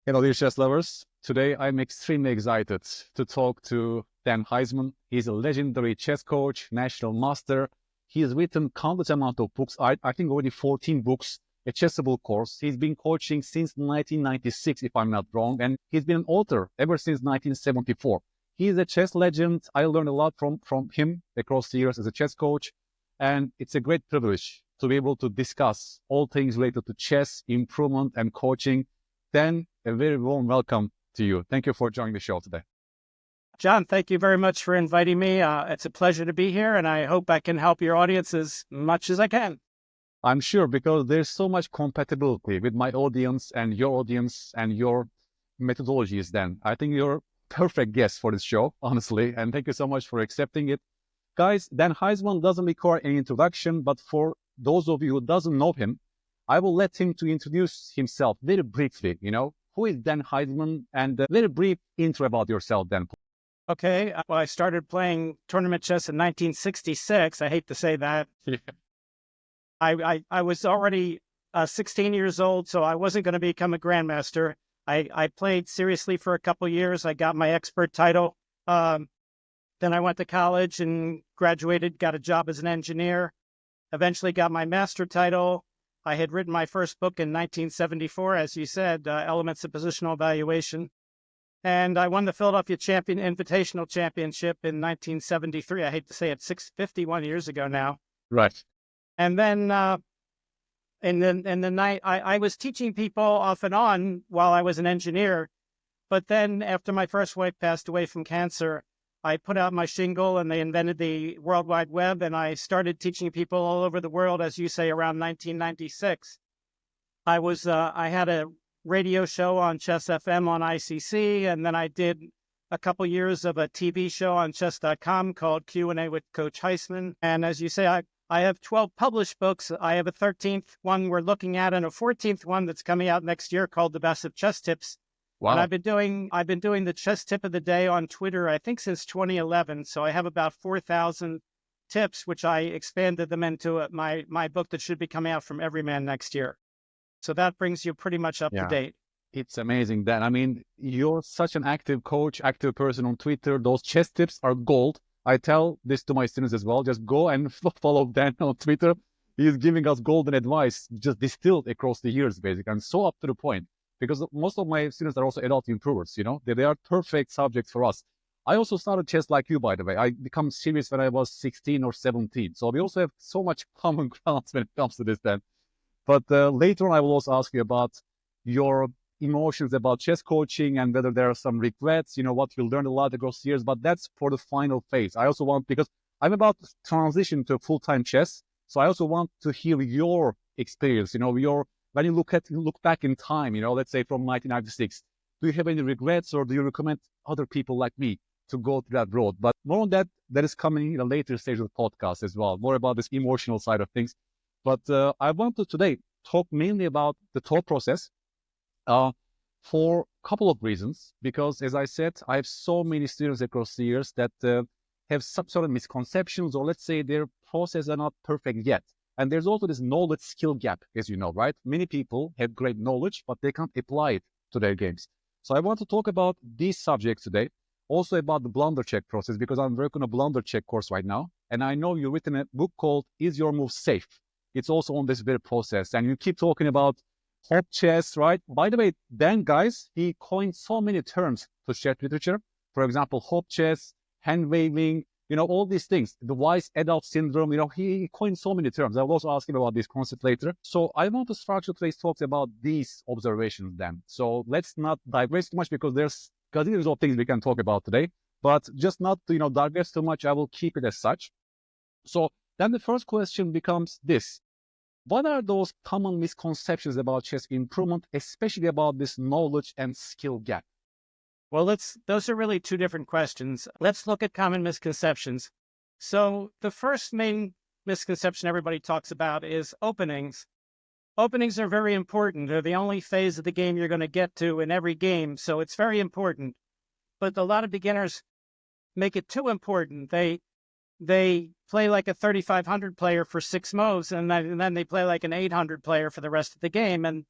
Hello, dear chess lovers. Today, I'm extremely excited to talk to Dan Heisman. He's a legendary chess coach, national master. He has written countless amount of books. I think already 14 books, a Chessable course. He's been coaching since 1996, if I'm not wrong, and he's been an author ever since 1974. He's a chess legend. I learned a lot from him across the years as a chess coach, and it's a great privilege to be able to discuss all things related to chess, improvement, and coaching. Dan, a very warm welcome to you. Thank you for joining the show today. John, thank you very much for inviting me. It's a pleasure to be here, and I hope I can help your audience as much as I can. I'm sure, because there's so much compatibility with my audience and your methodologies, Dan. I think you're perfect guest for this show, honestly, and thank you so much for accepting it. Guys, Dan Heisman doesn't require any introduction, but for those of you who doesn't know him, I will let him to introduce himself very briefly. Who is Dan Heisman, and a very brief intro about yourself, Dan. Okay, well, I started playing tournament chess in 1966. I hate to say that. Yeah. I was already 16 years old, so I wasn't going to become a grandmaster. I played seriously for a couple years. I got my expert title. Then I went to college and graduated, got a job as an engineer, eventually got my master title. I had written my first book in 1974, as you said, Elements of Positional Evaluation. And I won the Philadelphia Invitational Championship in 1973. I hate to say it, 51 years ago now. Right. And then in the night, I was teaching people off and on while I was an engineer. But then after my first wife passed away from cancer, I put out my shingle and they invented the World Wide Web, and I started teaching people all over the world, as you say, around 1996. I had a radio show on Chess FM on ICC, and then I did a couple years of a TV show on chess.com called Q&A with Coach Heisman. And as you say, I have 12 published books. I have a 13th one we're looking at and a 14th one that's coming out next year called The Best of Chess Tips. Wow. And I've been doing the chess tip of the day on Twitter, I think since 2011. So I have about 4,000 tips, which I expanded them into my book that should be coming out from Everyman next year. So that brings you pretty much up to date. It's amazing, Dan. I mean, you're such an active coach, active person on Twitter. Those chess tips are gold. I tell this to my students as well. Just go and follow Dan on Twitter. He's giving us golden advice, just distilled across the years, basically, and so up to the point. Because most of my students are also adult improvers, they are perfect subjects for us. I also started chess like you, by the way. I became serious when I was 16 or 17. So we also have so much common ground when it comes to this, Dan. But later on, I will also ask you about your emotions about chess coaching and whether there are some regrets, what you learned a lot across the years. But that's for the final phase. I also want, because I'm about to transition to full-time chess. So I also want to hear your experience, when you look back in time, let's say from 1996, do you have any regrets, or do you recommend other people like me to go through that road? But more on that is coming in a later stage of the podcast as well, more about this emotional side of things. But I want to today talk mainly about the thought process for a couple of reasons, because as I said, I have so many students across the years that have some sort of misconceptions, or let's say their process are not perfect yet. And there's also this knowledge skill gap, as you know, right? Many people have great knowledge, but they can't apply it to their games. So I want to talk about these subjects today, also about the blunder check process, because I'm working on a blunder check course right now. And I know you've written a book called Is Your Move Safe? It's also on this very process. And you keep talking about hop chess, right? By the way, Dan, guys, he coined so many terms to chess literature. For example, hop chess, hand waving, all these things, the wise adult syndrome, he coined so many terms. I will also ask him about this concept later. So I want to structure today's talks about these observations then. So let's not digress too much, because there's gazillions of things we can talk about today, but just not to, digress too much. I will keep it as such. So then the first question becomes this: what are those common misconceptions about chess improvement, especially about this knowledge and skill gap? Well, those are really two different questions. Let's look at common misconceptions. So the first main misconception everybody talks about is openings. Openings are very important. They're the only phase of the game you're going to get to in every game, so it's very important. But a lot of beginners make it too important. They play like a 3,500 player for 6 moves, and then they play like an 800 player for the rest of the game, and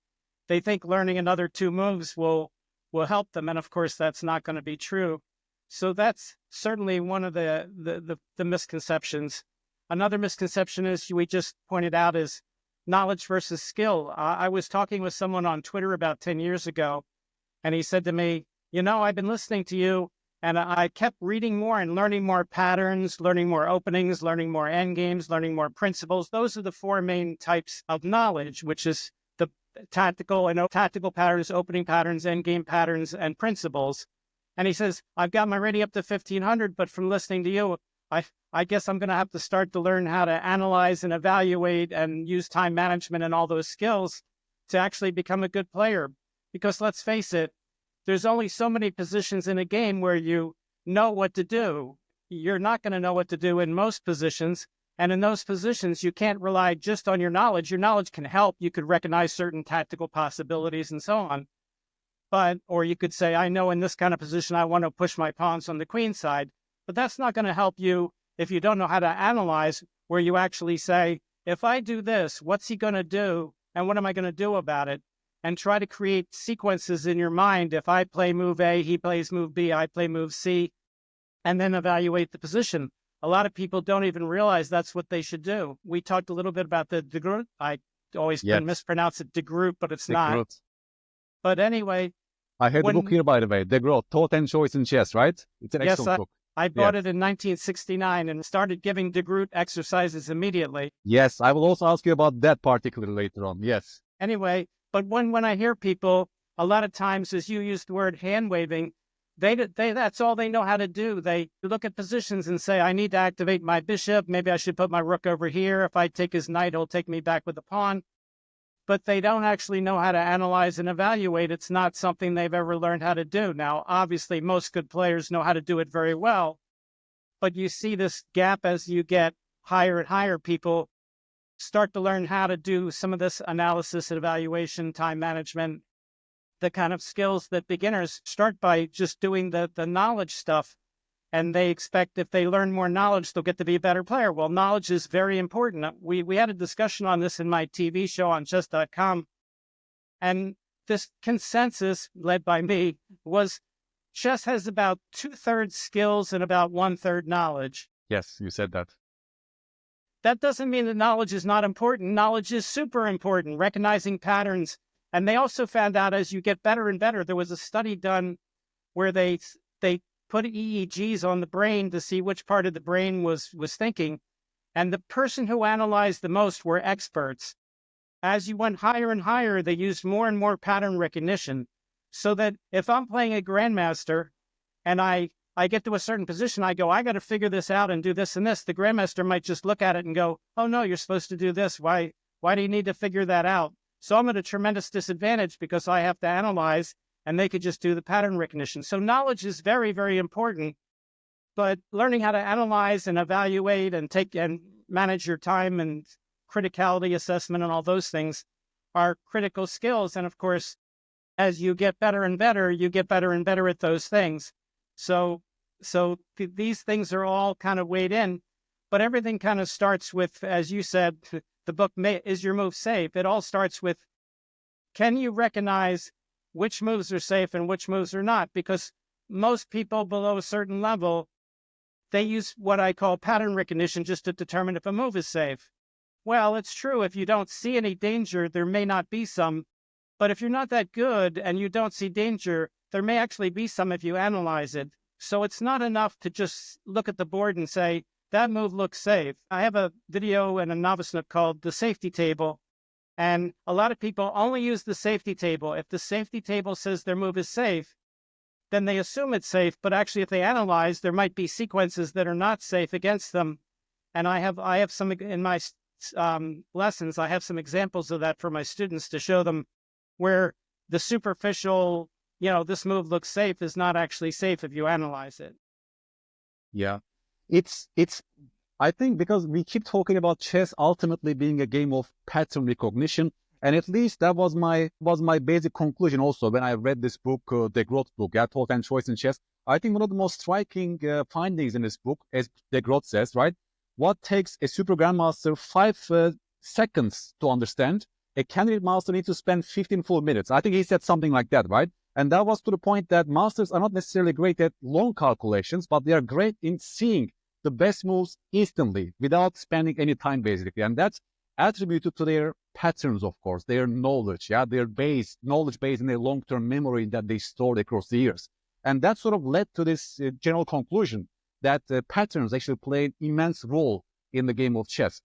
they think learning another 2 moves will will help them. And of course, that's not going to be true. So that's certainly one of the misconceptions. Another misconception is we just pointed out is knowledge versus skill. I was talking with someone on Twitter about 10 years ago, and he said to me, I've been listening to you, and I kept reading more and learning more patterns, learning more openings, learning more endgames, learning more principles. Those are the four main types of knowledge, which is the tactical patterns, opening patterns, endgame patterns, and principles. And he says, I've got my rating up to 1500, but from listening to you, I guess I'm going to have to start to learn how to analyze and evaluate and use time management and all those skills to actually become a good player. Because let's face it, there's only so many positions in a game where you know what to do. You're not going to know what to do in most positions. And in those positions, you can't rely just on your knowledge. Your knowledge can help. You could recognize certain tactical possibilities and so on. Or you could say, I know in this kind of position, I want to push my pawns on the queen side. But that's not going to help you if you don't know how to analyze, where you actually say, if I do this, what's he going to do? And what am I going to do about it? And try to create sequences in your mind. If I play move A, he plays move B, I play move C, and then evaluate the position. A lot of people don't even realize that's what they should do. We talked a little bit about the Groot. I always mispronounce it Groot, but it's not. Groot. But anyway. I had the book here, by the way, Groot, Thought and Choice in Chess, right? It's an excellent book. I bought it in 1969 and started giving Groot exercises immediately. Yes, I will also ask you about that particularly later on. Yes. Anyway, but when I hear people, a lot of times, as you use the word hand waving, they that's all they know how to do. They look at positions and say, I need to activate my bishop. Maybe I should put my rook over here. If I take his knight, he'll take me back with the pawn. But they don't actually know how to analyze and evaluate. It's not something they've ever learned how to do. Now, obviously, most good players know how to do it very well. But you see this gap as you get higher and higher. People start to learn how to do some of this analysis and evaluation, time management, the kind of skills that beginners start by just doing the knowledge stuff. And they expect if they learn more knowledge, they'll get to be a better player. Well, knowledge is very important. We had a discussion on this in my TV show on chess.com. And this consensus led by me was chess has about 2/3 skills and about 1/3 knowledge. Yes, you said that. That doesn't mean that knowledge is not important. Knowledge is super important, recognizing patterns. And they also found out as you get better and better, there was a study done where they put EEGs on the brain to see which part of the brain was thinking. And the person who analyzed the most were experts. As you went higher and higher, they used more and more pattern recognition. So that if I'm playing a grandmaster and I get to a certain position, I go, I got to figure this out and do this and this. The grandmaster might just look at it and go, oh no, you're supposed to do this. Why do you need to figure that out? So I'm at a tremendous disadvantage because I have to analyze and they could just do the pattern recognition. So knowledge is very, very important, but learning how to analyze and evaluate and manage your time and criticality assessment and all those things are critical skills. And of course, as you get better and better, you get better and better at those things. So these things are all kind of weighed in, but everything kind of starts with, as you said, the book, Is Your Move Safe? It all starts with, can you recognize which moves are safe and which moves are not? Because most people below a certain level, they use what I call pattern recognition just to determine if a move is safe. Well, it's true. If you don't see any danger, there may not be some. But if you're not that good and you don't see danger, there may actually be some if you analyze it. So it's not enough to just look at the board and say, that move looks safe. I have a video in a novice nook called The Safety Table. And a lot of people only use the safety table. If the safety table says their move is safe, then they assume it's safe. But actually, if they analyze, there might be sequences that are not safe against them. And I have some in my lessons. I have some examples of that for my students to show them where the superficial, this move looks safe is not actually safe if you analyze it. Yeah, it's. I think because we keep talking about chess ultimately being a game of pattern recognition, and at least that was my basic conclusion also when I read this book, the Groot book, Thought and Choice in Chess. I think one of the most striking findings in this book, as the Groot says, right, what takes a super grandmaster 5 seconds to understand, a candidate master needs to spend 15 full minutes. I think he said something like that, right? And that was to the point that masters are not necessarily great at long calculations, but they are great in seeing the best moves instantly without spending any time, basically. And that's attributed to their patterns, of course, their knowledge, their knowledge base in their long-term memory that they stored across the years. And that sort of led to this general conclusion that patterns actually play an immense role in the game of chess.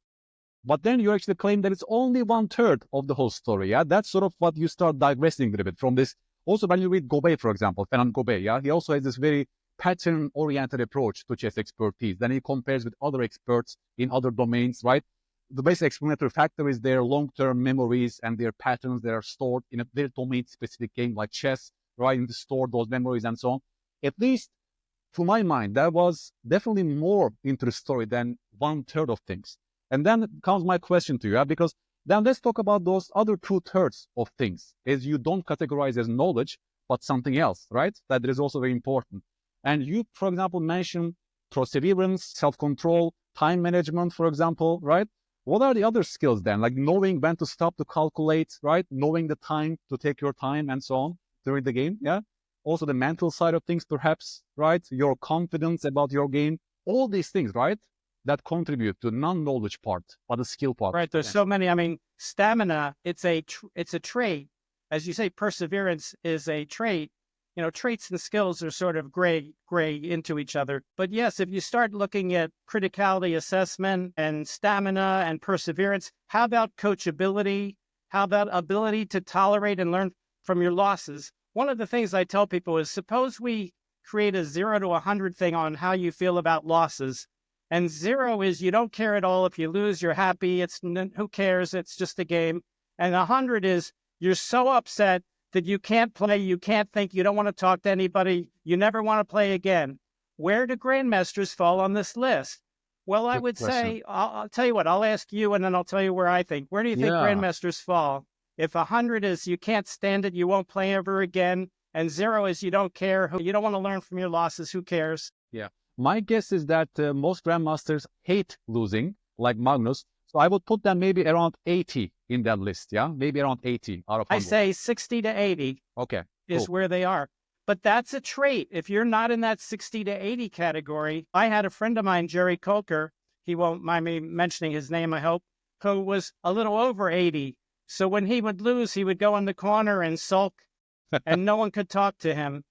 But then you actually claim that it's only 1/3 of the whole story. That's sort of what you start digressing a little bit from this. Also, when you read Gobet, for example, Fernand Gobet, he also has this very pattern-oriented approach to chess expertise. Then he compares with other experts in other domains, right? The basic explanatory factor is their long-term memories and their patterns that are stored in a very domain-specific game like chess, right? And to store those memories and so on. At least, to my mind, that was definitely more into the story than 1/3 of things. And then comes my question to you, because then let's talk about those other 2/3 of things, as you don't categorize as knowledge, but something else, right? That is also very important. And you, for example, mentioned perseverance, self-control, time management, for example, right? What are the other skills then? Like knowing when to stop to calculate, right? Knowing the time to take your time and so on during the game, Also the mental side of things, perhaps, right? Your confidence about your game, all these things, right? That contribute to non-knowledge part, but the skill part. Right. There's so many. I mean, stamina, it's a trait. As you say, perseverance is a trait. You know, traits and skills are sort of gray into each other. But yes, if you start looking at criticality assessment and stamina and perseverance, how about coachability? How about ability to tolerate and learn from your losses? One of the things I tell people is, suppose we create a 0 to 100 thing on how you feel about losses. And 0 is you don't care at all. If you lose, you're happy. Who cares? It's just a game. And 100 is you're so upset that you can't play, you can't think, you don't want to talk to anybody, you never want to play again. Where do grandmasters fall on this list? Well, I would say, I'll tell you what, I'll ask you and then I'll tell you where I think. Where do you think grandmasters fall? If 100 is you can't stand it, you won't play ever again, and 0 is you don't care, you don't want to learn from your losses, who cares? Yeah. My guess is that most grandmasters hate losing, like Magnus. So I would put them maybe around 80 in that list, Maybe around 80 out of 100. I say 60 to 80 is where they are. But that's a trait. If you're not in that 60 to 80 category, I had a friend of mine, Jerry Coker, he won't mind me mentioning his name, I hope, who was a little over 80. So when he would lose, he would go in the corner and sulk, and no one could talk to him.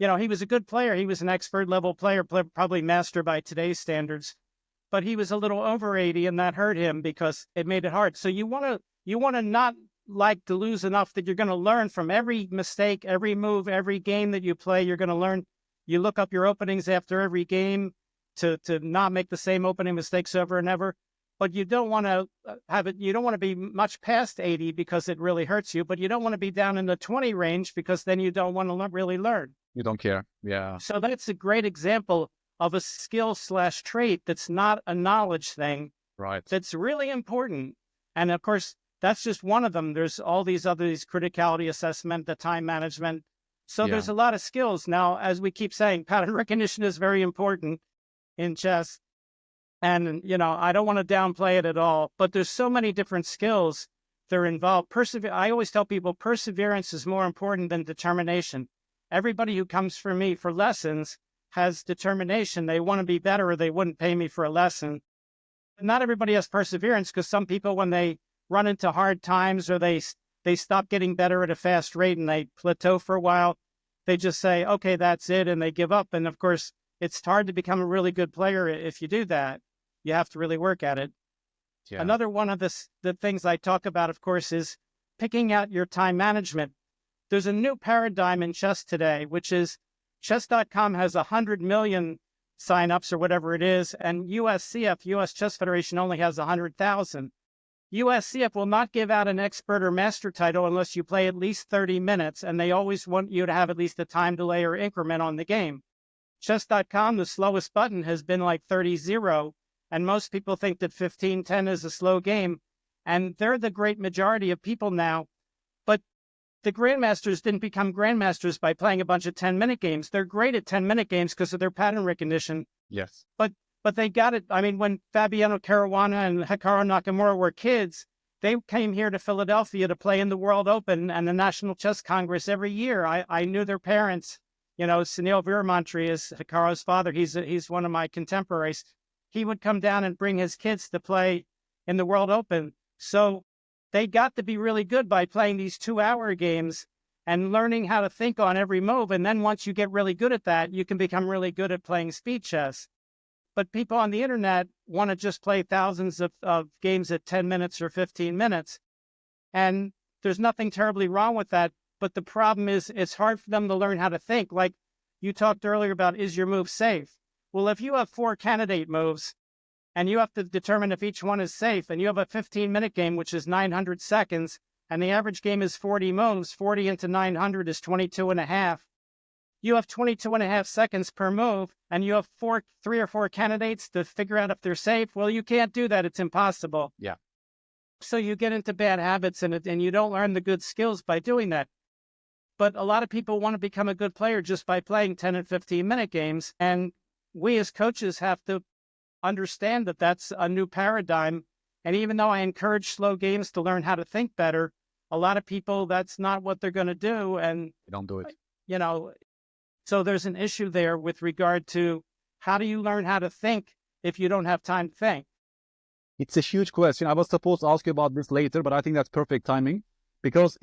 You know, he was a good player. He was an expert level player, probably master by today's standards. But he was a little over 80, and that hurt him because it made it hard. So you want to not like to lose enough that you're going to learn from every mistake, every move, every game that you play. You're going to learn. You look up your openings after every game to not make the same opening mistakes over and ever. But you don't want to have it. You don't want to be much past 80 because it really hurts you. But you don't want to be down in the 20 range because then you don't want to really learn. You don't care. Yeah. So that's a great example of a skill/trait that's not a knowledge thing. Right. That's really important. And of course, that's just one of them. There's all these others, criticality assessment, the time management. So there's a lot of skills. Now, as we keep saying, pattern recognition is very important in chess. And, you know, I don't want to downplay it at all, but there's so many different skills that are involved. I always tell people perseverance is more important than determination. Everybody who comes for me for lessons has determination. They want to be better or they wouldn't pay me for a lesson. Not everybody has perseverance because some people, when they run into hard times or they stop getting better at a fast rate and they plateau for a while, they just say, okay, that's it, and they give up. And of course, it's hard to become a really good player if you do that. You have to really work at it. Yeah. Another one of the things I talk about, of course, is picking out your time management. There's a new paradigm in chess today, which is chess.com has 100 million signups or whatever it is, and USCF, US Chess Federation, only has 100,000. USCF will not give out an expert or master title unless you play at least 30 minutes, and they always want you to have at least a time delay or increment on the game. Chess.com, the slowest button has been like 30-0, and most people think that 15-10 is a slow game, and they're the great majority of people now. But the grandmasters didn't become grandmasters by playing a bunch of 10-minute games. They're great at 10-minute games because of their pattern recognition. Yes. But they got it. I mean, when Fabiano Caruana and Hikaru Nakamura were kids, they came here to Philadelphia to play in the World Open and the National Chess Congress every year. I knew their parents. Sunil Veeramontri is Hikaru's father. He's one of my contemporaries. He would come down and bring his kids to play in the World Open. So they got to be really good by playing these 2-hour games and learning how to think on every move. And then once you get really good at that, you can become really good at playing speed chess. But people on the internet want to just play thousands of games at 10 minutes or 15 minutes. And there's nothing terribly wrong with that. But the problem is it's hard for them to learn how to think. Like you talked earlier about, is your move safe? Well, if you have 4 candidate moves and you have to determine if each one is safe, and you have a 15-minute game, which is 900 seconds, and the average game is 40 moves, 40 into 900 is 22 and a half. You have 22 and a half seconds per move, and you have 3 or 4 candidates to figure out if they're safe. Well, you can't do that. It's impossible. Yeah. So you get into bad habits, and you don't learn the good skills by doing that. But a lot of people want to become a good player just by playing 10 and 15-minute games. And we as coaches have to understand that that's a new paradigm. And even though I encourage slow games to learn how to think better, a lot of people, that's not what they're going to do. And they don't do it. So there's an issue there with regard to how do you learn how to think if you don't have time to think? It's a huge question. I was supposed to ask you about this later, but I think that's perfect timing because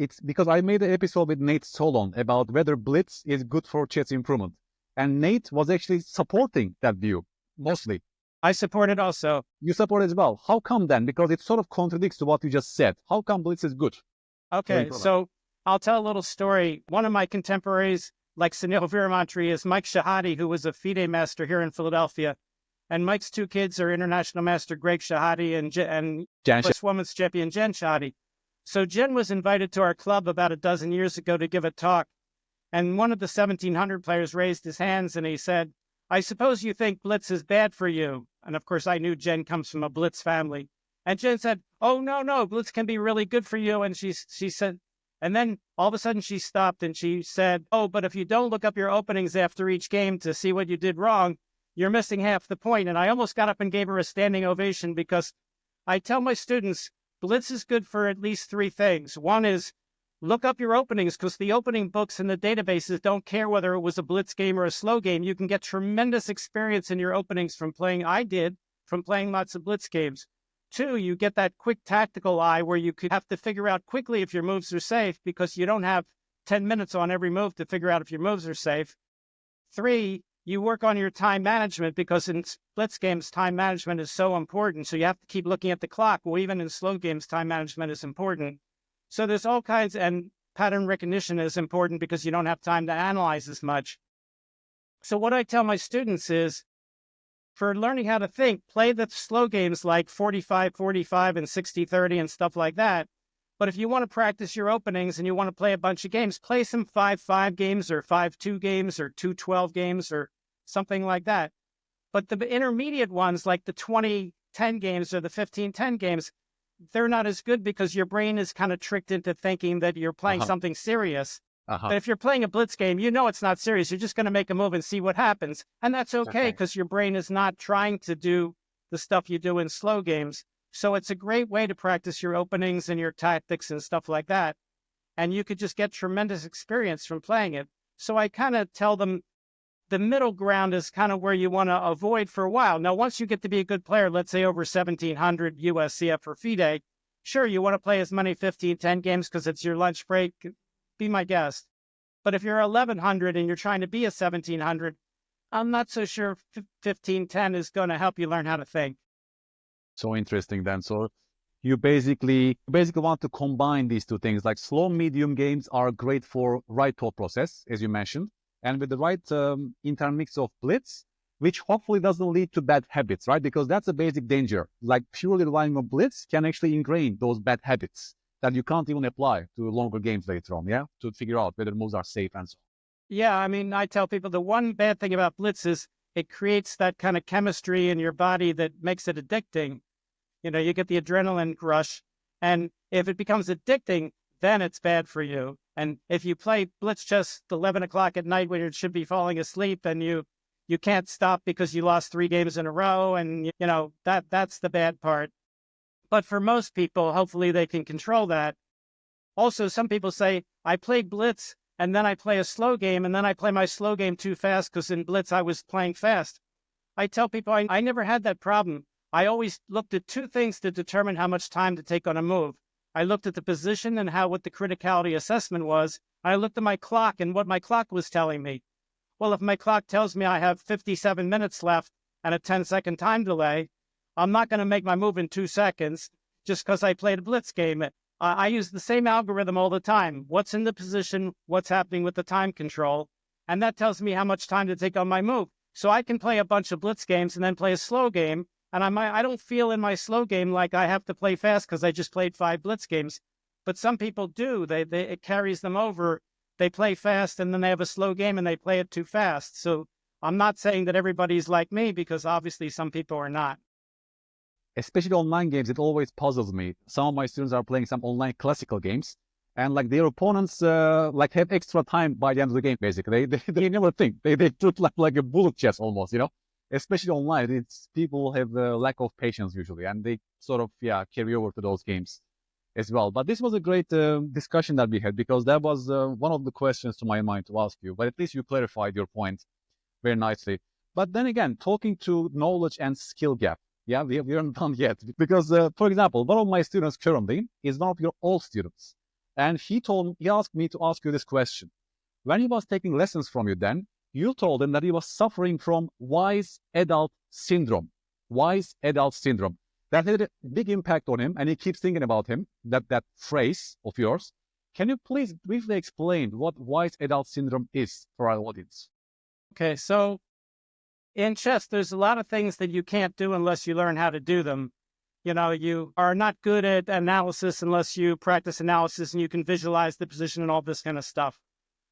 I made an episode with Nate Solon about whether Blitz is good for chess improvement. And Nate was actually supporting that view, mostly. I support it also. You support it as well. How come then? Because it sort of contradicts to what you just said. How come Blitz is good? Okay, so I'll tell a little story. One of my contemporaries, like Sunil Veeramontri, is Mike Shahade, who was a FIDE master here in Philadelphia. And Mike's 2 kids are international master Greg Shahade and Swiss women's champion Jen Shahade. So Jen was invited to our club about a dozen years ago to give a talk. And one of the 1700 players raised his hands and he said, I suppose you think Blitz is bad for you. And of course, I knew Jen comes from a Blitz family. And Jen said, oh, no, Blitz can be really good for you. And she said, and then all of a sudden she stopped and she said, oh, but if you don't look up your openings after each game to see what you did wrong, you're missing half the point. And I almost got up and gave her a standing ovation because I tell my students, Blitz is good for at least 3 things. One is look up your openings because the opening books and the databases don't care whether it was a Blitz game or a slow game. You can get tremendous experience in your openings from playing lots of Blitz games. 2, you get that quick tactical eye where you could have to figure out quickly if your moves are safe because you don't have 10 minutes on every move to figure out if your moves are safe. 3, you work on your time management because in Blitz games, time management is so important. So you have to keep looking at the clock. Well, even in slow games, time management is important. So there's all kinds, and pattern recognition is important because you don't have time to analyze as much. So what I tell my students is, for learning how to think, play the slow games like 45-45 and 60-30 and stuff like that. But if you want to practice your openings and you want to play a bunch of games, play some 5-5 games or 5-2 games or 2-12 games or something like that. But the intermediate ones, like the 20-10 games or the 15-10 games, they're not as good because your brain is kind of tricked into thinking that you're playing something serious. But if you're playing a Blitz game, you know it's not serious. You're just going to make a move and see what happens. And that's okay because your brain is not trying to do the stuff you do in slow games. So it's a great way to practice your openings and your tactics and stuff like that. And you could just get tremendous experience from playing it. So I kind of tell them the middle ground is kind of where you want to avoid for a while. Now, once you get to be a good player, let's say over 1700 USCF or FIDE, sure, you want to play as many 15-10 games because it's your lunch break. Be my guest. But if you're 1100 and you're trying to be a 1700, I'm not so sure 15-10 is going to help you learn how to think. So interesting then. So you basically want to combine these 2 things. Like slow medium games are great for right thought process, as you mentioned. And with the right intermix of Blitz, which hopefully doesn't lead to bad habits, right? Because that's a basic danger. Like purely relying on Blitz can actually ingrain those bad habits that you can't even apply to longer games later on, to figure out whether moves are safe and so on. Yeah, I mean, I tell people the one bad thing about Blitz is it creates that kind of chemistry in your body that makes it addicting. You get the adrenaline rush, and if it becomes addicting, then it's bad for you. And if you play Blitz chess 11 o'clock at night when you should be falling asleep and you can't stop because you lost 3 games in a row, and that's the bad part. But for most people, hopefully they can control that. Also, some people say, I played Blitz and then I play a slow game and then I play my slow game too fast because in Blitz I was playing fast. I tell people I never had that problem. I always looked at two things to determine how much time to take on a move. I looked at the position and what the criticality assessment was. I looked at my clock and what my clock was telling me. Well, if my clock tells me I have 57 minutes left and a 10-second time delay, I'm not going to make my move in 2 seconds just because I played a Blitz game. I use the same algorithm all the time. What's in the position, what's happening with the time control, and that tells me how much time to take on my move. So I can play a bunch of Blitz games and then play a slow game, and I don't feel in my slow game like I have to play fast because I just played 5 Blitz games. But some people do. It carries them over. They play fast and then they have a slow game and they play it too fast. So I'm not saying that everybody's like me because obviously some people are not. Especially online games, it always puzzles me. Some of my students are playing some online classical games, and like their opponents like have extra time by the end of the game. Basically, they never think. They treat like a bullet chess almost, you know. Especially online, it's people have a lack of patience usually, and they sort of carry over to those games as well. But this was a great discussion that we had, because that was one of the questions to my mind to ask you. But at least you clarified your point very nicely. But then again, talking to knowledge and skill gap. Yeah, we aren't done yet. Because, for example, one of my students currently is one of your old students. And he asked me to ask you this question. When he was taking lessons from you then, you told him that he was suffering from wise adult syndrome. Wise adult syndrome. That had a big impact on him, and he keeps thinking about him, that phrase of yours. Can you please briefly explain what wise adult syndrome is for our audience? Okay, so in chess, there's a lot of things that you can't do unless you learn how to do them. You know, you are not good at analysis unless you practice analysis and you can visualize the position and all this kind of stuff.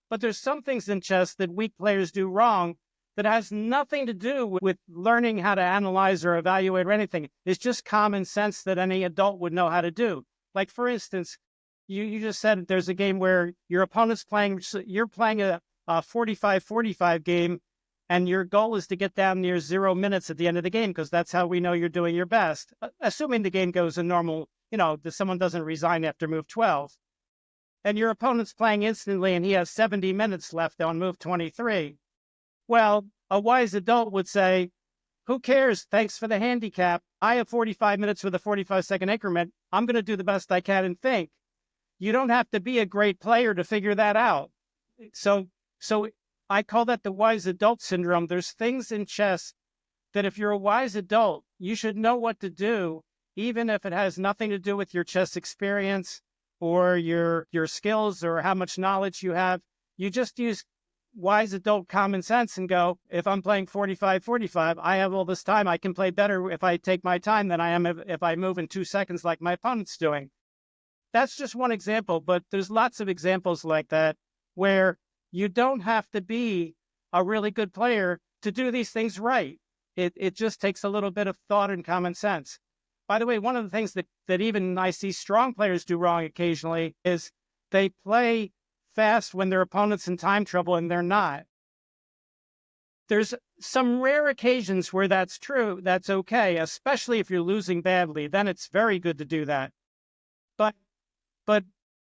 But there's some things in chess that weak players do wrong that has nothing to do with learning how to analyze or evaluate or anything. It's just common sense that any adult would know how to do. Like, for instance, you just said there's a game where your opponent's you're playing a 45-45 game, and your goal is to get down near 0 minutes at the end of the game, because that's how we know you're doing your best. Assuming the game goes in normal, someone doesn't resign after move 12. And your opponent's playing instantly, and he has 70 minutes left on move 23. Well, a wise adult would say, who cares? Thanks for the handicap. I have 45 minutes with a 45-second increment. I'm going to do the best I can and think. You don't have to be a great player to figure that out. So I call that the wise adult syndrome. There's things in chess that if you're a wise adult, you should know what to do, even if it has nothing to do with your chess experience or your skills or how much knowledge you have. You just use wise adult common sense and go, if I'm playing 45-45, I have all this time. I can play better if I take my time than I am if I move in 2 seconds like my opponent's doing. That's just one example, but there's lots of examples like that where you don't have to be a really good player to do these things right. It just takes a little bit of thought and common sense. By the way, one of the things that even I see strong players do wrong occasionally is they play fast when their opponent's in time trouble and they're not. There's some rare occasions where that's true. That's okay, especially if you're losing badly. Then it's very good to do that. But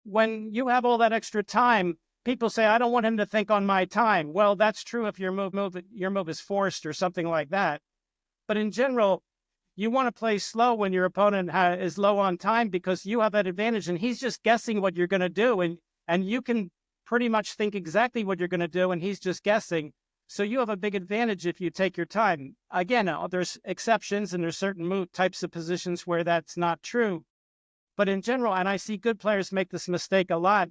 when you have all that extra time, people say, I don't want him to think on my time. Well, that's true if your move is forced or something like that. But in general, you want to play slow when your opponent is low on time, because you have that advantage and he's just guessing what you're going to do. And you can pretty much think exactly what you're going to do and he's just guessing. So you have a big advantage if you take your time. Again, there's exceptions and there's certain types of positions where that's not true. But in general, and I see good players make this mistake a lot,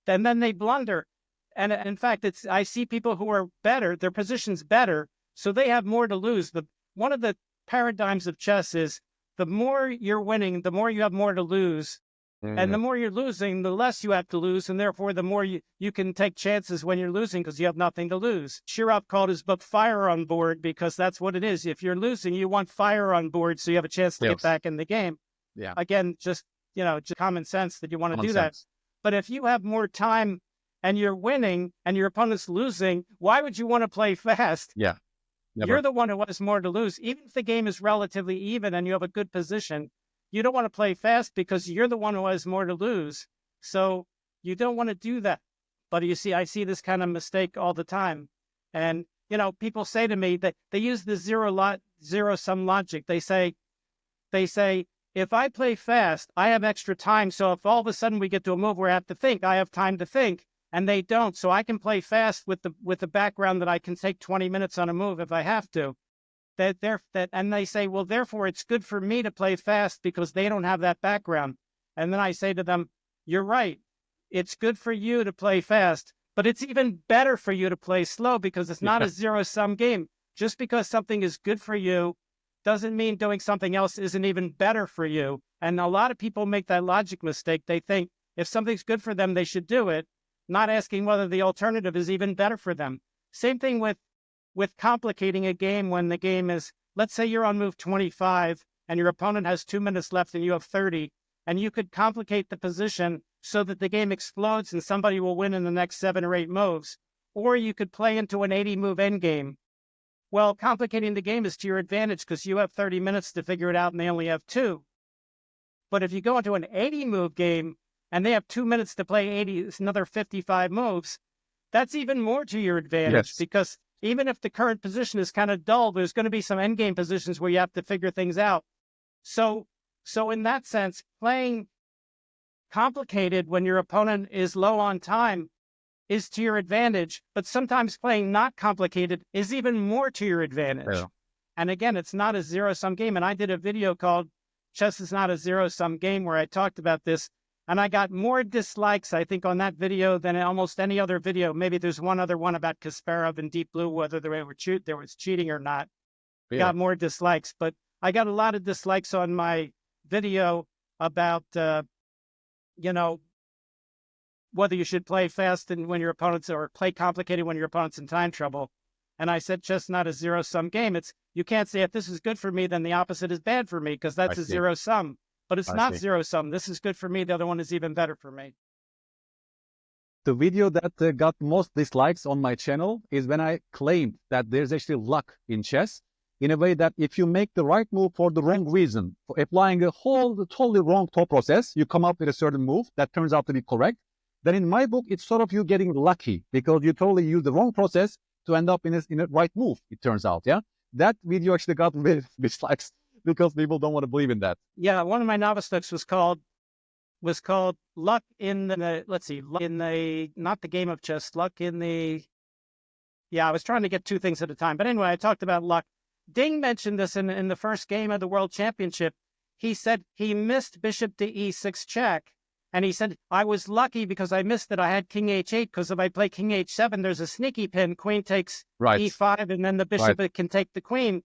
and then they blunder. And in fact, I see people who are better, their position's better, so they have more to lose. One of the paradigms of chess is the more you're winning, the more you have more to lose. Mm-hmm. And the more you're losing, the less you have to lose. And therefore, the more you can take chances when you're losing because you have nothing to lose. Shirov called his book Fire on Board because that's what it is. If you're losing, you want fire on board so you have a chance to get back in the game. Yeah. Again, just common sense that you want to do that. But if you have more time and you're winning and your opponent's losing, why would you want to play fast? Yeah. Never. You're the one who has more to lose. Even if the game is relatively even and you have a good position, you don't want to play fast because you're the one who has more to lose. So you don't want to do that. But you see, I see this kind of mistake all the time. And, you know, people say to me that they use the zero sum logic. They say, if I play fast, I have extra time. So if all of a sudden we get to a move where I have to think, I have time to think, and they don't. So I can play fast with the background that I can take 20 minutes on a move if I have to. And they say, well, therefore it's good for me to play fast because they don't have that background. And then I say to them, you're right. It's good for you to play fast, but it's even better for you to play slow because it's not a zero-sum game. Just because something is good for you doesn't mean doing something else isn't even better for you. And a lot of people make that logic mistake. They think if something's good for them, they should do it, not asking whether the alternative is even better for them. Same thing with complicating a game when the game is, let's say you're on move 25 and your opponent has 2 minutes left and you have 30, and you could complicate the position so that the game explodes and somebody will win in the next 7 or 8 moves. Or you could play into an 80-move endgame. Well, complicating the game is to your advantage because you have 30 minutes to figure it out and they only have 2. But if you go into an 80-move game and they have 2 minutes to play 80, it's another 55 moves, that's even more to your advantage because even if the current position is kind of dull, there's going to be some endgame positions where you have to figure things out. So in that sense, playing complicated when your opponent is low on time is to your advantage, but sometimes playing not complicated is even more to your advantage. Yeah. And again, it's not a zero-sum game. And I did a video called Chess is Not a Zero-Sum Game where I talked about this, and I got more dislikes, I think, on that video than almost any other video. Maybe there's one other one about Kasparov and Deep Blue, whether there was cheating or not. Yeah. Got more dislikes, but I got a lot of dislikes on my video about, whether you should play fast and when your opponents, or play complicated when your opponent's in time trouble. And I said, chess not a zero-sum game. You can't say if this is good for me, then the opposite is bad for me, because that's a zero-sum. But it's not zero-sum. This is good for me. The other one is even better for me. The video that got most dislikes on my channel is when I claimed that there's actually luck in chess, in a way that if you make the right move for the wrong reason, for applying a totally wrong thought process, you come up with a certain move that turns out to be correct. Then in my book, it's sort of you getting lucky because you totally use the wrong process to end up in a right move, it turns out, yeah? That video actually got very dislikes because people don't want to believe in that. Yeah, one of my novice books was called Luck in the, not the game of chess, luck in the, I was trying to get 2 things at a time. But anyway, I talked about luck. Ding mentioned this in the first game of the World Championship. He said he missed bishop to e6 check. And he said, I was lucky because I missed it. I had king h8 because if I play king h7, there's a sneaky pin. Queen takes e5, and then the bishop can take the queen.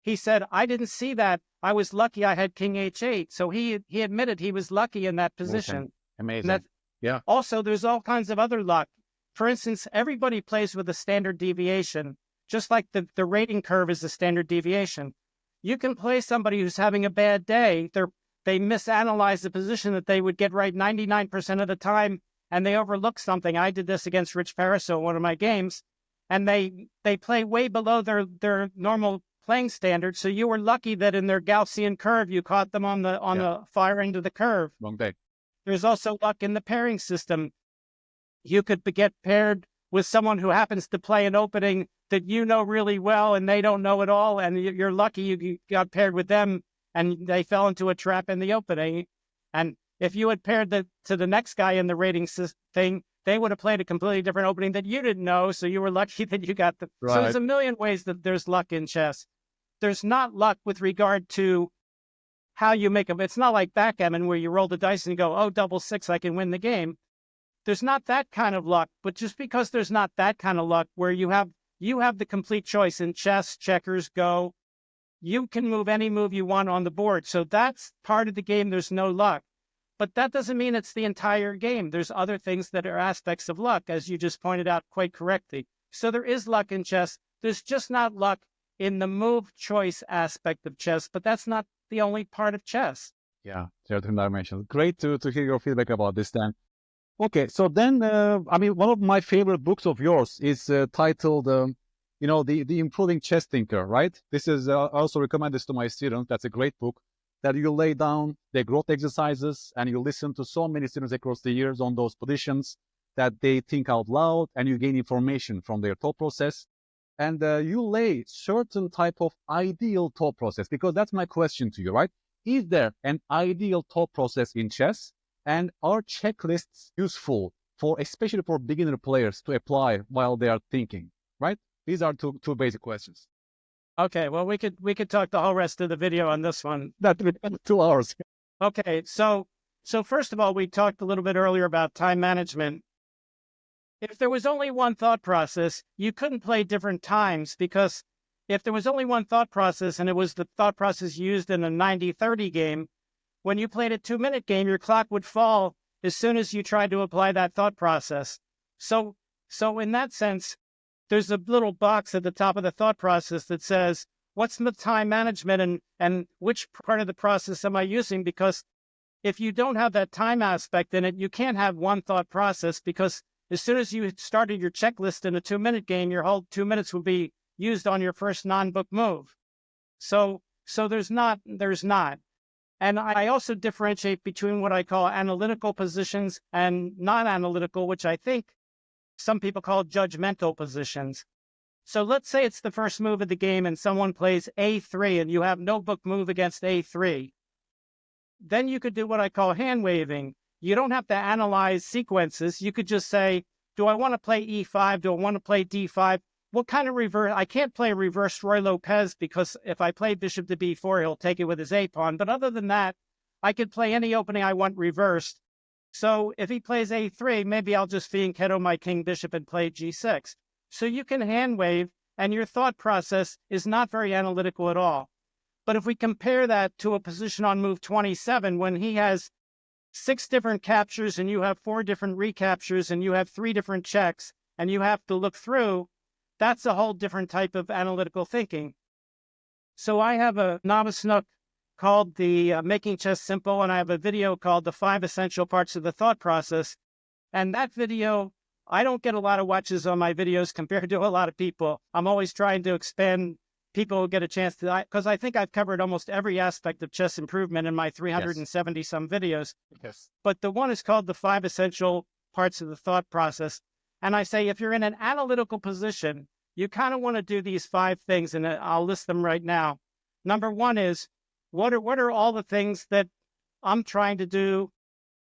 He said, I didn't see that. I was lucky I had king h8. So he admitted he was lucky in that position. Amazing. Yeah. Also, there's all kinds of other luck. For instance, everybody plays with a standard deviation, just like the rating curve is a standard deviation. You can play somebody who's having a bad day. They misanalyze the position that they would get right 99% of the time, and they overlook something. I did this against Rich Paraso in one of my games, and they play way below their normal playing standard. So you were lucky that in their Gaussian curve, you caught them on the far end of the curve. Wrong day. There's also luck in the pairing system. You could get paired with someone who happens to play an opening that you know really well, and they don't know at all, and you're lucky you got paired with them, and they fell into a trap in the opening. And if you had paired to the next guy in the rating thing, they would have played a completely different opening that you didn't know, so you were lucky that you got the... Right. So there's a million ways that there's luck in chess. There's not luck with regard to how you make them. It's not like backgammon where you roll the dice and you go, oh, double 6, I can win the game. There's not that kind of luck, but just because there's not that kind of luck where you have the complete choice in chess, checkers, Go, you can move any move you want on the board. So that's part of the game. There's no luck. But that doesn't mean it's the entire game. There's other things that are aspects of luck, as you just pointed out quite correctly. So there is luck in chess. There's just not luck in the move choice aspect of chess, but that's not the only part of chess. Yeah, certain dimensions. Great to hear your feedback about this, Dan. Okay, so then, one of my favorite books of yours is titled... the Improving Chess Thinker, right? This is, I also recommend this to my students. That's a great book that you lay down the growth exercises and you listen to so many students across the years on those positions that they think out loud, and you gain information from their thought process. And you lay certain type of ideal thought process, because that's my question to you, right? Is there an ideal thought process in chess? And are checklists useful for, especially for beginner players, to apply while they are thinking, right? These are two basic questions. Okay, well, we could talk the whole rest of the video on this one. That would be 2 hours. Okay, so first of all, we talked a little bit earlier about time management. If there was only one thought process, you couldn't play different times, because if there was only one thought process and it was the thought process used in a 90-30 game, when you played a 2-minute game, your clock would fall as soon as you tried to apply that thought process. So in that sense, there's a little box at the top of the thought process that says, what's the time management and which part of the process am I using? Because if you don't have that time aspect in it, you can't have one thought process, because as soon as you started your checklist in a 2-minute game, your whole 2 minutes will be used on your first non-book move. So there's not. And I also differentiate between what I call analytical positions and non-analytical, which I think some people call judgmental positions. So let's say it's the first move of the game and someone plays A3 and you have no book move against A3. Then you could do what I call hand waving. You don't have to analyze sequences. You could just say, do I want to play E5? Do I want to play D5? What kind of reverse? I can't play a reverse Roy Lopez, because if I play bishop to B4, he'll take it with his A pawn. But other than that, I could play any opening I want reversed. So if he plays A3, maybe I'll just fianchetto my king bishop and play G6. So you can hand wave, and your thought process is not very analytical at all. But if we compare that to a position on move 27, when he has 6 different captures and you have 4 different recaptures and you have 3 different checks and you have to look through, that's a whole different type of analytical thinking. So I have a novice nook called the Making Chess Simple, and I have a video called the 5 Essential Parts of the Thought Process. And that video, I don't get a lot of watches on my videos compared to a lot of people. I'm always trying to expand. People get a chance to, because I think I've covered almost every aspect of chess improvement in my 370 some videos. Yes. But the one is called the 5 Essential Parts of the Thought Process. And I say, if you're in an analytical position, you kind of want to do these 5 things, and I'll list them right now. Number 1 is, what are all the things that I'm trying to do?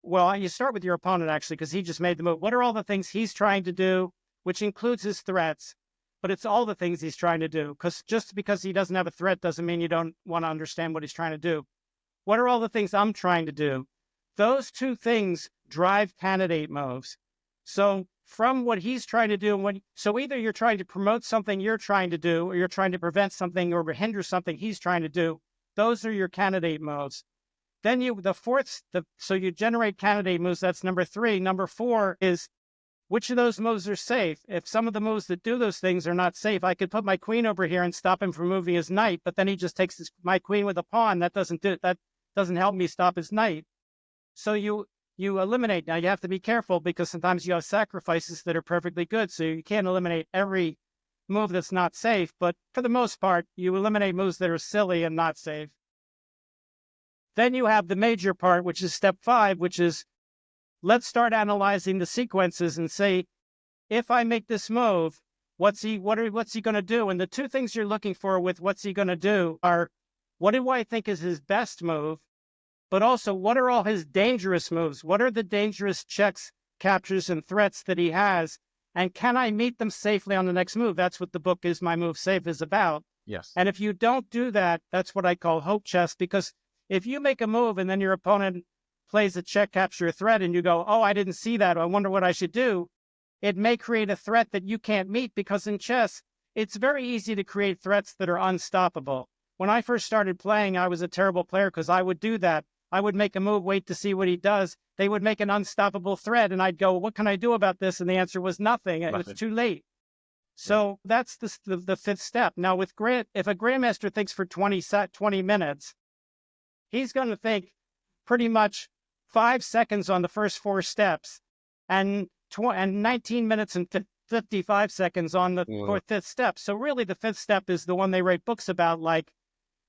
Well, you start with your opponent, actually, because he just made the move. What are all the things he's trying to do, which includes his threats? But it's all the things he's trying to do, because just because he doesn't have a threat doesn't mean you don't want to understand what he's trying to do. What are all the things I'm trying to do? Those 2 things drive candidate moves. So from what he's trying to do, so either you're trying to promote something you're trying to do, or you're trying to prevent something or hinder something he's trying to do. Those are your candidate moves. Then so you generate candidate moves. That's number 3. Number 4 is, which of those moves are safe? If some of the moves that do those things are not safe, I could put my queen over here and stop him from moving his knight, but then he just takes my queen with a pawn. That doesn't help me stop his knight. So you eliminate. Now you have to be careful, because sometimes you have sacrifices that are perfectly good. So you can't eliminate every move that's not safe, but for the most part, you eliminate moves that are silly and not safe. Then you have the major part, which is step 5, which is, let's start analyzing the sequences and say, if I make this move, what's he going to do? And the 2 things you're looking for with what's he going to do are, what do I think is his best move? But also, what are all his dangerous moves? What are the dangerous checks, captures, and threats that he has? And can I meet them safely on the next move? That's what the book Is My Move Safe is about. Yes. And if you don't do that, that's what I call hope chess, because if you make a move and then your opponent plays a check, capture, threat, and you go, oh, I didn't see that, I wonder what I should do, it may create a threat that you can't meet, because in chess, it's very easy to create threats that are unstoppable. When I first started playing, I was a terrible player because I would do that. I would make a move, wait to see what he does. They would make an unstoppable threat, and I'd go, what can I do about this? And the answer was nothing. It's too late. So that's the 5th step. Now, if a grandmaster thinks for 20 minutes, he's going to think pretty much 5 seconds on the first 4 steps, and 19 minutes and 55 seconds on the 5th step. So really, the 5th step is the one they write books about, like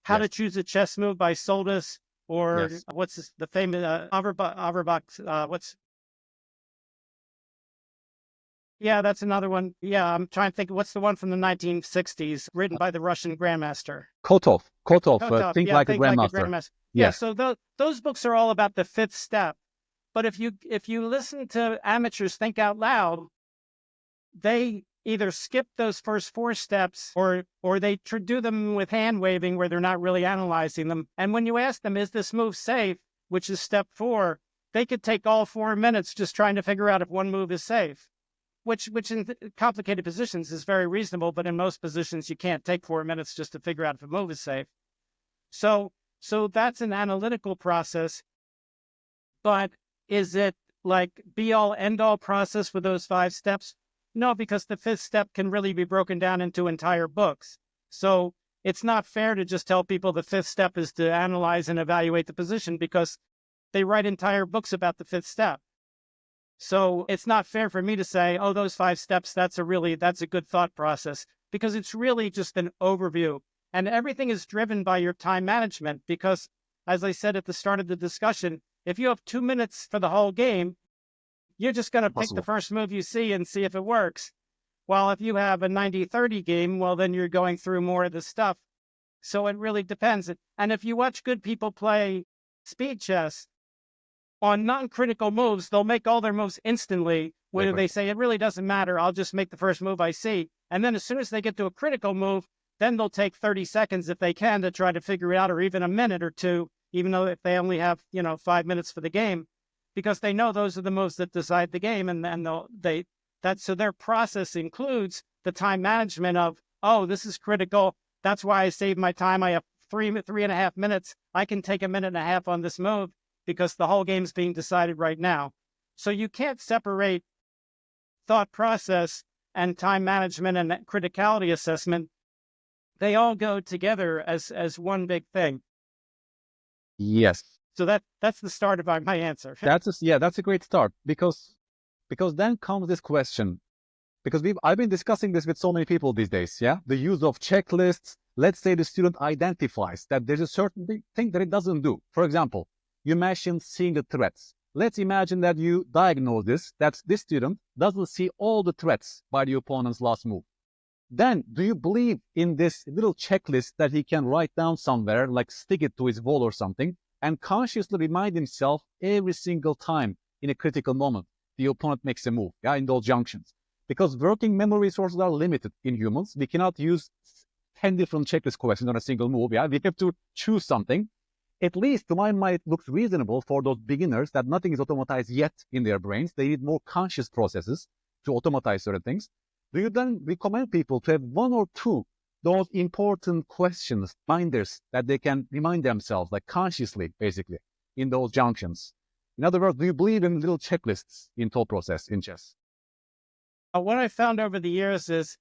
How to Choose a Chess Move by Soltis, or Yes. what's the famous Averbach, yeah, that's another one. Yeah, I'm trying to think. What's the one from the 1960s, written by the Russian grandmaster? Kotov, Kotov. Think Yeah, Like a Think Like a Grandmaster. Grandmaster. Yeah, Yes. so those books are all about the fifth step. But if you listen to amateurs think out loud, they either skip those first four steps, or they do them with hand waving where they're not really analyzing them. And when you ask them, is this move safe, which is step 4, they could take all 4 minutes just trying to figure out if one move is safe, which in complicated positions is very reasonable, but in most positions you can't take 4 minutes just to figure out if a move is safe. So that's an analytical process, but is it like be all end all process with those 5 steps? No, because the 5th step can really be broken down into entire books. So it's not fair to just tell people the 5th step is to analyze and evaluate the position, because they write entire books about the 5th step. So it's not fair for me to say, oh, those 5 steps, that's a good thought process, because it's really just an overview. And everything is driven by your time management, because as I said at the start of the discussion, if you have 2 minutes for the whole game, you're just going to pick the Possible. first move you see and see if it works. While if you have a 90-30 game, well, then you're going through more of the stuff. So it really depends. And if you watch good people play speed chess, on non-critical moves, they'll make all their moves instantly, where they say, it really doesn't matter, I'll just make the first move I see. And then as soon as they get to a critical move, then they'll take 30 seconds if they can to try to figure it out, or even a minute or two, even though if they only have, 5 minutes for the game, because they know those are the moves that decide the game. And then so their process includes the time management of, oh, this is critical. That's why I saved my time. I have 3.5 minutes. I can take a minute and a half on this move, because the whole game's being decided right now. So you can't separate thought process and time management and criticality assessment. They all go together as one big thing. Yes. So that's the start of my answer. That's a great start, because then comes this question, because I've been discussing this with so many people these days. Yeah, the use of checklists. Let's say the student identifies that there's a certain thing that it doesn't do. For example, you mentioned seeing the threats. Let's imagine that you diagnose that this student doesn't see all the threats by the opponent's last move. Then, do you believe in this little checklist that he can write down somewhere, like stick it to his wall or something, and consciously remind himself every single time in a critical moment the opponent makes a move, in those junctions? Because working memory resources are limited in humans. We cannot use 10 different checklist questions on a single move. We have to choose something. At least to my mind, it looks reasonable for those beginners that nothing is automatized yet in their brains. They need more conscious processes to automatize certain things. Do you then recommend people to have 1 or 2 those important questions, reminders that they can remind themselves, like consciously, basically, in those junctions? In other words, do you believe in little checklists in thought process in chess? What I found over the years is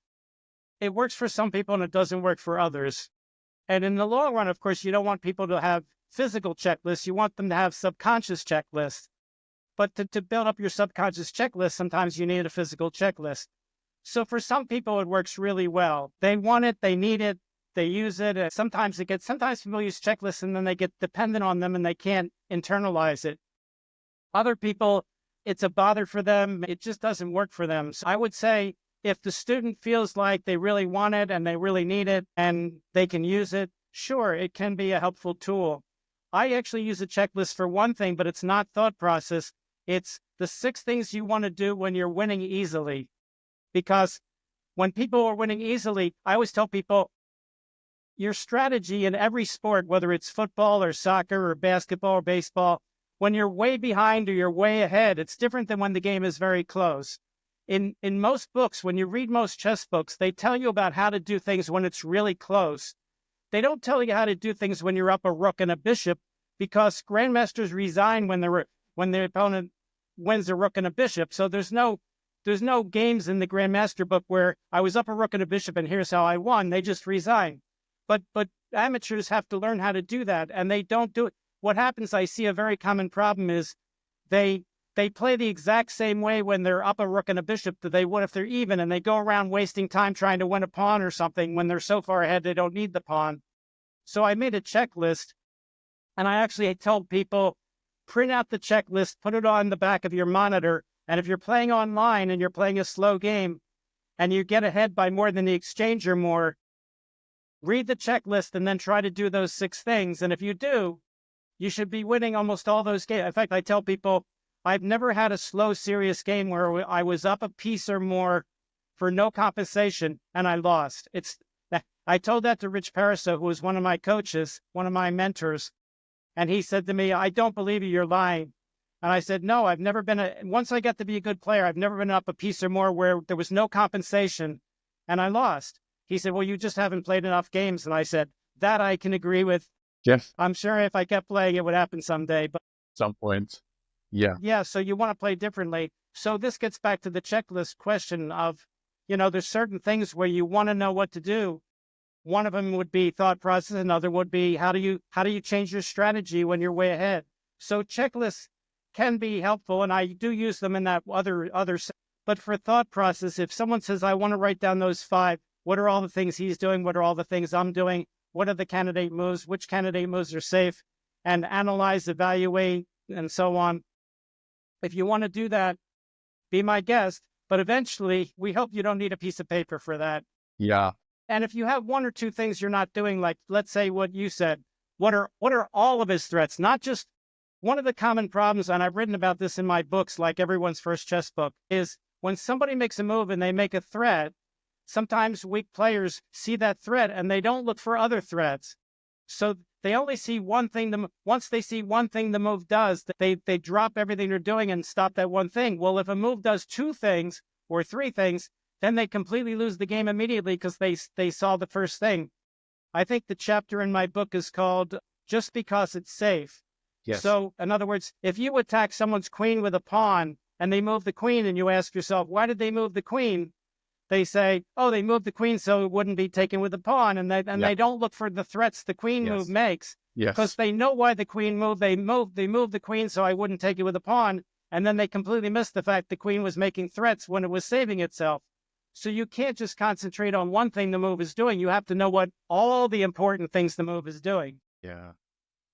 it works for some people and it doesn't work for others. And in the long run, of course, you don't want people to have physical checklists. You want them to have subconscious checklists. But to build up your subconscious checklist, sometimes you need a physical checklist. So for some people, it works really well. They want it, they need it, they use it. Sometimes people use checklists and then they get dependent on them and they can't internalize it. Other people, it's a bother for them. It just doesn't work for them. So I would say if the student feels like they really want it and they really need it and they can use it, sure, it can be a helpful tool. I actually use a checklist for one thing, but it's not thought process. It's the 6 things you want to do when you're winning easily. Because when people are winning easily, I always tell people, your strategy in every sport, whether it's football or soccer or basketball or baseball, when you're way behind or you're way ahead, it's different than when the game is very close. In most books, when you read most chess books, they tell you about how to do things when it's really close. They don't tell you how to do things when you're up a rook and a bishop, because grandmasters resign when the opponent wins a rook and a bishop. So there's no games in the grandmaster book where I was up a rook and a bishop and here's how I won. They just resign. But amateurs have to learn how to do that, and they don't do it. What happens, I see a very common problem, is they play the exact same way when they're up a rook and a bishop that they would if they're even, and they go around wasting time trying to win a pawn or something when they're so far ahead they don't need the pawn. So I made a checklist And I actually told people, print out the checklist, put it on the back of your monitor. And if you're playing online and you're playing a slow game and you get ahead by more than the exchange or more, read the checklist and then try to do those 6 things. And if you do, you should be winning almost all those games. In fact, I tell people, I've never had a slow, serious game where I was up a piece or more for no compensation and I lost. I told that to Rich Parasa, who was one of my coaches, one of my mentors. And he said to me, I don't believe you, you're lying. And I said, no, I've never been once I got to be a good player, I've never been up a piece or more where there was no compensation and I lost. He said, well, you just haven't played enough games. And I said, that I can agree with. Yes. I'm sure if I kept playing, it would happen someday. But Some point. Yeah. yeah, so you want to play differently. So this gets back to the checklist question of, there's certain things where you want to know what to do. One of them would be thought process. Another would be how do you change your strategy when you're way ahead? So checklists can be helpful, and I do use them in that other. But for thought process, if someone says, I want to write down those 5, what are all the things he's doing? What are all the things I'm doing? What are the candidate moves? Which candidate moves are safe? And analyze, evaluate, and so on. If you want to do that, be my guest. But eventually, we hope you don't need a piece of paper for that. Yeah. And if you have 1 or 2 things you're not doing, like let's say what you said, what are all of his threats? Not just one of the common problems, and I've written about this in my books, like Everyone's First Chess Book, is when somebody makes a move and they make a threat, sometimes weak players see that threat and they don't look for other threats. So they only see one thing. Once they see one thing the move does, they drop everything they're doing and stop that one thing. Well, if a move does 2 things or 3 things, then they completely lose the game immediately because they saw the first thing. I think the chapter in my book is called Just Because It's Safe. Yes. So, in other words, if you attack someone's queen with a pawn and they move the queen and you ask yourself, why did they move the queen? They say, oh, they moved the queen so it wouldn't be taken with the pawn. And they don't look for the threats the queen move makes. Yes. Because they know why the queen moved. They moved the queen so I wouldn't take it with a pawn. And then they completely missed the fact the queen was making threats when it was saving itself. So you can't just concentrate on one thing the move is doing. You have to know what all the important things the move is doing. Yeah.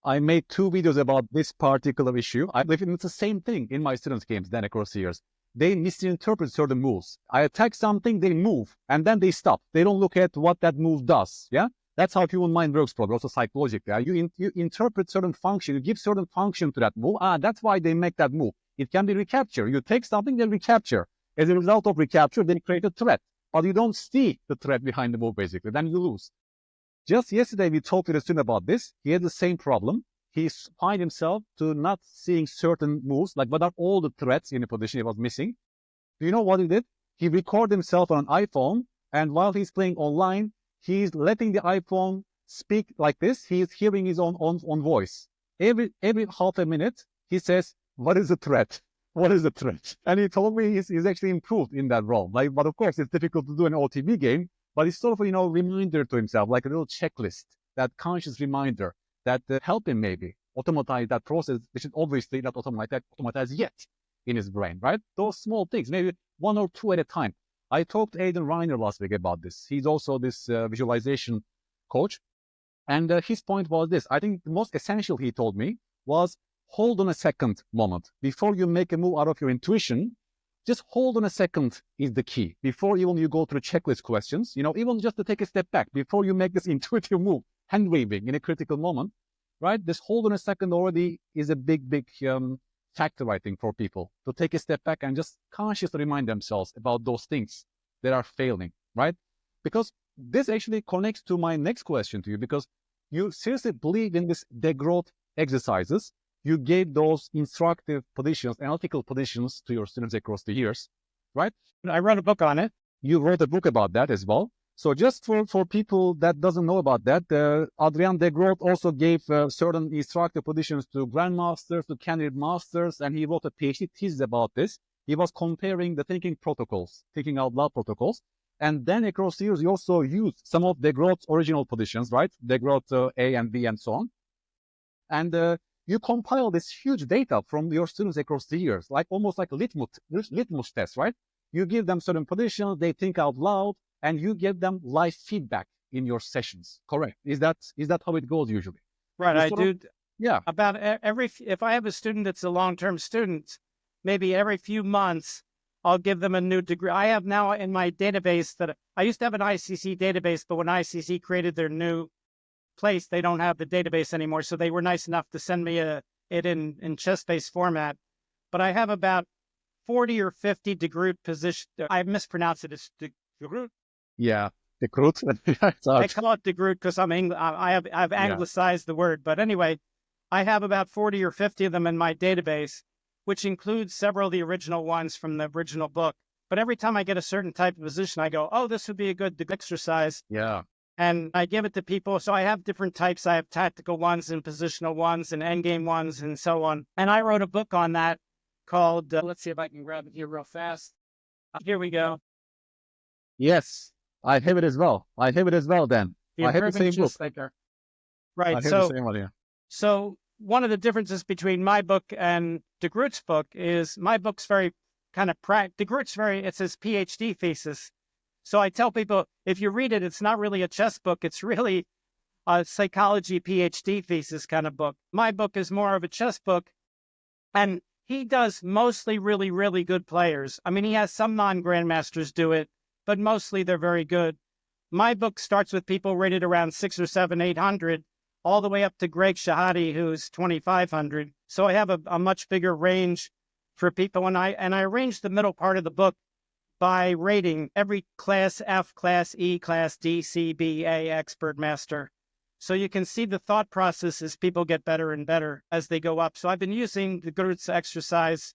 I made 2 videos about this particular issue. I believe it's the same thing in my students' games then across the years. They misinterpret certain moves. I attack something, they move, and then they stop. They don't look at what that move does. Yeah, that's how human mind works, probably also psychologically. You interpret certain function, you give certain function to that move. That's why they make that move. It can be recapture. You take something, then recapture. As a result of recapture, they create a threat. But you don't see the threat behind the move, basically. Then you lose. Just yesterday, we talked with a student about this. He had the same problem. He find himself to not seeing certain moves, like what are all the threats in a position he was missing. Do you know what he did? He recorded himself on an iPhone, and while he's playing online, he's letting the iPhone speak like this. He's hearing his own voice. Every half a minute, he says, what is the threat? What is the threat? And he told me he's actually improved in that role. Like, but of course, it's difficult to do in an OTB game, but it's sort of, reminder to himself, like a little checklist, that conscious reminder that help him maybe automatize that process, which is obviously not automatized yet in his brain, right? Those small things, maybe 1 or 2 at a time. I talked to Aidan Reiner last week about this. He's also this visualization coach. And his point was this. I think the most essential, he told me, was hold on a second moment. Before you make a move out of your intuition, just hold on a second is the key. Before even you go through checklist questions, even just to take a step back, before you make this intuitive move, hand-waving in a critical moment, right? This hold on a second already is a big factor, I think, for people to take a step back and just consciously remind themselves about those things that are failing, right? Because this actually connects to my next question to you, because you seriously believe in this degrowth exercises. You gave those instructive positions, analytical positions to your students across the years, right? I wrote a book on it. You wrote a book about that as well. So just for people that doesn't know about that, Adrian de Groot also gave certain instructor positions to grandmasters, to candidate masters, and he wrote a PhD thesis about this. He was comparing the thinking protocols, thinking out loud protocols. And then across the years, he also used some of de Groot's original positions, right? De Groot A and B and so on. And you compile this huge data from your students across the years, like almost like a litmus test, right? You give them certain positions, they think out loud, and you give them live feedback in your sessions. Correct? Is that how it goes usually? Right. Yeah. About if I have a student that's a long-term student, maybe every few months, I'll give them a new degree. I have now in my database that I used to have an ICC database, but when ICC created their new place, they don't have the database anymore. So they were nice enough to send me it in chess-based format. But I have about 40 or 50 Groot position. I mispronounce it as Groot. Yeah. The Groot. I call it Groot because I've anglicized the word. But anyway, I have about 40 or 50 of them in my database, which includes several of the original ones from the original book. But every time I get a certain type of position, I go, oh, this would be a good exercise. Yeah. And I give it to people. So I have different types. I have tactical ones and positional ones and endgame ones and so on. And I wrote a book on that called, let's see if I can grab it here real fast. Here we go. Yes. I have it as well. I have it as well, Dan. I have the same book. Right. I have the same one, yeah. So one of the differences between my book and de Groot's book is my book's very kind of de Groot's it's his PhD thesis. So I tell people, if you read it, it's not really a chess book. It's really a psychology PhD thesis kind of book. My book is more of a chess book. And he does mostly really, really good players. I mean, he has some non-grandmasters do it, but mostly they're very good. My book starts with people rated around 6 or 7, 800, all the way up to Greg Shahade, who's 2,500. So I have a much bigger range for people. And I arranged the middle part of the book by rating every class, F, class E, class D, C, B, A, expert, master. So you can see the thought process as people get better and better as they go up. So I've been using the Groot's exercise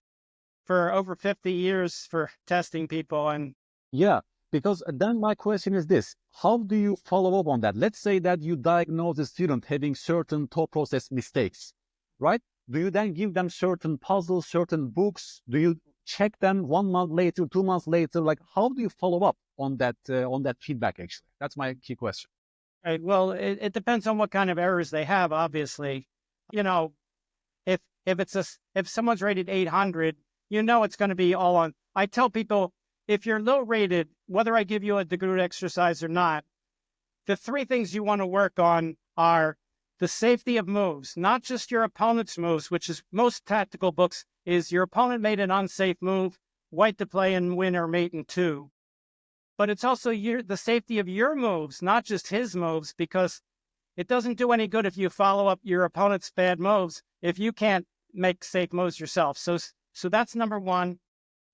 for over 50 years for testing people. And yeah, because then my question is this: how do you follow up on that? Let's say that you diagnose a student having certain thought process mistakes, right? Do you then give them certain puzzles, certain books? Do you check them 1 month later, 2 months later? Like, how do you follow up on that feedback? Actually, that's my key question. Right. Well, it depends on what kind of errors they have. Obviously, you know, if someone's rated 800, you know it's going to be all on. I tell people, if you're low rated, whether I give you a de Groot exercise or not, the 3 things you want to work on are the safety of moves, not just your opponent's moves, which is most tactical books is your opponent made an unsafe move, white to play and win or mate in 2. But it's also the safety of your moves, not just his moves, because it doesn't do any good if you follow up your opponent's bad moves if you can't make safe moves yourself. So that's number 1.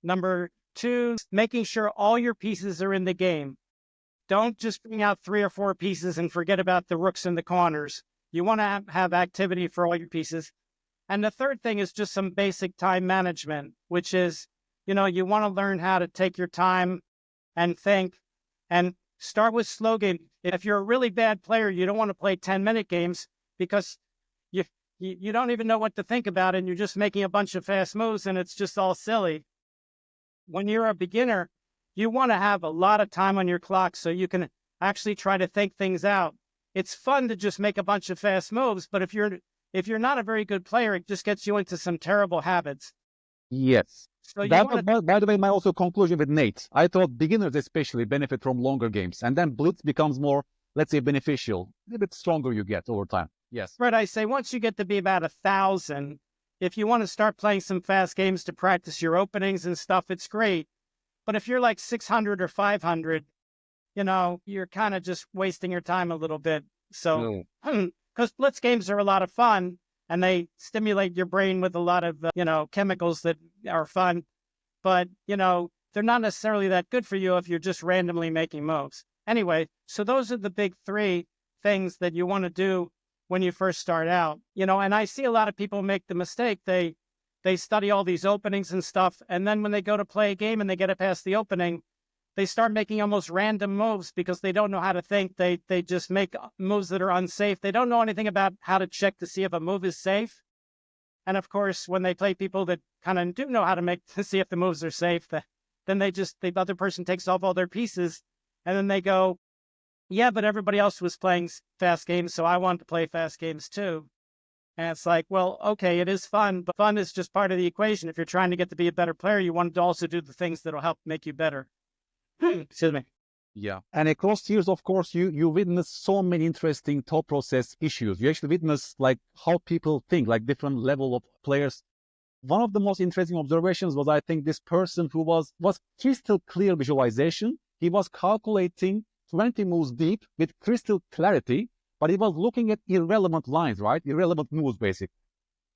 Number 2, making sure all your pieces are in the game. Don't just bring out 3 or 4 pieces and forget about the rooks and the corners. You want to have activity for all your pieces. And the third thing is just some basic time management, which is, you want to learn how to take your time and think and start with slow game. If you're a really bad player, you don't want to play 10-minute games because you don't even know what to think about and you're just making a bunch of fast moves and it's just all silly. When you're a beginner, you want to have a lot of time on your clock so you can actually try to think things out. It's fun to just make a bunch of fast moves, but if you're not a very good player, it just gets you into some terrible habits. Yes. So by the way, my also conclusion with Nate, I thought beginners especially benefit from longer games, and then Blitz becomes more, let's say, beneficial. A bit stronger you get over time. Yes. Right. I say once you get to be about 1,000, if you want to start playing some fast games to practice your openings and stuff, it's great. But if you're like 600 or 500, you're kind of just wasting your time a little bit. So, because Blitz games are a lot of fun and they stimulate your brain with a lot of, chemicals that are fun, but, they're not necessarily that good for you if you're just randomly making moves. Anyway, so those are the big 3 things that you want to do when you first start out, and I see a lot of people make the mistake. They study all these openings and stuff. And then when they go to play a game and they get it past the opening, they start making almost random moves because they don't know how to think. They just make moves that are unsafe. They don't know anything about how to check to see if a move is safe. And of course, when they play people that kind of do know how to see if the moves are safe, then the other person takes off all their pieces and then they go, yeah, but everybody else was playing fast games, so I want to play fast games too. And it's like, well, okay, it is fun, but fun is just part of the equation. If you're trying to get to be a better player, you want to also do the things that'll help make you better. Excuse me. Yeah. And across years, of course, you witness so many interesting thought process issues. You actually witness like how people think, like different level of players. One of the most interesting observations was, I think, this person who was crystal clear visualization. He was calculating 20 moves deep with crystal clarity, but he was looking at irrelevant lines, right? Irrelevant moves, basically.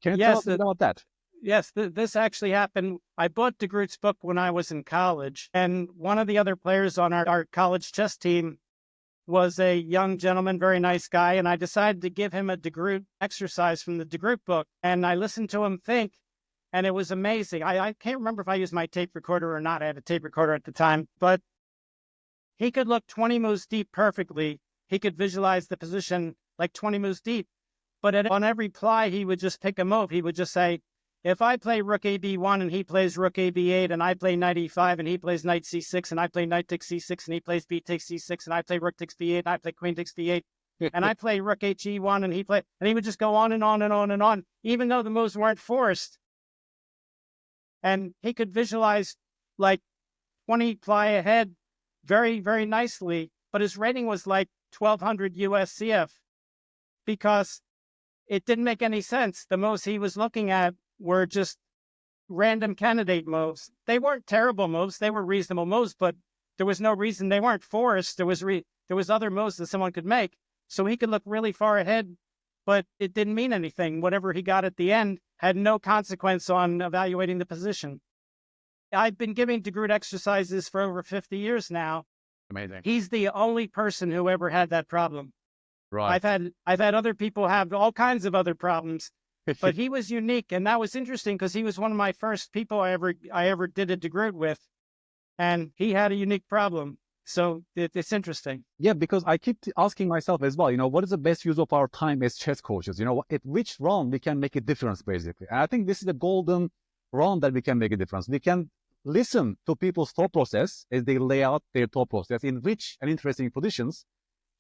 Can you tell us a bit about that? Yes, this actually happened. I bought DeGroot's book when I was in college, and one of the other players on our college chess team was a young gentleman, very nice guy, and I decided to give him a DeGroot exercise from the DeGroot book, and I listened to him think, and it was amazing. I can't remember if I used my tape recorder or not. I had a tape recorder at the time, but he could look 20 moves deep perfectly. He could visualize the position like 20 moves deep, but on every ply, he would just pick a move. He would just say, if I play rook AB1 and he plays rook AB8 and I play knight E5 and he plays knight C6 and I play knight takes C6 and he plays b takes C6 and I play rook takes B8 and I play queen takes B8 and I play rook HE1 and he would just go on and on and on and on, even though the moves weren't forced. And he could visualize like 20 ply ahead very, very nicely, but his rating was like 1200 USCF because it didn't make any sense. The moves he was looking at were just random candidate moves. They weren't terrible moves. They were reasonable moves, but there was no reason they weren't forced. There was other moves that someone could make. So he could look really far ahead, but it didn't mean anything. Whatever he got at the end had no consequence on evaluating the position. I've been giving DeGroot exercises for over 50 years now. Amazing. He's the only person who ever had that problem. Right. I've had other people have all kinds of other problems, but he was unique, and that was interesting because he was one of my first people I ever did a DeGroot with, and he had a unique problem. So it's interesting. Yeah, because I keep asking myself as well, what is the best use of our time as chess coaches? At which round we can make a difference, basically. And I think this is the golden round that we can make a difference. We can listen to people's thought process as they lay out their thought process in rich and interesting positions,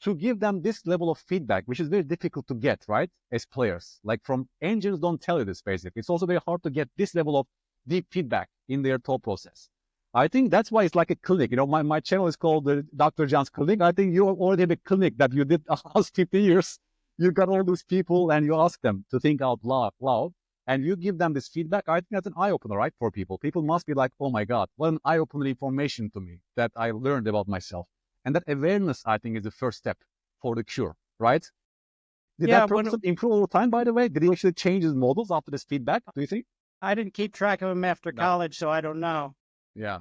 to give them this level of feedback, which is very difficult to get, right, as players. Like from engines don't tell you this, basically. It's also very hard to get this level of deep feedback in their thought process. I think that's why it's like a clinic. My channel is called the Dr. John's Clinic. I think you already have a clinic that you did the last 50 years. You got all those people and you ask them to think out loud, and you give them this feedback. I think that's an eye-opener, right, for people. People must be like, oh my God, what an eye-opener information to me that I learned about myself. And that awareness, I think, is the first step for the cure, right? Did that person improve over time, by the way? Did he actually change his models after this feedback, do you think? I didn't keep track of him after college, so I don't know. Yeah.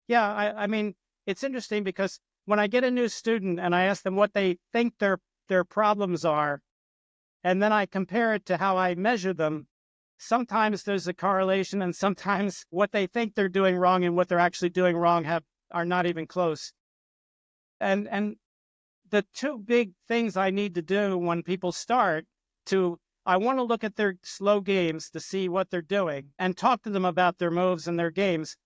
Yeah, I mean, it's interesting because when I get a new student and I ask them what they think their problems are, and then I compare it to how I measure them, sometimes there's a correlation, and sometimes what they think they're doing wrong and what they're actually doing wrong are not even close. And the two big things I need to do when people start I want to look at their slow games to see what they're doing and talk to them about their moves and their games.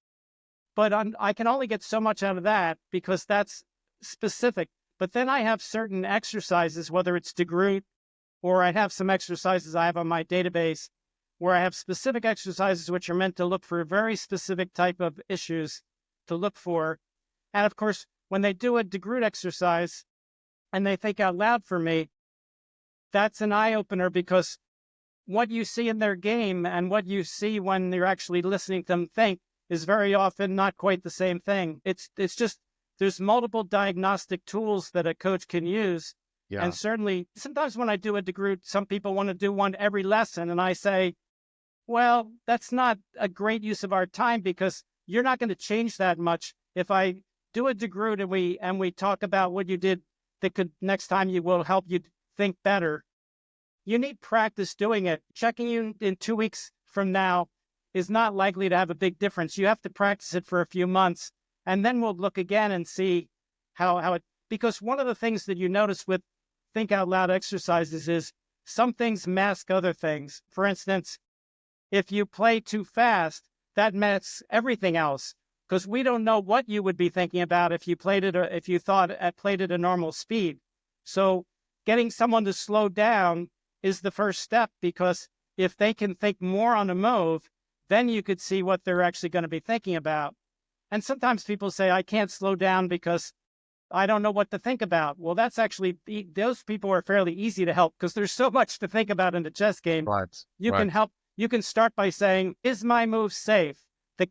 But I can only get so much out of that because that's specific. But then I have certain exercises, whether it's DeGroot or I have some exercises I have on my database where I have specific exercises which are meant to look for a very specific type of issues to look for. And of course, when they do a DeGroot exercise and they think out loud for me, that's an eye-opener because what you see in their game and what you see when you're actually listening to them think is very often not quite the same thing. It's just, there's multiple diagnostic tools that a coach can use. Yeah. And certainly, sometimes when I do a DeGroot, some people want to do one every lesson. And I say, well, that's not a great use of our time because you're not going to change that much. If I do a DeGroot and we talk about what you did that could next time you will help you think better. You need practice doing it. Checking you in 2 weeks from now is not likely to have a big difference. You have to practice it for a few months, and then we'll look again and see how it, because one of the things that you notice with think out loud exercises is some things mask other things. For instance, if you play too fast, that masks everything else. Because we don't know what you would be thinking about if you played it, or if you played at a normal speed. So getting someone to slow down is the first step, because if they can think more on a move, then you could see what they're actually going to be thinking about. And sometimes people say, I can't slow down because I don't know what to think about. Well, that's actually, those people are fairly easy to help because there's so much to think about in the chess game. Right. You can help. You can start by saying, is my move safe?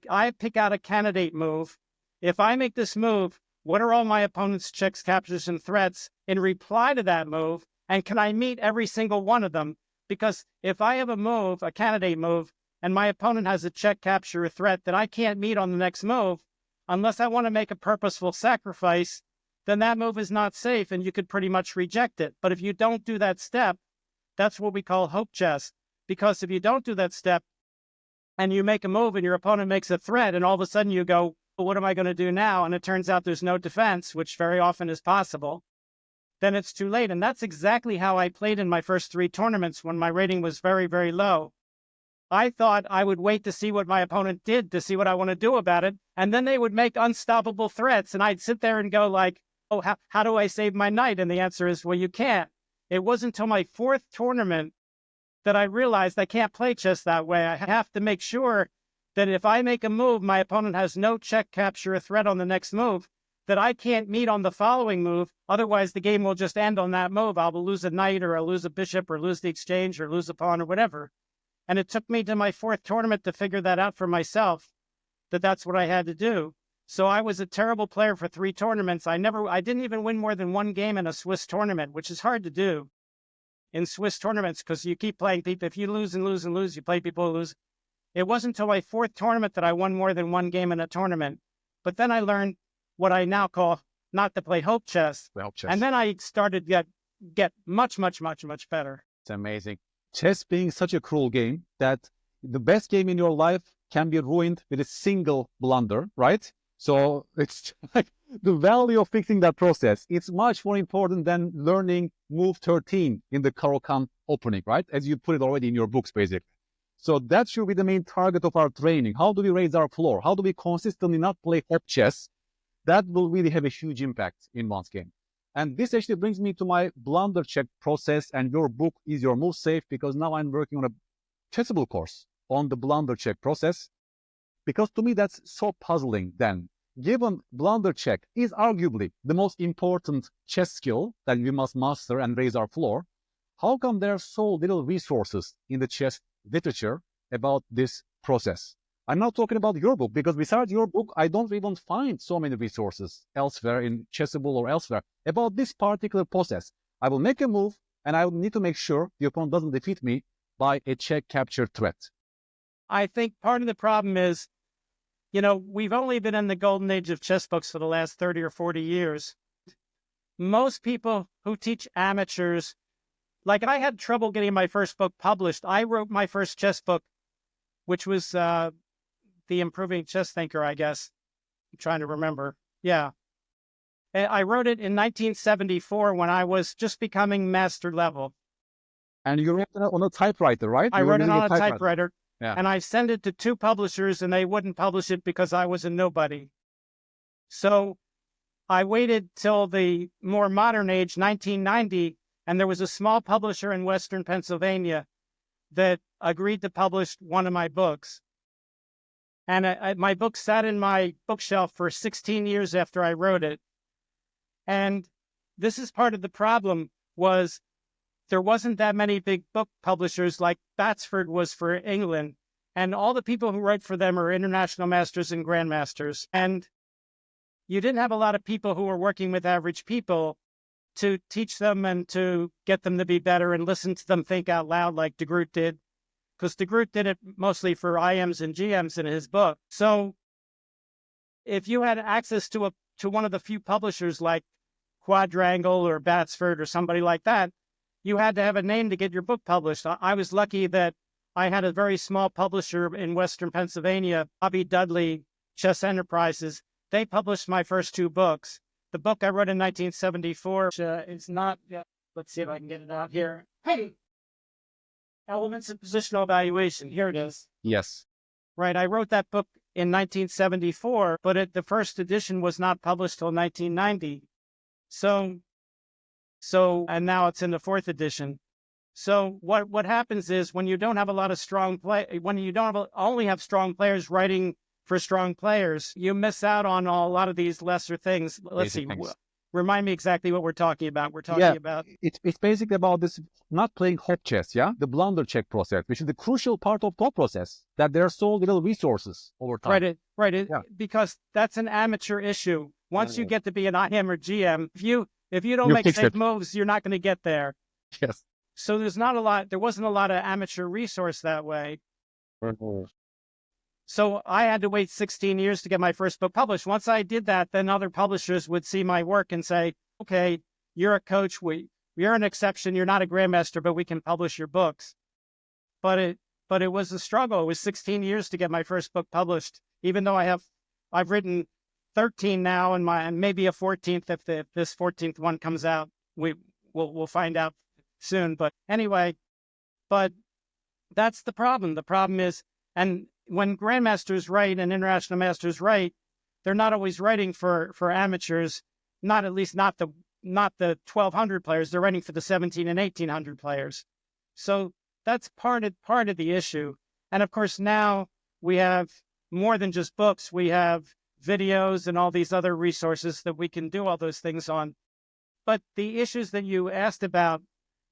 I pick out a candidate move. If I make this move, what are all my opponent's checks, captures, and threats in reply to that move? And can I meet every single one of them? Because if I have a move, a candidate move, and my opponent has a check, capture, or threat that I can't meet on the next move, unless I want to make a purposeful sacrifice, then that move is not safe and you could pretty much reject it. But if you don't do that step, that's what we call hope chess. Because if you don't do that step and you make a move and your opponent makes a threat and all of a sudden you go, well, what am I going to do now? And it turns out there's no defense, which very often is possible, then it's too late. And that's exactly how I played in my first 3 tournaments when my rating was very, very low. I thought I would wait to see what my opponent did, to see what I want to do about it. And then they would make unstoppable threats. And I'd sit there and go like, oh, how do I save my knight? And the answer is, well, you can't. It wasn't until my 4th tournament that I realized I can't play chess that way. I have to make sure that if I make a move, my opponent has no check, capture, or threat on the next move, that I can't meet on the following move. Otherwise, the game will just end on that move. I'll lose a knight, or I'll lose a bishop, or lose the exchange, or lose a pawn, or whatever. And it took me to my 4th tournament to figure that out for myself, that that's what I had to do. So I was a terrible player for 3 tournaments. I didn't even win more than 1 game in a Swiss tournament, which is hard to do in Swiss tournaments because you keep playing people. If you lose and lose and lose, you play people who lose. It wasn't until my 4th tournament that I won more than 1 game in a tournament. But then I learned what I now call not to play hope chess. And then I started to get much, much, much, much better. It's amazing. Chess being such a cruel game that the best game in your life can be ruined with a single blunder, right? So it's like the value of fixing that process. It's much more important than learning move 13 in the Caro-Kann opening, right? As you put it already in your books, basically. So that should be the main target of our training. How do we raise our floor? How do we consistently not play hope chess? That will really have a huge impact in one's game. And this actually brings me to my blunder check process, and your book is your move safe, because now I'm working on a Chessable course on the blunder check process, because to me that's so puzzling then. Given blunder check is arguably the most important chess skill that we must master and raise our floor, how come there are so little resources in the chess literature about this process? I'm not talking about your book, because besides your book, I don't even find so many resources elsewhere in Chessable or elsewhere about this particular process. I will make a move, and I will need to make sure the opponent doesn't defeat me by a check capture threat. I think part of the problem is, we've only been in the golden age of chess books for the last 30 or 40 years. Most people who teach amateurs, like I had trouble getting my first book published. I wrote my first chess book, which was The Improving Chess Thinker, I guess. I'm trying to remember. Yeah. I wrote it in 1974 when I was just becoming master level. And you wrote it on a typewriter, right? I wrote it on a typewriter. Yeah. And I sent it to 2 publishers, and they wouldn't publish it because I was a nobody. So I waited till the more modern age, 1990, and there was a small publisher in Western Pennsylvania that agreed to publish one of my books. And my book sat in my bookshelf for 16 years after I wrote it. And this is part of the problem, was there wasn't that many big book publishers like Batsford was for England. And all the people who write for them are international masters and grandmasters. And you didn't have a lot of people who were working with average people to teach them and to get them to be better and listen to them think out loud like Groot did. Because Groot did it mostly for IMs and GMs in his book. So if you had access to one of the few publishers like Quadrangle or Batsford or somebody like that, you had to have a name to get your book published. I was lucky that I had a very small publisher in Western Pennsylvania, Bobby Dudley Chess Enterprises. They published my first 2 books. The book I wrote in 1974 is not, let's see if I can get it out here. Hey, Elements of Positional Evaluation. Here it is. Yes. Right. I wrote that book in 1974, but the first edition was not published till 1990. So, and now it's in the 4th edition. So what happens is when you don't have a lot of when you don't only have strong players writing for strong players, you miss out on a lot of these lesser things. Let's see. Remind me exactly what we're talking about. We're talking Yeah, about it's basically about this not playing hot chess, yeah, the blunder check process, which is the crucial part of top process. That there are so little resources over time. right, because that's an amateur issue. Once you Mm. get to be an IM or GM, if you don't You make fixed safe it. moves, you're not going to get there. Yes. So there wasn't a lot of amateur resource that way. Mhm. So I had to wait 16 years to get my first book published. Once I did that, then other publishers would see my work and say, okay, you're a coach. You're an exception. You're not a grandmaster, but we can publish your books. But it was a struggle. It was 16 years to get my first book published, even though I've written 13 now and maybe a 14th if this 14th one comes out. We'll find out soon. But anyway, but that's the problem. The problem is, and when grandmasters write and international masters write, they're not always writing for amateurs, not at least not the 1200 players. They're writing for the 17 and 1800 players. So that's part of the issue. And of course, now we have more than just books. We have videos and all these other resources that we can do all those things on. But the issues that you asked about,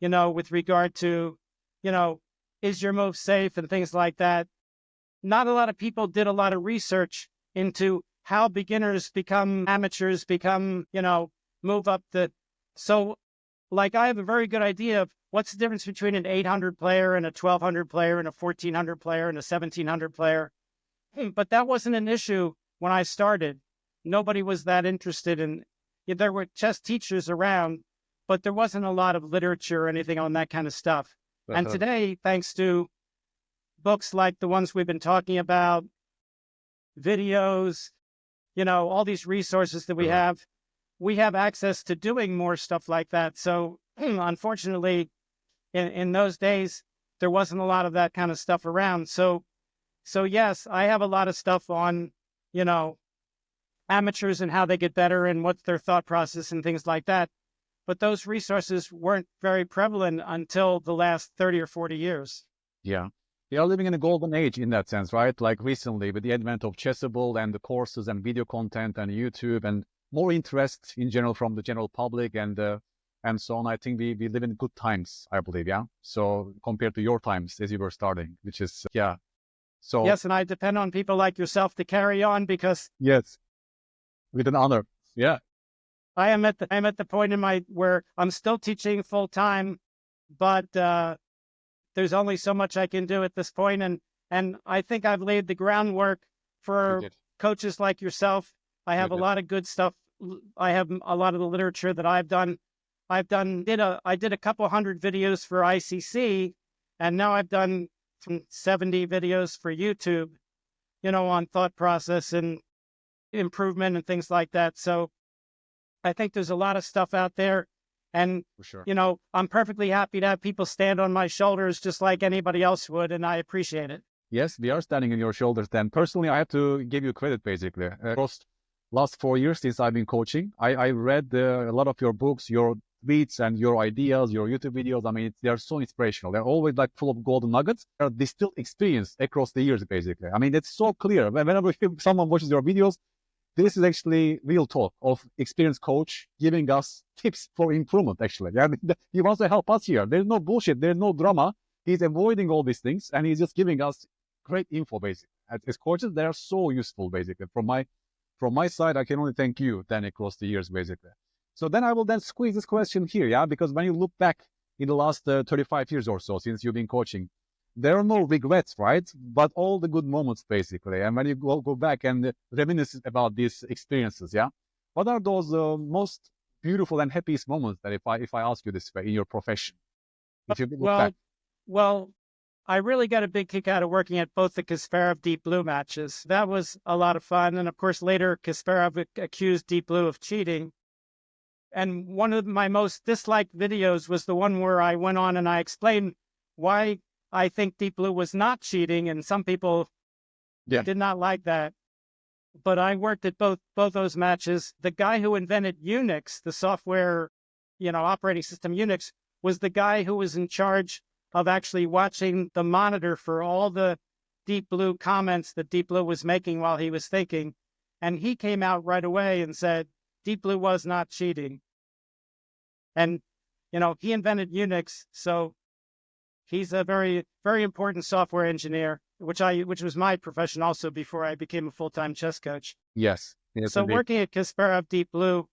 with regard to, is your move safe and things like that, not a lot of people did a lot of research into how beginners become amateurs, move up so like I have a very good idea of what's the difference between an 800 player and a 1200 player and a 1400 player and a 1700 player. But that wasn't an issue when I started. Nobody was that interested in, there were chess teachers around, but there wasn't a lot of literature or anything on that kind of stuff. And today, thanks to books like the ones we've been talking about, videos, all these resources that we have access to doing more stuff like that. So unfortunately, in those days, there wasn't a lot of that kind of stuff around. So yes, I have a lot of stuff on, amateurs and how they get better and what's their thought process and things like that. But those resources weren't very prevalent until the last 30 or 40 years. Yeah. We are living in a golden age in that sense, right? Like recently with the advent of Chessable and the courses and video content and YouTube and more interest in general from the general public and so on. I think we live in good times, I believe, yeah? So compared to your times as you were starting, which is, yeah. So yes, and I depend on people like yourself to carry on because yes, with an honor. Yeah. I'm at the point in where I'm still teaching full time, but there's only so much I can do at this point, and I think I've laid the groundwork for coaches like yourself. I have a lot of good stuff. I have a lot of the literature that I've done. I did a couple hundred videos for ICC, and now I've done 70 videos for YouTube, on thought process and improvement and things like that. So I think there's a lot of stuff out there. And, for sure. I'm perfectly happy to have people stand on my shoulders just like anybody else would. And I appreciate it. Yes, we are standing on your shoulders then. Personally, I have to give you credit, basically. Across last 4 years since I've been coaching, I read a lot of your books, your tweets and your ideas, your YouTube videos. I mean, they are so inspirational. They're always like full of golden nuggets. They're distilled experience across the years, basically. I mean, it's so clear. Whenever someone watches your videos, this is actually real talk of experienced coach giving us tips for improvement, actually. Yeah, he wants to help us here. There's no bullshit. There's no drama. He's avoiding all these things, and he's just giving us great info, basically. As coaches, they are so useful, basically. From my side, I can only thank you then across the years, basically. So then I will then squeeze this question here, yeah? Because when you look back in the last 35 years or so since you've been coaching, there are no regrets, right? But all the good moments, basically. And when you go back and reminisce about these experiences, yeah? What are those most beautiful and happiest moments that if I ask you this way in your profession? If you look back. Well, I really got a big kick out of working at both the Kasparov Deep Blue matches. That was a lot of fun. And of course, later Kasparov accused Deep Blue of cheating. And one of my most disliked videos was the one where I went on and I explained why I think Deep Blue was not cheating, and some people did not like that. But I worked at both those matches. The guy who invented Unix, the software, operating system Unix, was the guy who was in charge of actually watching the monitor for all the Deep Blue comments that Deep Blue was making while he was thinking. And he came out right away and said, Deep Blue was not cheating. And, he invented Unix. So he's a very, very important software engineer, which was my profession also before I became a full-time chess coach. Yes. Yes, So indeed. working at Kasparov Deep Blue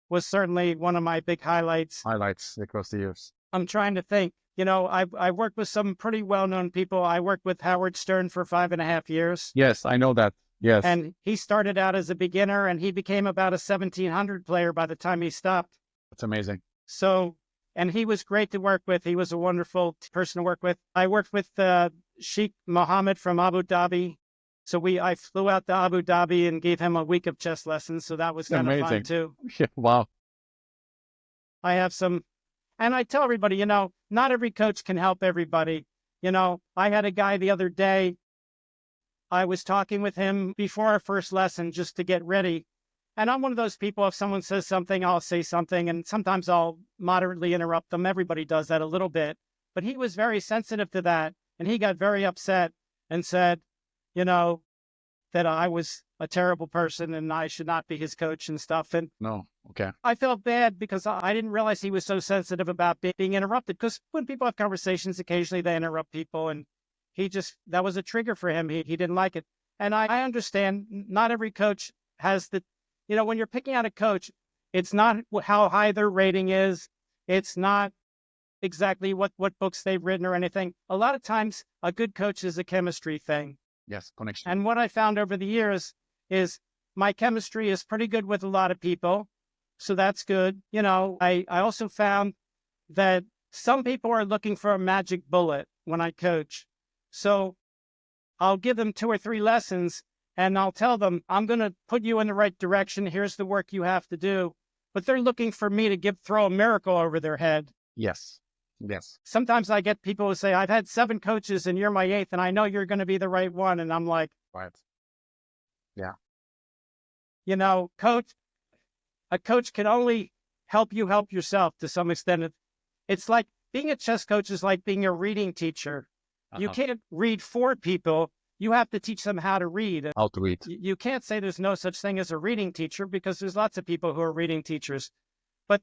was certainly one of my big highlights. Highlights across the years. I'm trying to think. I worked with some pretty well-known people. I worked with Howard Stern for 5.5 years. Yes, I know that. Yes. And he started out as a beginner, and he became about a 1700 player by the time he stopped. That's amazing. So, and he was great to work with. He was a wonderful person to work with. I worked with Sheikh Mohammed from Abu Dhabi. So I flew out to Abu Dhabi and gave him a week of chess lessons. So that was kind of fun too. Yeah, wow. I have some, and I tell everybody, not every coach can help everybody. I had a guy the other day, I was talking with him before our first lesson just to get ready. And I'm one of those people, if someone says something, I'll say something, and sometimes I'll moderately interrupt them. Everybody does that a little bit. But he was very sensitive to that, and he got very upset and said, that I was a terrible person and I should not be his coach and stuff. And no, okay. I felt bad because I didn't realize he was so sensitive about being interrupted. Because when people have conversations, occasionally they interrupt people, and that was a trigger for him. He didn't like it. And I understand not every coach has when you're picking out a coach, it's not how high their rating is. It's not exactly what books they've written or anything. A lot of times a good coach is a chemistry thing. Yes, connection. And what I found over the years is my chemistry is pretty good with a lot of people. So that's good. I also found that some people are looking for a magic bullet when I coach. So I'll give them 2 or 3 lessons and I'll tell them, I'm going to put you in the right direction. Here's the work you have to do. But they're looking for me to throw a miracle over their head. Yes. Yes. Sometimes I get people who say, I've had 7 coaches and you're my 8th and I know you're going to be the right one. And I'm like, right. Yeah. A coach can only help you help yourself to some extent. It's like being a chess coach is like being a reading teacher. You can't read for people. You have to teach them how to read. How to read. You can't say there's no such thing as a reading teacher because there's lots of people who are reading teachers. But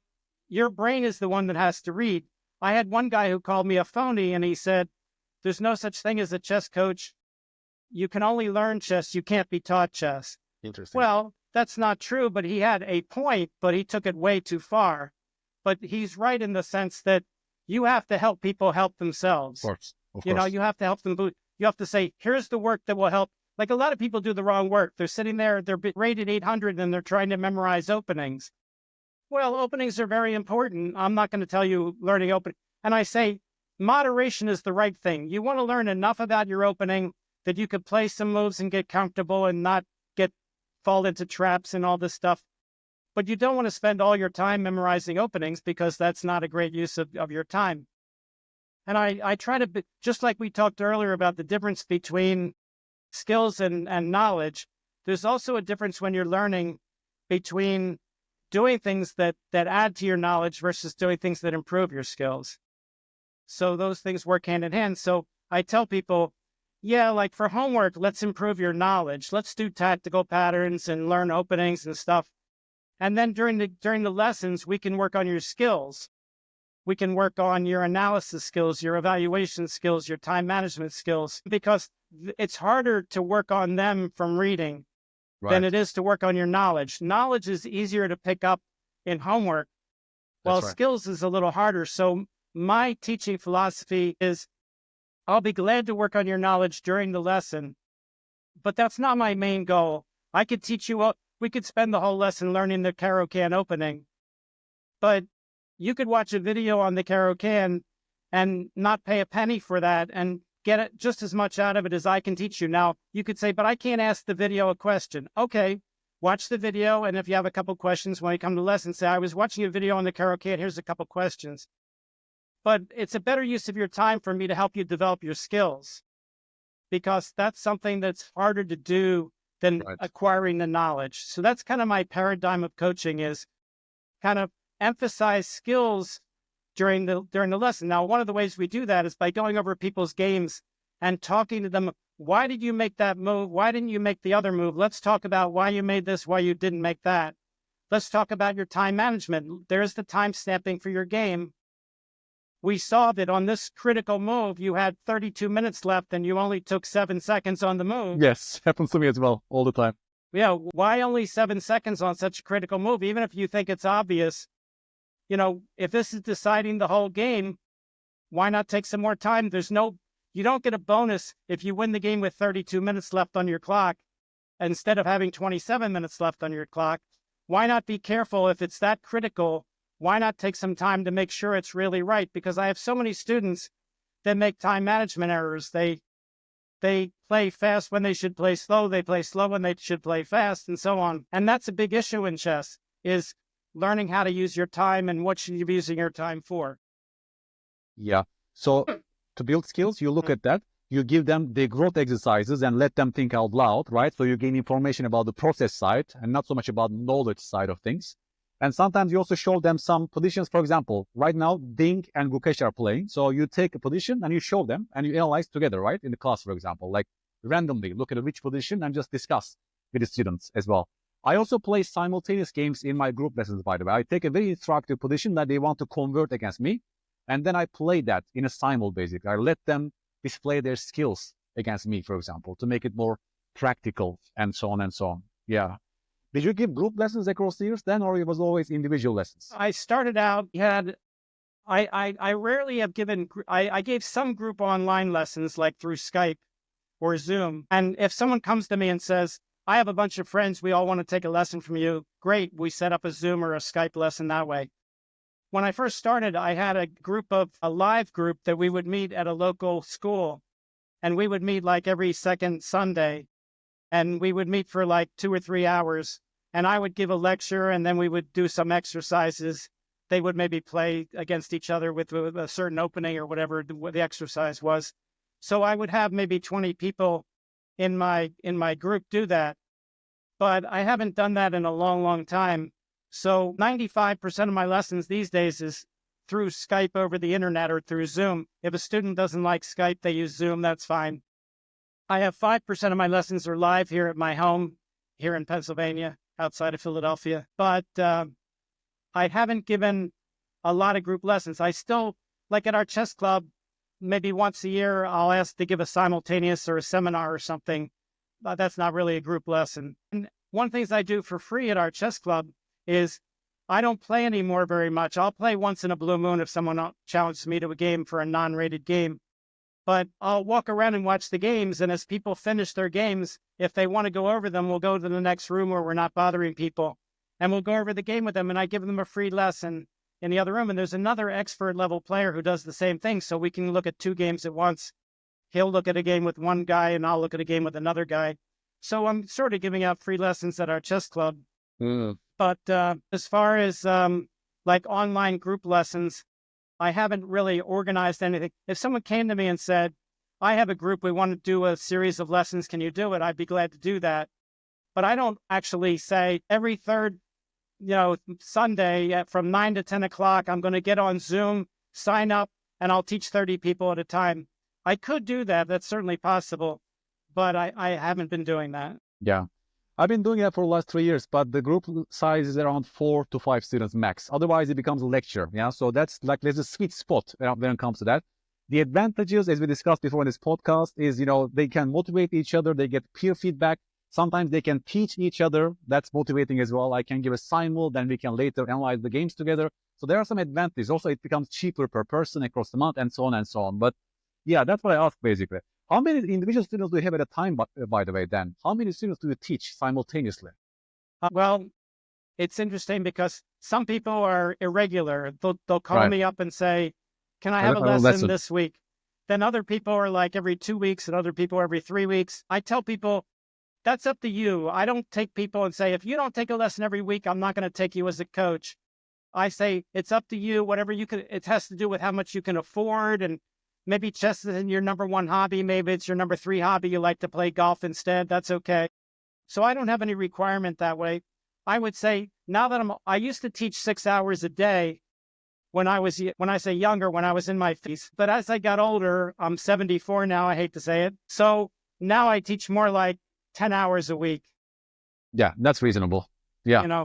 your brain is the one that has to read. I had one guy who called me a phony and he said, there's no such thing as a chess coach. You can only learn chess. You can't be taught chess. Interesting. Well, that's not true, but he had a point, but he took it way too far. But he's right in the sense that you have to help people help themselves. Of course. Of course. You have to help them. You have to say, here's the work that will help. Like a lot of people do the wrong work. They're sitting there, they're rated 800 and they're trying to memorize openings. Well, openings are very important. I'm not going to tell you learning opening. And I say, moderation is the right thing. You want to learn enough about your opening that you could play some moves and get comfortable and not fall into traps and all this stuff. But you don't want to spend all your time memorizing openings because that's not a great use of your time. And I try to, just like we talked earlier about the difference between skills and knowledge, there's also a difference when you're learning between doing things that add to your knowledge versus doing things that improve your skills. So those things work hand in hand. So I tell people, yeah, like for homework, let's improve your knowledge. Let's do tactical patterns and learn openings and stuff. And then during the lessons, we can work on your skills. We can work on your analysis skills, your evaluation skills, your time management skills, because it's harder to work on them from reading than it is to work on your knowledge. Knowledge is easier to pick up in homework, while skills is a little harder. So my teaching philosophy is I'll be glad to work on your knowledge during the lesson, but that's not my main goal. I could teach you, we could spend the whole lesson learning the Caro-Kann opening, but you could watch a video on the Caro-Kann and not pay a penny for that and get just as much out of it as I can teach you. Now, you could say, but I can't ask the video a question. Okay, watch the video, and if you have a couple questions when you come to lesson, say, I was watching a video on the Caro-Kann, here's a couple questions. But it's a better use of your time for me to help you develop your skills, because that's something that's harder to do than acquiring the knowledge. So that's kind of my paradigm of coaching, is kind of emphasize skills during the lesson. Now, one of the ways we do that is by going over people's games and talking to them. Why did you make that move? Why didn't you make the other move? Let's talk about why you made this, why you didn't make that. let's talk about your time management. There's the time stamping for your game. We saw that on this critical move, you had 32 minutes left and you only took 7 seconds on the move. Yes, happens to me as well all the time. Yeah, why only 7 seconds on such a critical move? Even if you think it's obvious, if this is deciding the whole game, why not take some more time? You don't get a bonus if you win the game with 32 minutes left on your clock instead of having 27 minutes left on your clock. Why not be careful if it's that critical? Why not take some time to make sure it's really right? Because I have so many students that make time management errors. They play fast when they should play slow. They play slow when they should play fast, and so on. And that's a big issue in chess, is learning how to use your time and what should you be using your time for. Yeah. So to build skills, you look at that. You give them the growth exercises and let them think out loud, right? So you gain information about the process side and not so much about knowledge side of things. And sometimes you also show them some positions. For example, right now, Ding and Gukesh are playing. So you take a position and you show them and you analyze together, right? In the class, for example, like randomly look at which position and just discuss with the students as well. I also play simultaneous games in my group lessons, by the way. I take a very instructive position that they want to convert against me. And then I play that in a simul, basically. I let them display their skills against me, for example, to make it more practical and so on and so on. Yeah. Did you give group lessons across the years then, or it was always individual lessons? I started out, I rarely have given, I gave some group online lessons like through Skype or Zoom. And if someone comes to me and says, I have a bunch of friends, we all want to take a lesson from you, great, we set up a Zoom or a Skype lesson that way. When I first started, I had a live group that we would meet at a local school. And we would meet like every second Sunday. And we would meet for like 2 or 3 hours. And I would give a lecture and then we would do some exercises. They would maybe play against each other with a certain opening or whatever the exercise was. So I would have maybe 20 people in my group do that. But I haven't done that in a long, long time. So 95% of my lessons these days is through Skype over the internet or through Zoom. If a student doesn't like Skype, they use Zoom, that's fine. I have 5% of my lessons are live here at my home, here in Pennsylvania, outside of Philadelphia. But I haven't given a lot of group lessons. I still, like at our chess club, maybe once a year, I'll ask to give a simultaneous or a seminar or something. But that's not really a group lesson. And one of the things I do for free at our chess club is I don't play anymore very much. I'll play once in a blue moon if someone challenges me to a game for a non-rated game. But I'll walk around and watch the games, and as people finish their games, if they want to go over them, we'll go to the next room where we're not bothering people, and we'll go over the game with them, and I give them a free lesson in the other room. And there's another expert level player who does the same thing, so we can look at 2 games at once. He'll look at a game with one guy, and I'll look at a game with another guy. So I'm sort of giving out free lessons at our chess club. But as far as like online group lessons, I haven't really organized anything. If someone came to me and said, I have a group, we want to do a series of lessons, can you do it? I'd be glad to do that. But I don't actually say every third, Sunday from 9 to 10 o'clock, I'm going to get on Zoom, sign up, and I'll teach 30 people at a time. I could do that. That's certainly possible. But I haven't been doing that. Yeah. I've been doing that for the last 3 years, but the group size is around 4 to 5 students max. Otherwise, it becomes a lecture. Yeah, so there's a sweet spot when it comes to that. The advantages, as we discussed before in this podcast, is they can motivate each other. They get peer feedback. Sometimes they can teach each other. That's motivating as well. I can give a simul, then we can later analyze the games together. So there are some advantages. Also, it becomes cheaper per person across the month, and so on and so on. But yeah, that's what I asked basically. How many individual students do you have at a time, by the way, Dan? How many students do you teach simultaneously? Well, it's interesting because some people are irregular. They'll call me up and say, can I have a lesson this week? Then other people are like every 2 weeks and other people every 3 weeks. I tell people, that's up to you. I don't take people and say, if you don't take a lesson every week, I'm not going to take you as a coach. I say, it's up to you, whatever you can. It has to do with how much you can afford, and maybe chess isn't your number 1 hobby. Maybe it's your number 3 hobby. You like to play golf instead. That's okay. So I don't have any requirement that way. I would say now that I used to teach 6 hours a day when I say younger, when I was in my 50s. But as I got older, I'm 74 now. I hate to say it. So now I teach more like 10 hours a week. Yeah, that's reasonable. Yeah.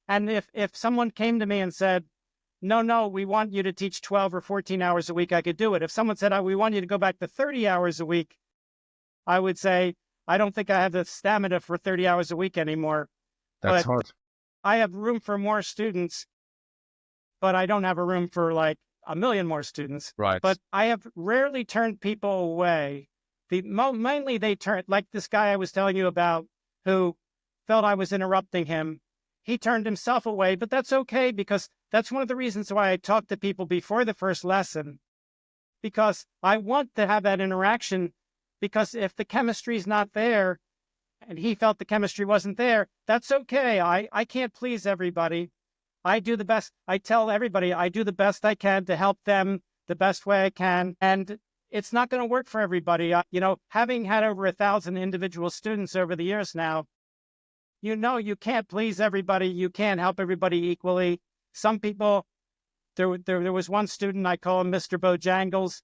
And if someone came to me and said, no, we want you to teach 12 or 14 hours a week, I could do it. If someone said, we want you to go back to 30 hours a week, I would say, I don't think I have the stamina for 30 hours a week anymore. That's But hard. I have room for more students, but I don't have a room for like a million more students. Right. But I have rarely turned people away. Mainly they turned, like this guy I was telling you about who felt I was interrupting him. He turned himself away, but that's okay, because that's one of the reasons why I talk to people before the first lesson, because I want to have that interaction. Because if the chemistry is not there and he felt the chemistry wasn't there, that's okay. I can't please everybody. I do the best. I tell everybody I do the best I can to help them the best way I can. And it's not going to work for everybody. Having had over 1,000 individual students over the years now, you can't please everybody. You can't help everybody equally. Some people, there was one student, I call him Mr. Bojangles.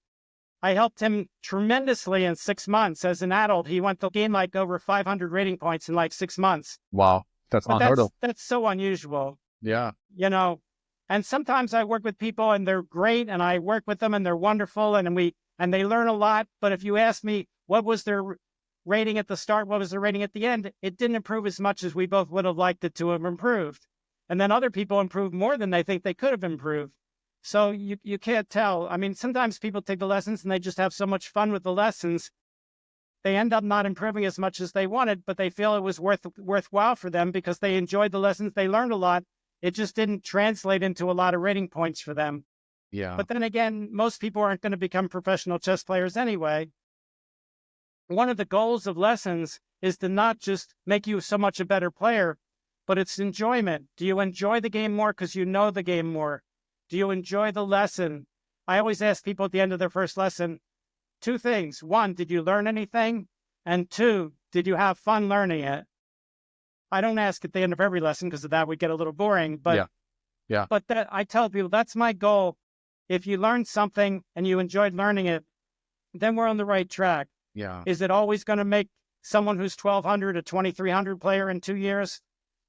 I helped him tremendously in 6 months. As an adult, he went to gain like over 500 rating points in like 6 months. Wow. That's But unheard of. that's so unusual. Yeah. And sometimes I work with people and they're great, and I work with them and they're wonderful, and they learn a lot. But if you ask me what was their rating at the start, what was their rating at the end, it didn't improve as much as we both would have liked it to have improved. And then other people improve more than they think they could have improved. So you can't tell. I mean, sometimes people take the lessons and they just have so much fun with the lessons. They end up not improving as much as they wanted, but they feel it was worthwhile for them because they enjoyed the lessons. They learned a lot. It just didn't translate into a lot of rating points for them. Yeah. But then again, most people aren't going to become professional chess players anyway. One of the goals of lessons is to not just make you so much a better player, but it's enjoyment. Do you enjoy the game more because you know the game more? Do you enjoy the lesson? I always ask people at the end of their first lesson, 2 things. 1, did you learn anything? And 2, did you have fun learning it? I don't ask at the end of every lesson because of that would get a little boring. But Yeah. But that I tell people that's my goal. If you learned something and you enjoyed learning it, then we're on the right track. Yeah. Is it always going to make someone who's 1,200 a 2,300 player in 2 years?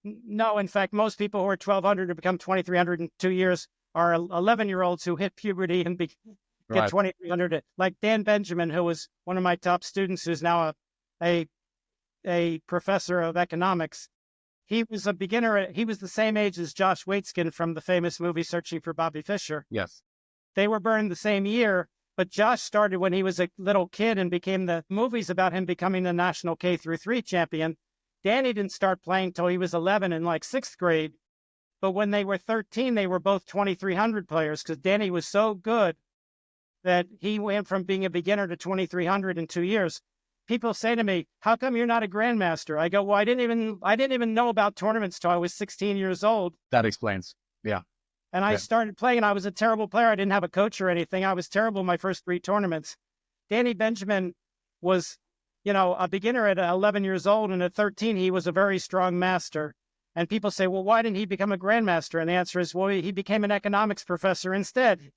No. In fact, most people who are 1,200 to become 2,300 in 2 years are 11-year-olds who hit puberty and get Right. 2,300. Like Dan Benjamin, who was one of my top students, who's now a professor of economics. He was a beginner. He was the same age as Josh Waitzkin from the famous movie Searching for Bobby Fischer. Yes. They were born the same year, but Josh started when he was a little kid and became the movies about him becoming the national K-3 champion. Danny didn't start playing till he was 11 in like 6th grade. But when they were 13, they were both 2,300 players because Danny was so good that he went from being a beginner to 2,300 in 2 years. People say to me, how come you're not a grandmaster? I go, well, I didn't even know about tournaments till I was 16 years old. That explains. Yeah. And I started playing, and I was a terrible player. I didn't have a coach or anything. I was terrible in my first 3 tournaments. Danny Benjamin was, a beginner at 11 years old, and at 13, he was a very strong master. And people say, well, why didn't he become a grandmaster? And the answer is, well, he became an economics professor instead.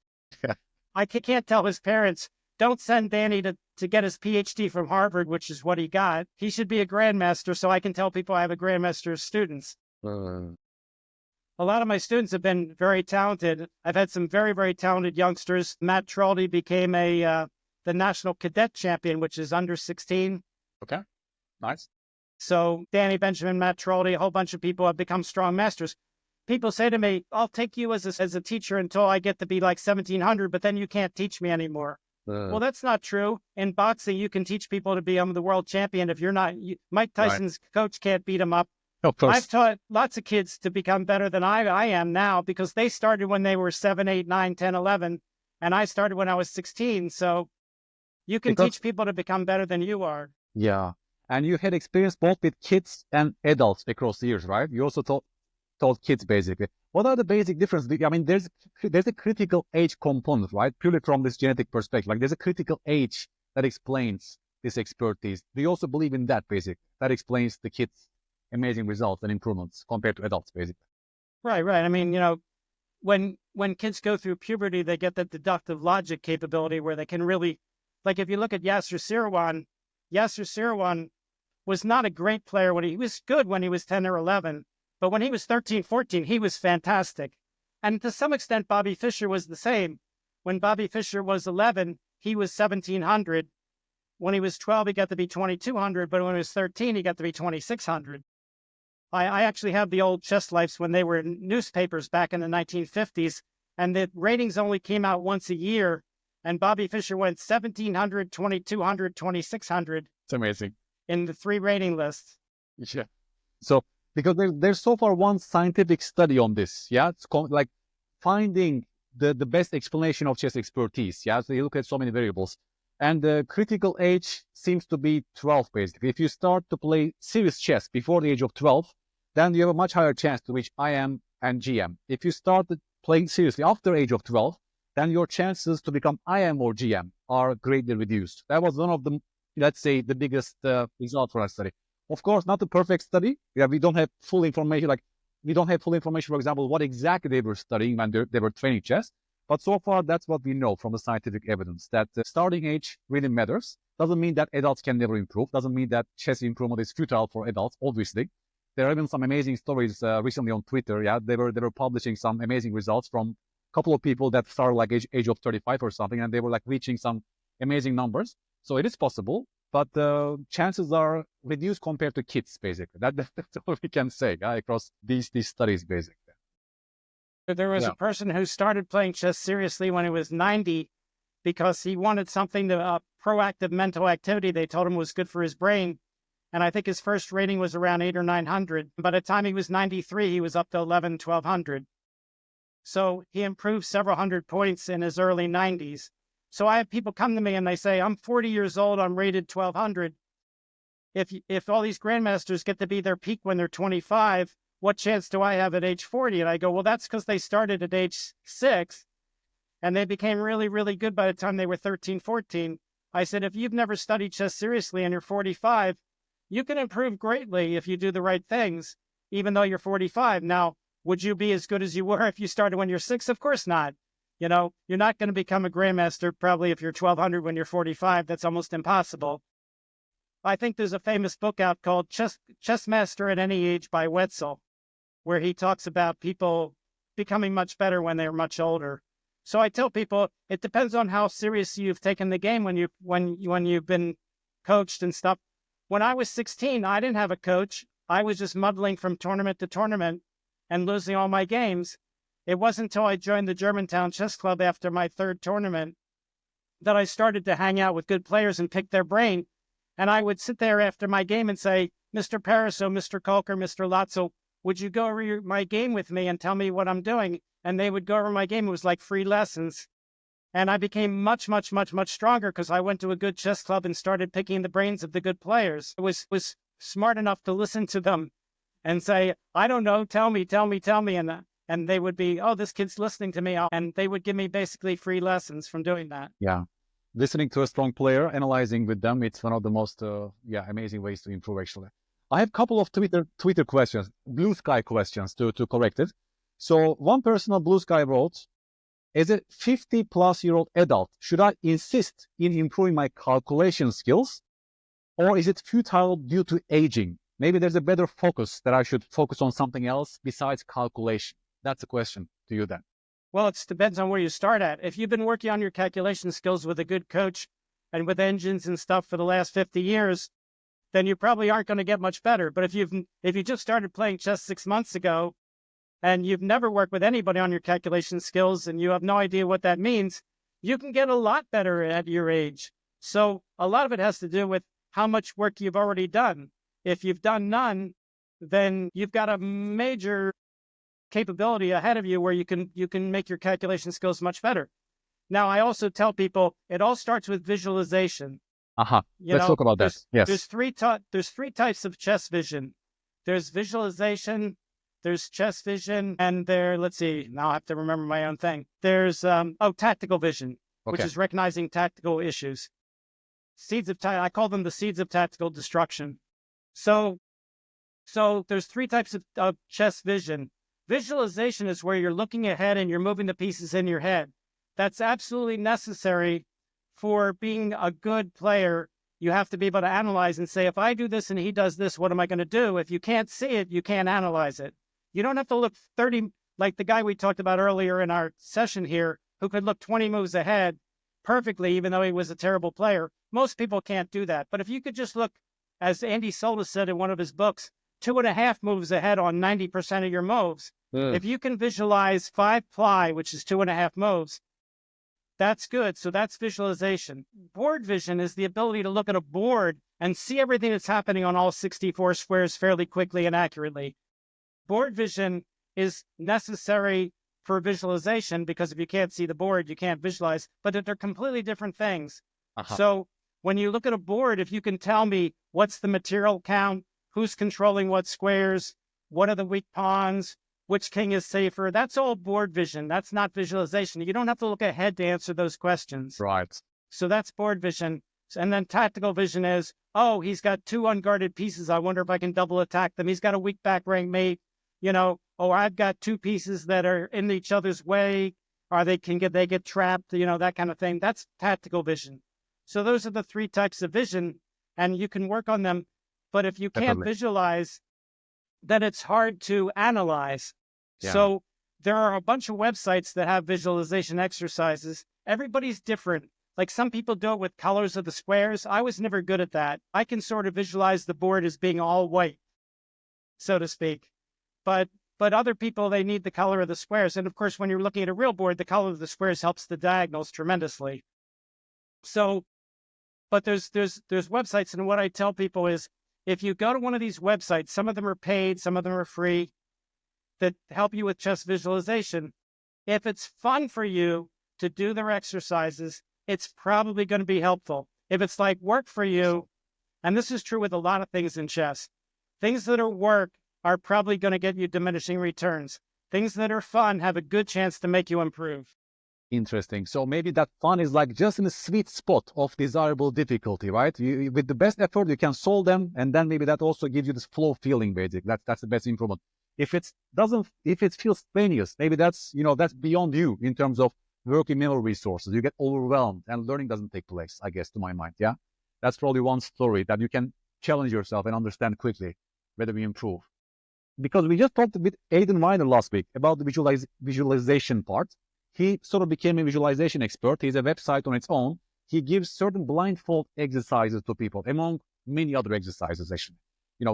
I can't tell his parents, don't send Danny to get his PhD from Harvard, which is what he got. He should be a grandmaster, so I can tell people I have a grandmaster's students. A lot of my students have been very talented. I've had some very, very talented youngsters. Matt Troldy became the national cadet champion, which is under 16. Okay. Nice. So Danny Benjamin, Matt Troldy, a whole bunch of people have become strong masters. People say to me, I'll take you as a teacher until I get to be like 1,700, but then you can't teach me anymore. Well, that's not true. In boxing, you can teach people to be the world champion. If you're not, Mike Tyson's coach can't beat him up. Of course. I've taught lots of kids to become better than I am now because they started when they were 7, 8, 9, 10, 11, and I started when I was 16. So you can teach people to become better than you are. Yeah. And you had experience both with kids and adults across the years, right? You also taught kids, basically. What are the basic differences? I mean, there's a critical age component, right? Purely from this genetic perspective. Like, there's a critical age that explains this expertise. Do you also believe in that, basically? That explains the kids' amazing results and improvements compared to adults, basically. Right. I mean, when kids go through puberty, they get that deductive logic capability where they can really, like if you look at Yasser Seirawan was not a great player when he was good when he was 10 or 11. But when he was 13, 14, he was fantastic. And to some extent, Bobby Fischer was the same. When Bobby Fischer was 11, he was 1,700. When he was 12, he got to be 2,200. But when he was 13, he got to be 2,600. I actually have the old Chess Lives when they were in newspapers back in the 1950s. And the ratings only came out once a year. And Bobby Fischer went 1,700, 2,200, 2,600. It's amazing. In the 3 rating lists. Yeah. So, because there's so far one scientific study on this. Yeah. It's like finding the best explanation of chess expertise. Yeah. So you look at so many variables. And the critical age seems to be 12, basically. If you start to play serious chess before the age of 12, then you have a much higher chance to reach IM and GM. If you start playing seriously after age of 12, then your chances to become IM or GM are greatly reduced. That was one of the, let's say, the biggest result for our study. Of course, not the perfect study. Yeah, we don't have full information. Like, we don't have full information, for example, what exactly they were studying when they were training chess. But so far, that's what we know from the scientific evidence, that the starting age really matters. Doesn't mean that adults can never improve. Doesn't mean that chess improvement is futile for adults, obviously. There are even some amazing stories recently on Twitter. Yeah, they were publishing some amazing results from a couple of people that started like age of 35 or something, and they were like reaching some amazing numbers. So it is possible, but the chances are reduced compared to kids, basically. That's all we can say across these studies, basically. There was a person who started playing chess seriously when he was 90 because he wanted something to proactive mental activity they told him was good for his brain. And I think his first rating was around 800 or 900. By the time he was 93, he was up to 1,100, 1,200. So he improved several hundred points in his early 90s. So I have people come to me and they say, I'm 40 years old, I'm rated 1,200. If all these grandmasters get to be their peak when they're 25, what chance do I have at age 40? And I go, well, that's because they started at age 6 and they became really, really good by the time they were 13, 14. I said, if you've never studied chess seriously and you're 45, you can improve greatly if you do the right things, even though you're 45. Now, would you be as good as you were if you started when you're 6? Of course not. You know, you're not going to become a grandmaster probably if you're 1,200 when you're 45. That's almost impossible. I think there's a famous book out called Chess Master at Any Age by Wetzel, where he talks about people becoming much better when they're much older. So I tell people it depends on how serious you've taken the game when you've been coached and stuff. When I was 16, I didn't have a coach. I was just muddling from tournament to tournament and losing all my games. It wasn't until I joined the Germantown Chess Club after my 3rd tournament that I started to hang out with good players and pick their brain. And I would sit there after my game and say, Mr. Pariseau, Mr. Kolker, Mr. Lotso, would you go over my game with me and tell me what I'm doing? And they would go over my game. It was like free lessons. And I became much, much, much, much stronger because I went to a good chess club and started picking the brains of the good players. I was smart enough to listen to them and say, I don't know, tell me. And they would be, oh, this kid's listening to me. And they would give me basically free lessons from doing that. Yeah. Listening to a strong player, analyzing with them, it's one of the most amazing ways to improve, actually. I have a couple of Twitter questions, Blue Sky questions to correct it. So one person on Blue Sky wrote, as a 50-plus-year-old adult, should I insist in improving my calculation skills, or is it futile due to aging? Maybe there's a better focus that I should focus on something else besides calculation. That's a question to you then. Well, it depends on where you start at. If you've been working on your calculation skills with a good coach and with engines and stuff for the last 50 years, then you probably aren't going to get much better. But if you just started playing chess 6 months ago and you've never worked with anybody on your calculation skills and you have no idea what that means, you can get a lot better at your age. So a lot of it has to do with how much work you've already done. If you've done none, then you've got a major capability ahead of you where you can make your calculation skills much better. Now, I also tell people it all starts with visualization. Let's talk about that. Yes. There's three types of chess vision. There's visualization, there's chess vision, and let's see, now I have to remember my own thing. There's tactical vision, which is recognizing tactical issues. I call them the seeds of tactical destruction. So there's 3 types of chess vision. Visualization is where you're looking ahead and you're moving the pieces in your head. That's absolutely necessary for being a good player. You have to be able to analyze and say, if I do this and he does this, what am I going to do? If you can't see it, you can't analyze it. You don't have to look 30, like the guy we talked about earlier in our session here, who could look 20 moves ahead perfectly, even though he was a terrible player. Most people can't do that. But if you could just look, as Andy Soltis said in one of his books, 2.5 moves ahead on 90% of your moves. If you can visualize 5-ply, which is 2.5 moves, that's good. So that's visualization. Board vision is the ability to look at a board and see everything that's happening on all 64 squares fairly quickly and accurately. Board vision is necessary for visualization because if you can't see the board, you can't visualize, but they're completely different things. So when you look at a board, if you can tell me what's the material count, who's controlling what squares, what are the weak pawns, which king is safer, that's all board vision. That's not visualization. You don't have to look ahead to answer those questions. Right. So that's board vision. And then tactical vision is, oh, he's got 2 unguarded pieces. I wonder if I can double attack them. He's got a weak back rank mate. Oh, I've got 2 pieces that are in each other's way. Or they get trapped, that kind of thing. That's tactical vision. So those are the 3 types of vision, and you can work on them. But if you can't visualize, then it's hard to analyze. Yeah. So there are a bunch of websites that have visualization exercises. Everybody's different. Like some people do it with colors of the squares. I was never good at that. I can sort of visualize the board as being all white, so to speak. But other people, they need the color of the squares. And of course, when you're looking at a real board, the color of the squares helps the diagonals tremendously. So, but there's websites, and what I tell people is, if you go to one of these websites, some of them are paid, some of them are free, that help you with chess visualization. If it's fun for you to do their exercises, it's probably going to be helpful. If it's like work for you, and this is true with a lot of things in chess, things that are work are probably going to get you diminishing returns. Things that are fun have a good chance to make you improve. Interesting. So maybe that fun is like just in the sweet spot of desirable difficulty, right? With the best effort, you can solve them, and then maybe that also gives you this flow feeling, basically. That's the best improvement. If it feels strenuous, maybe that's beyond you in terms of working memory resources. You get overwhelmed, and learning doesn't take place, I guess, to my mind. Yeah, that's probably one story that you can challenge yourself and understand quickly whether we improve. Because we just talked with Aidan Weiner last week about the visualization part. He sort of became a visualization expert. He has a website on its own. He gives certain blindfold exercises to people, among many other exercises, actually.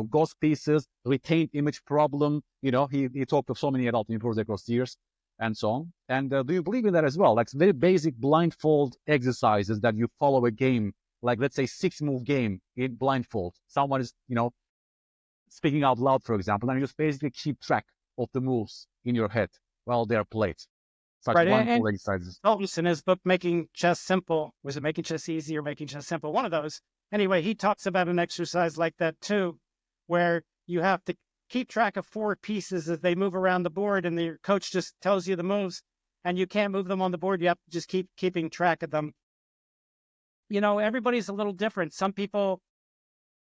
Ghost pieces, retained image problem. He talked to so many adult improvers across the years and so on. And do you believe in that as well? Like very basic blindfold exercises that you follow a game, like let's say 6-move game in blindfold. Someone is, speaking out loud, for example, and you just basically keep track of the moves in your head while they're played. Such blindfold exercises. Soltis in his book, Making Chess Simple, was it Making Chess Easy or Making Chess Simple? One of those. Anyway, he talks about an exercise like that too, where you have to keep track of 4 pieces as they move around the board, and your coach just tells you the moves, and you can't move them on the board. You have to just keep keeping track of them. Everybody's a little different. Some people,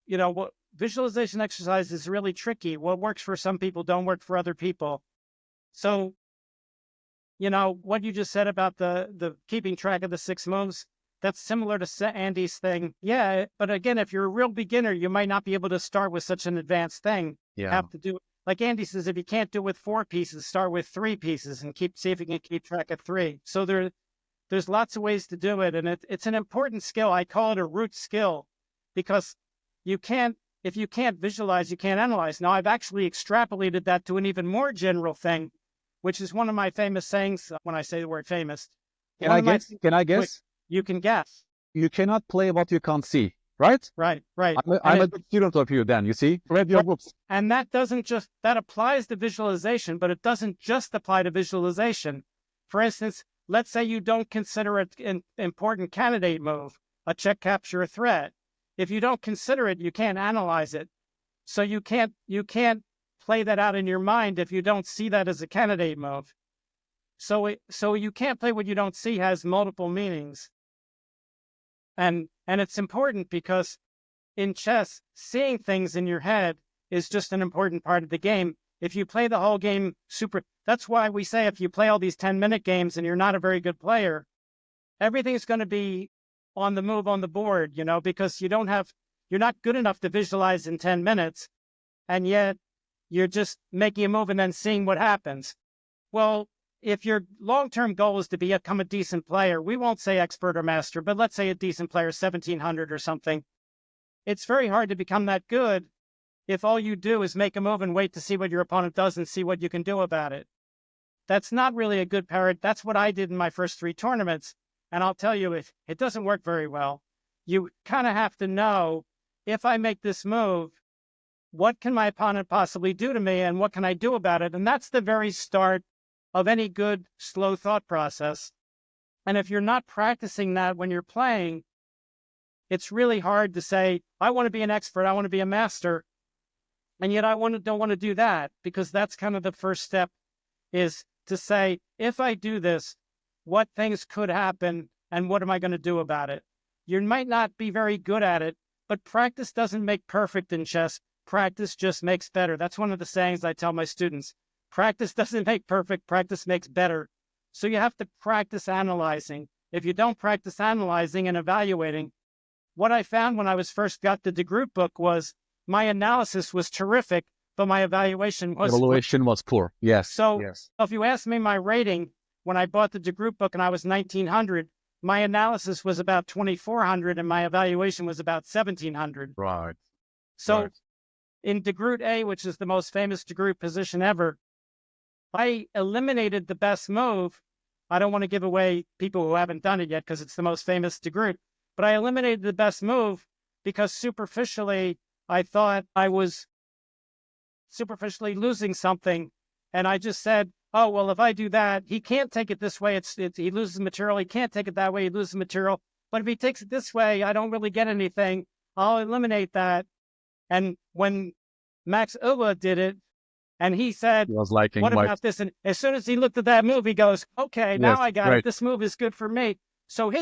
what visualization exercise is really tricky. What works for some people don't work for other people. So, what you just said about the keeping track of the 6 moves, that's similar to Andy's thing. Yeah, but again, if you're a real beginner, you might not be able to start with such an advanced thing. Yeah. You have to do, like Andy says, if you can't do it with 4 pieces, start with 3 pieces and see if you can keep track of 3. So there's lots of ways to do it, and it's an important skill. I call it a root skill, because if you can't visualize, you can't analyze. Now, I've actually extrapolated that to an even more general thing, which is one of my famous sayings when I say the word famous. Can I guess? You can guess. You cannot play what you can't see, right? Right. I'm a good student of you then, you see? Read your books. And that applies to visualization, but it doesn't just apply to visualization. For instance, let's say you don't consider it an important candidate move, a check, capture, a threat. If you don't consider it, you can't analyze it. So you can't play that out in your mind if you don't see that as a candidate move. So you can't play what you don't see has multiple meanings. And it's important because in chess, seeing things in your head is just an important part of the game. If you play the whole game that's why we say if you play all these 10-minute games and you're not a very good player, everything's going to be on the move on the board, because you're not good enough to visualize in 10 minutes. And yet You're just making a move and then seeing what happens. Well, if your long-term goal is to become a decent player, we won't say expert or master, but let's say a decent player, 1700 or something. It's very hard to become that good if all you do is make a move and wait to see what your opponent does and see what you can do about it. That's not really a good parrot. That's what I did in my first 3 tournaments. And I'll tell you, it doesn't work very well. You kind of have to know, if I make this move, what can my opponent possibly do to me and what can I do about it? And that's the very start of any good, slow thought process. And if you're not practicing that when you're playing, it's really hard to say, I want to be an expert, I want to be a master. And yet don't want to do that, because that's kind of the first step, is to say, if I do this, what things could happen and what am I going to do about it? You might not be very good at it, but practice doesn't make perfect in chess. Practice just makes better. That's one of the sayings I tell my students. Practice doesn't make perfect, practice makes better. So you have to practice analyzing. If you don't practice analyzing and evaluating, what I found when I got the Groot book was my analysis was terrific, but my evaluation was poor. Yes. So yes. If you ask me my rating, when I bought the Groot book and I was 1900, my analysis was about 2400 and my evaluation was about 1700. Right. So right. In Groot A, which is the most famous Groot position ever, I eliminated the best move. I don't want to give away people who haven't done it yet because it's the most famous Groot, but I eliminated the best move because superficially, I thought I was superficially losing something. And I just said, oh, well, if I do that, he can't take it this way. He loses material. He can't take it that way. He loses material. But if he takes it this way, I don't really get anything. I'll eliminate that. And when Max Ulla did it, and he said, what about this? And as soon as he looked at that move, he goes, okay, now I got it. This move is good for me. So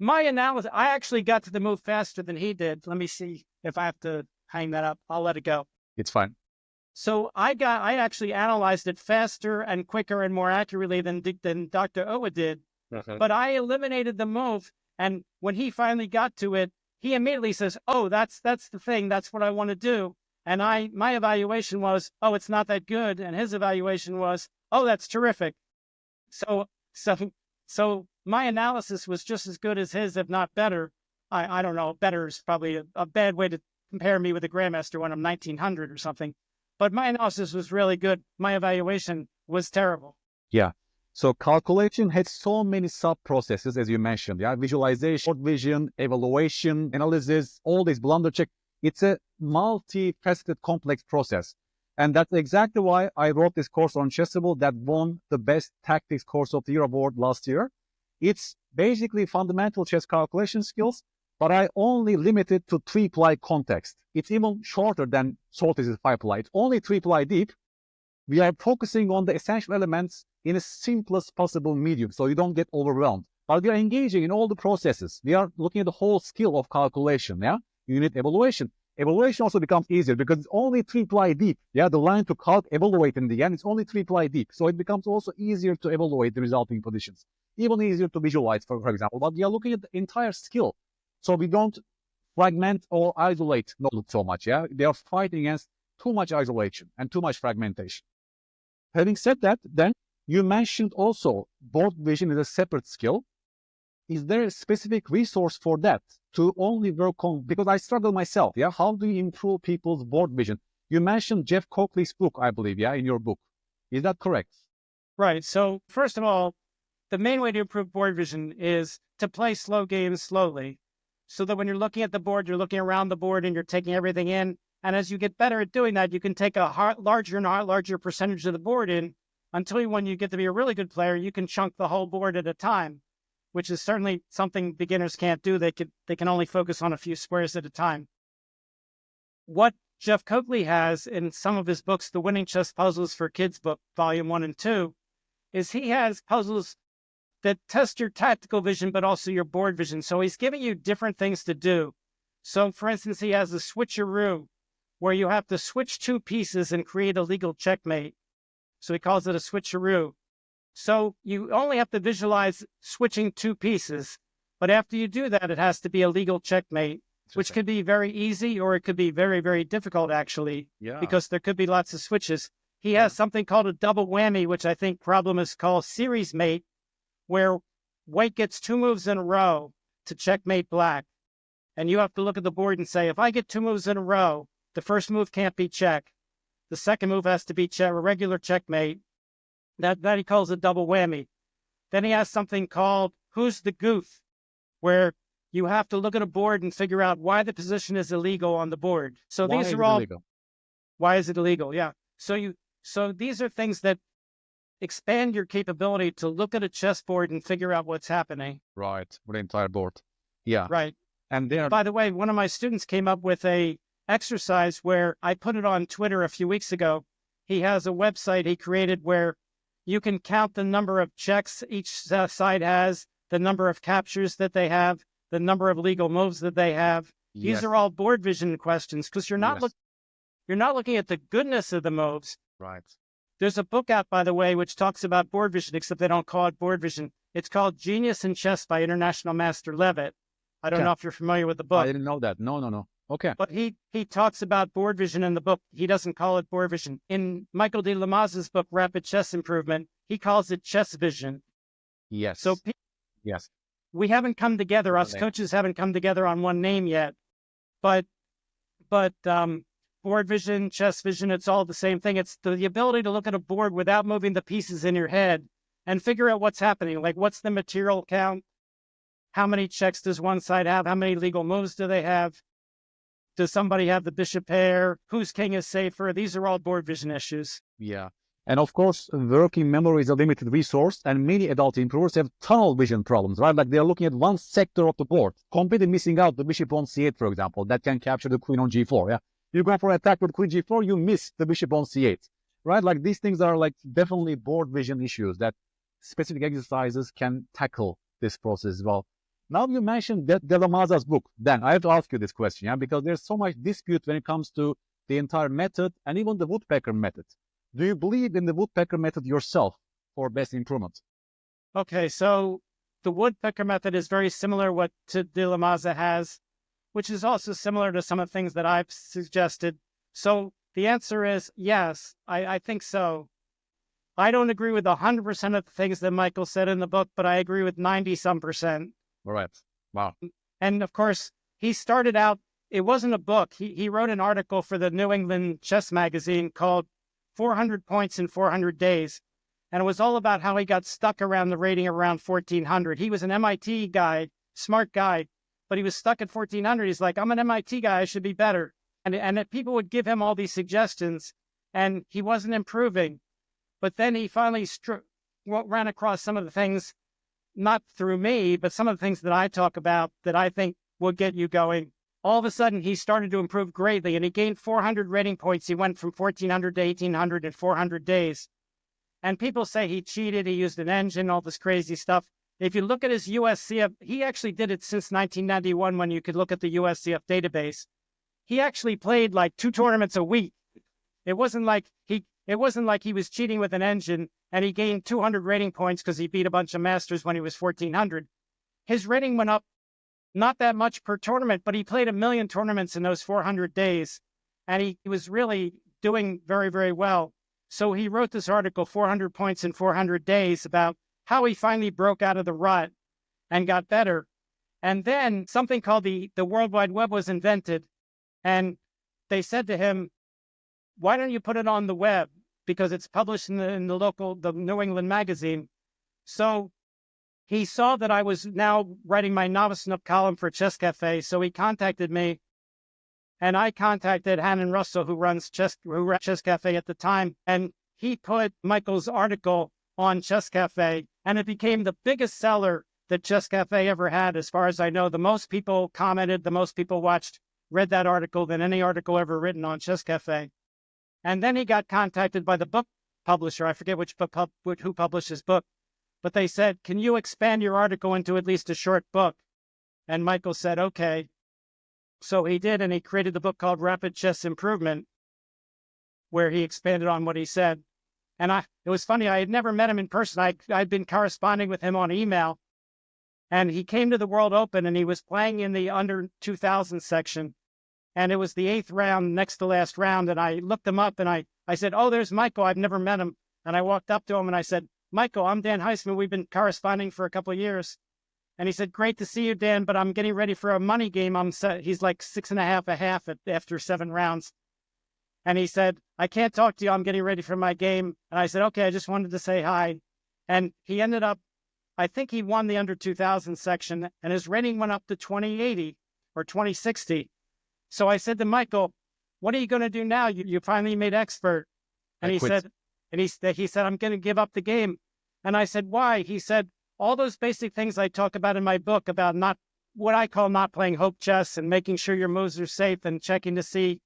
my analysis, I actually got to the move faster than he did. Let me see if I have to hang that up. I'll let it go. It's fine. So I actually analyzed it faster and quicker and more accurately than Dr. Owa did. But I eliminated the move. And when he finally got to it, he immediately says, oh, that's the thing. That's what I want to do. And my evaluation was, oh, it's not that good. And his evaluation was, oh, that's terrific. So my analysis was just as good as his, if not better. I don't know. Better is probably a bad way to compare me with a grandmaster when I'm 1900 or something. But my analysis was really good. My evaluation was terrible. Yeah. So calculation has so many sub-processes, as you mentioned. Yeah, visualization, short vision, evaluation, analysis, all this blunder check. It's a multifaceted, complex process. And that's exactly why I wrote this course on Chessable that won the best tactics course of the year award last year. It's basically fundamental chess calculation skills, but I only limited to 3-ply context. It's even shorter than Socrates' 5-ply. It's only 3-ply deep. We are focusing on the essential elements in the simplest possible medium, so you don't get overwhelmed. But we are engaging in all the processes. We are looking at the whole skill of calculation, yeah? You need evaluation. Evaluation also becomes easier because it's only 3-ply deep. Yeah, the line to evaluate in the end, it's only 3-ply deep. So it becomes also easier to evaluate the resulting positions. Even easier to visualize, for example. But we are looking at the entire skill. So we don't fragment or isolate knowledge so much, yeah? They are fighting against too much isolation and too much fragmentation. Having said that, then you mentioned also board vision is a separate skill. Is there a specific resource for that to only work on? Because I struggle myself, yeah? How do you improve people's board vision? You mentioned Jeff Coakley's book, I believe, yeah, in your book. Is that correct? Right. So first of all, the main way to improve board vision is to play slow games slowly. So that when you're looking at the board, you're looking around the board and you're taking everything in. And as you get better at doing that, you can take a larger and larger percentage of the board in until when you get to be a really good player, you can chunk the whole board at a time, which is certainly something beginners can't do. They can only focus on a few squares at a time. What Jeff Coakley has in some of his books, the Winning Chess Puzzles for Kids book, volume 1 and 2, is he has puzzles that test your tactical vision, but also your board vision. So he's giving you different things to do. So for instance, he has a switcheroo where you have to switch 2 pieces and create a legal checkmate. So he calls it a switcheroo. So you only have to visualize switching 2 pieces, but after you do that, it has to be a legal checkmate. which could be very easy or it could be very, very difficult, actually, because there could be lots of switches. He has something called a double whammy, which I think problem is called series mate, where white gets 2 moves in a row to checkmate black. And you have to look at the board and say, if I get 2 moves in a row, the first move can't be check. The second move has to be check, a regular checkmate. That he calls a double whammy. Then he has something called who's the goof, where you have to look at a board and figure out why the position is illegal on the board. So these are all illegal. Why is it illegal? Yeah. So these are things that expand your capability to look at a chessboard and figure out what's happening. Right. For the entire board. Yeah. Right. And there. By the way, one of my students came up with a exercise where I put it on Twitter a few weeks ago. He has a website he created where you can count the number of checks each side has, the number of captures that they have, the number of legal moves that they have. These are all board vision questions because you're not looking at the goodness of the moves. Right. There's a book out, by the way, which talks about board vision, except they don't call it board vision. It's called Genius in Chess by International Master Levitt. I don't know if you're familiar with the book. I didn't know that. No. Okay. But he talks about board vision in the book. He doesn't call it board vision. In Michael D. Lamaz's book, Rapid Chess Improvement, he calls it chess vision. Yes. So yes, we haven't come together. Us coaches haven't come together on one name yet. But board vision, chess vision, it's all the same thing. It's the ability to look at a board without moving the pieces in your head and figure out what's happening. Like, what's the material count? How many checks does one side have? How many legal moves do they have? Does somebody have the bishop pair? Whose king is safer? These are all board vision issues. Yeah. And of course, working memory is a limited resource, and many adult improvers have tunnel vision problems, right? Like they're looking at one sector of the board, completely missing out the bishop on c8, for example, that can capture the queen on g4. Yeah. You go for an attack with queen g4, you miss the bishop on c8, right? Like these things are like definitely board vision issues that specific exercises can tackle this process as well. Now you mentioned De Lamaza's book. Dan, I have to ask you this question, yeah, because there's so much dispute when it comes to the entire method and even the Woodpecker method. Do you believe in the Woodpecker method yourself for best improvement? Okay, so the Woodpecker method is very similar what to De Lamaza has, which is also similar to some of the things that I've suggested. So the answer is yes, I think so. I don't agree with 100% of the things that Michael said in the book, but I agree with 90-some%. All right. Wow. And of course, he started out, it wasn't a book. He wrote an article for the New England Chess Magazine called 400 Points in 400 Days. And it was all about how he got stuck around the rating around 1400. He was an MIT guy, smart guy, but he was stuck at 1400. He's like, I'm an MIT guy, I should be better. And people would give him all these suggestions, and he wasn't improving. But then he finally ran across some of the things, not through me, but some of the things that I talk about that I think will get you going. All of a sudden, he started to improve greatly, and he gained 400 rating points. He went from 1400 to 1800 in 400 days. And people say he cheated, he used an engine, all this crazy stuff. If you look at his USCF, he actually did it since 1991 when you could look at the USCF database. He actually played like 2 tournaments a week. It wasn't like he was cheating with an engine and he gained 200 rating points because he beat a bunch of masters when he was 1400. His rating went up not that much per tournament, but he played 1 million tournaments in those 400 days. And he was really doing very, very well. So he wrote this article, 400 Points in 400 Days, about how he finally broke out of the rut and got better. And then something called the World Wide Web was invented. And they said to him, why don't you put it on the web? Because it's published in the New England magazine. So he saw that I was now writing my Novice Nook column for Chess Cafe. So he contacted me, and I contacted Hannon Russell, who ran Chess Cafe at the time. And he put Michael's article on Chess Cafe, and it became the biggest seller that Chess Cafe ever had. As far as I know, the most people commented, the most people read that article than any article ever written on Chess Cafe. And then he got contacted by the book publisher. I forget who published his book, but they said, can you expand your article into at least a short book? And Michael said, okay. So he did, and he created the book called Rapid Chess Improvement, where he expanded on what he said. And it was funny, I had never met him in person. I'd been corresponding with him on email. And he came to the World Open and he was playing in the under 2000 section. And it was the 8th round, next to last round. And I looked him up and I said, oh, there's Michael. I've never met him. And I walked up to him and I said, Michael, I'm Dan Heisman. We've been corresponding for a couple of years. And he said, great to see you, Dan, but I'm getting ready for a money game. He's like 6.5 a half after 7 rounds. And he said, I can't talk to you. I'm getting ready for my game. And I said, okay, I just wanted to say hi. And he ended up, I think he won the under 2000 section and his rating went up to 2080 or 2060. So I said to Michael, what are you going to do now? You finally made expert. And he said, I'm going to give up the game. And I said, why? He said, all those basic things I talk about in my book about what I call not playing hope chess and making sure your moves are safe and checking to see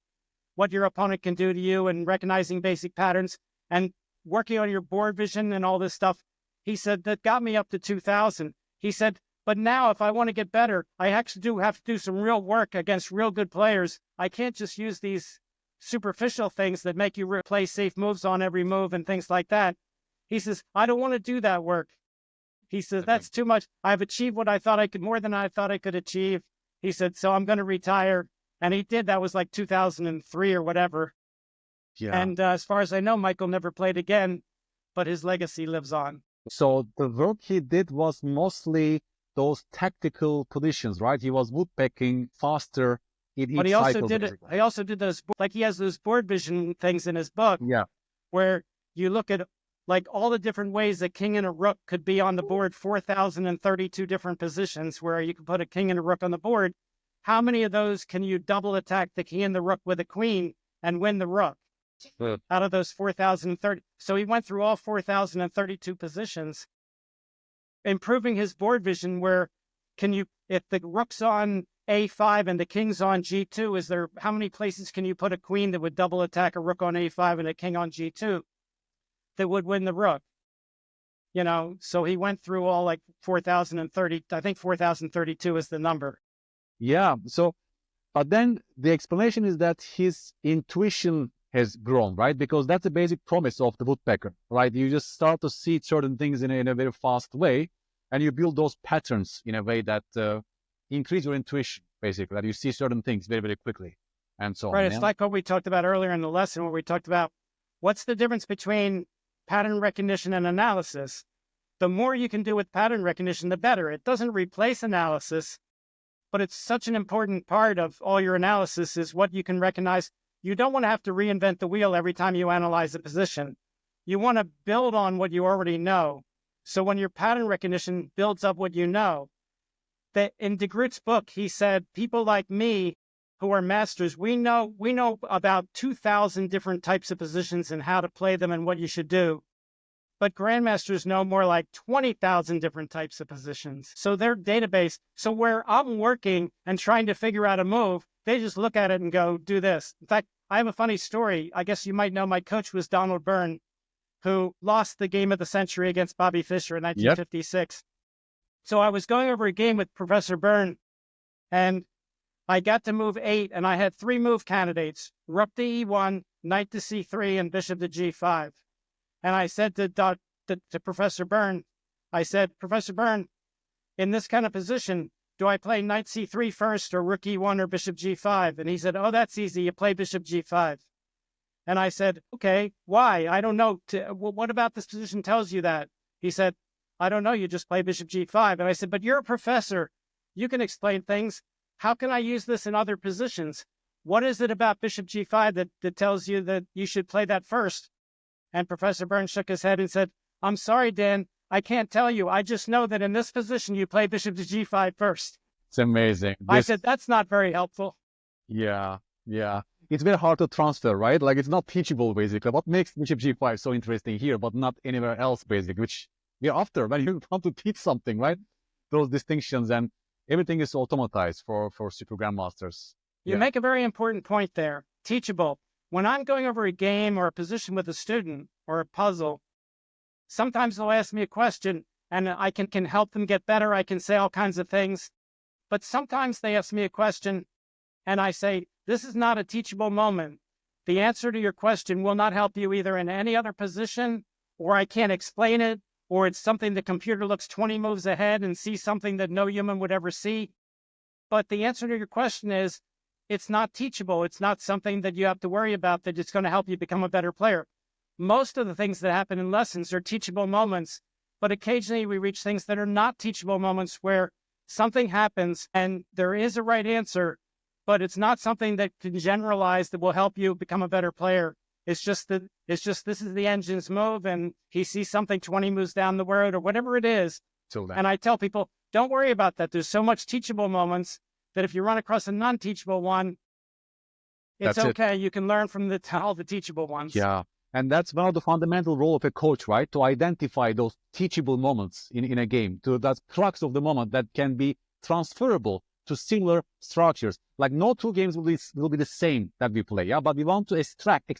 what your opponent can do to you and recognizing basic patterns and working on your board vision and all this stuff. He said, that got me up to 2000. He said, but now if I want to get better, I actually do have to do some real work against real good players. I can't just use these superficial things that make you play safe moves on every move and things like that. He says, I don't want to do that work. He says, that's too much. I've achieved what I thought I could, more than I thought I could achieve. He said, so I'm going to retire. And he did. That was like 2003 or whatever. Yeah. And as far as I know, Michael never played again, but his legacy lives on. So the work he did was mostly those tactical positions, right? He was woodpecking faster in each cycle. But he also did it. He also did those, like he has those board vision things in his book. Yeah. Where you look at like all the different ways a king and a rook could be on the board, 4,032 different positions where you could put a king and a rook on the board. How many of those can you double attack the king and the rook with a queen and win the rook? Out of those 4,030. So he went through all 4,032 positions, improving his board vision where if the rook's on A5 and the king's on G2, how many places can you put a queen that would double attack a rook on A5 and a king on G2 that would win the rook? So he went through all like 4,030, I think 4,032 is the number. Yeah. So, but then the explanation is that his intuition has grown, right? Because that's the basic promise of the woodpecker, right? You just start to see certain things in a very fast way, and you build those patterns in a way that increase your intuition, basically, that you see certain things very, very quickly, and so on. Right, it's like what we talked about earlier in the lesson, where we talked about what's the difference between pattern recognition and analysis. The more you can do with pattern recognition, the better. It doesn't replace analysis, but it's such an important part of all your analysis is what you can recognize. You don't want to have to reinvent the wheel every time you analyze a position. You want to build on what you already know. So when your pattern recognition builds up what you know, that in Groot's book, he said, people like me who are masters, we know about 2,000 different types of positions and how to play them and what you should do. But grandmasters know more like 20,000 different types of positions. So their database, so where I'm working and trying to figure out a move, they just look at it and go, do this. In fact, I have a funny story. I guess you might know my coach was Donald Byrne, who lost the game of the century against Bobby Fischer in 1956. Yep. So I was going over a game with Professor Byrne, and I got to move 8, and I had 3 move candidates, rook to E1, knight to C3, and bishop to G5. And I said to Professor Byrne, I said, Professor Byrne, in this kind of position, do I play knight C3 first or rook E1 or bishop G5? And he said, oh, that's easy. You play bishop G5. And I said, okay, why? I don't know. What about this position tells you that? He said, I don't know. You just play bishop G5. And I said, but you're a professor. You can explain things. How can I use this in other positions? What is it about bishop G5 that tells you that you should play that first? And Professor Byrne shook his head and said, I'm sorry, Dan. I can't tell you. I just know that in this position, you play bishop to G5 first. It's amazing. I said, that's not very helpful. Yeah. It's very hard to transfer, right? Like it's not teachable, basically. What makes bishop G5 so interesting here, but not anywhere else, basically, which we're after when you want to teach something, right? Those distinctions and everything is automatized for super grandmasters. You make a very important point there. Teachable. When I'm going over a game or a position with a student or a puzzle, sometimes they'll ask me a question and I can help them get better. I can say all kinds of things. But sometimes they ask me a question and I say, this is not a teachable moment. The answer to your question will not help you either in any other position, or I can't explain it, or it's something the computer looks 20 moves ahead and sees something that no human would ever see. But the answer to your question is, it's not teachable. It's not something that you have to worry about that it's going to help you become a better player. Most of the things that happen in lessons are teachable moments, but occasionally we reach things that are not teachable moments where something happens and there is a right answer, but it's not something that can generalize that will help you become a better player. It's just this is the engine's move and he sees something 20 moves down the road or whatever it is. And I tell people, don't worry about that. There's so much teachable moments that if you run across a non-teachable one, it's okay. You can learn from all the teachable ones. Yeah. And that's one of the fundamental role of a coach, right? To identify those teachable moments in a game, to that crux of the moment that can be transferable to similar structures. Like no two games will be the same that we play, yeah? But we want to extract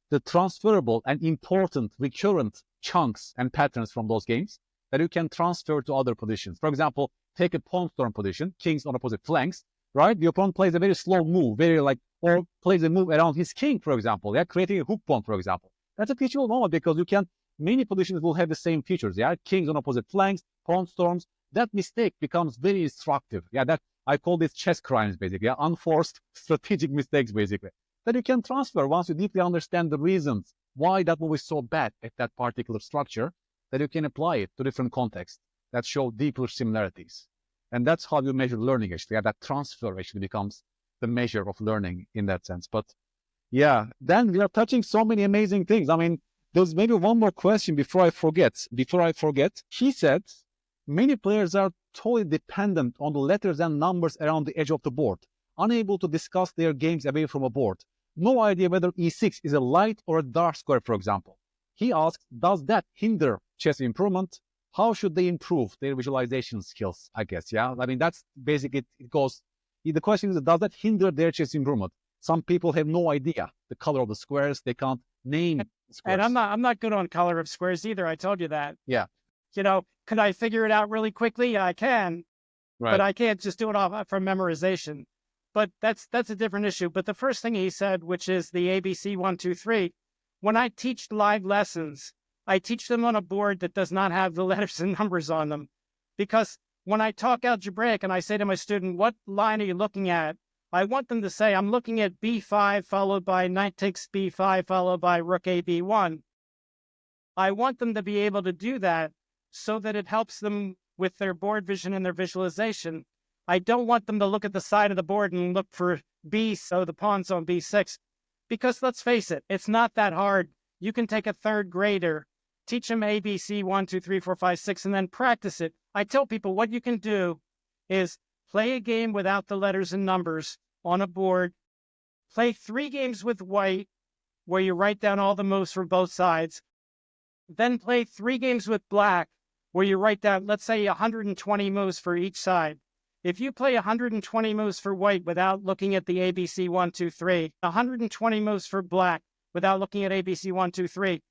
the transferable and important recurrent chunks and patterns from those games that you can transfer to other positions. For example, take a pawn storm position, kings on opposite flanks, right? The opponent plays a very slow move, or plays a move around his king, for example, yeah, creating a hook pawn, for example. That's a teachable moment because many positions will have the same features, yeah, kings on opposite flanks, pawn storms. That mistake becomes very instructive. Yeah, that I call this chess crimes, basically, yeah, unforced strategic mistakes, basically, that you can transfer once you deeply understand the reasons why that move is so bad at that particular structure, that you can apply it to different contexts that show deeper similarities. And that's how you measure learning, actually. Yeah, that transfer actually becomes the measure of learning in that sense. But yeah, then we are touching so many amazing things. I mean, there's maybe one more question before I forget. He said, many players are totally dependent on the letters and numbers around the edge of the board, unable to discuss their games away from a board. No idea whether E6 is a light or a dark square, for example. He asks, does that hinder chess improvement? How should they improve their visualization skills, I guess, yeah? I mean, that's basically, the question is, does that hinder their chess improvement? Some people have no idea the color of the squares. They can't name squares. And I'm not good on color of squares either. I told you that. Yeah. Could I figure it out really quickly? I can, right. But I can't just do it from memorization. But that's a different issue. But the first thing he said, which is the ABC 1, 2, 3, when I teach live lessons, I teach them on a board that does not have the letters and numbers on them. Because when I talk algebraic and I say to my student, what line are you looking at? I want them to say, I'm looking at B5 followed by knight takes B5 followed by rook A B1. I want them to be able to do that so that it helps them with their board vision and their visualization. I don't want them to look at the side of the board and look for B, so the pawn's on B6. Because let's face it, it's not that hard. You can take a third grader, teach them ABC 1, 2, 3, 4, 5, 6, and then practice it. I tell people what you can do is play a game without the letters and numbers on a board. Play 3 games with white, where you write down all the moves for both sides. Then play 3 games with black, where you write down, let's say, 120 moves for each side. If you play 120 moves for white without looking at the ABC 1, 2, 3, 120 moves for black without looking at ABC 1, 2, 3,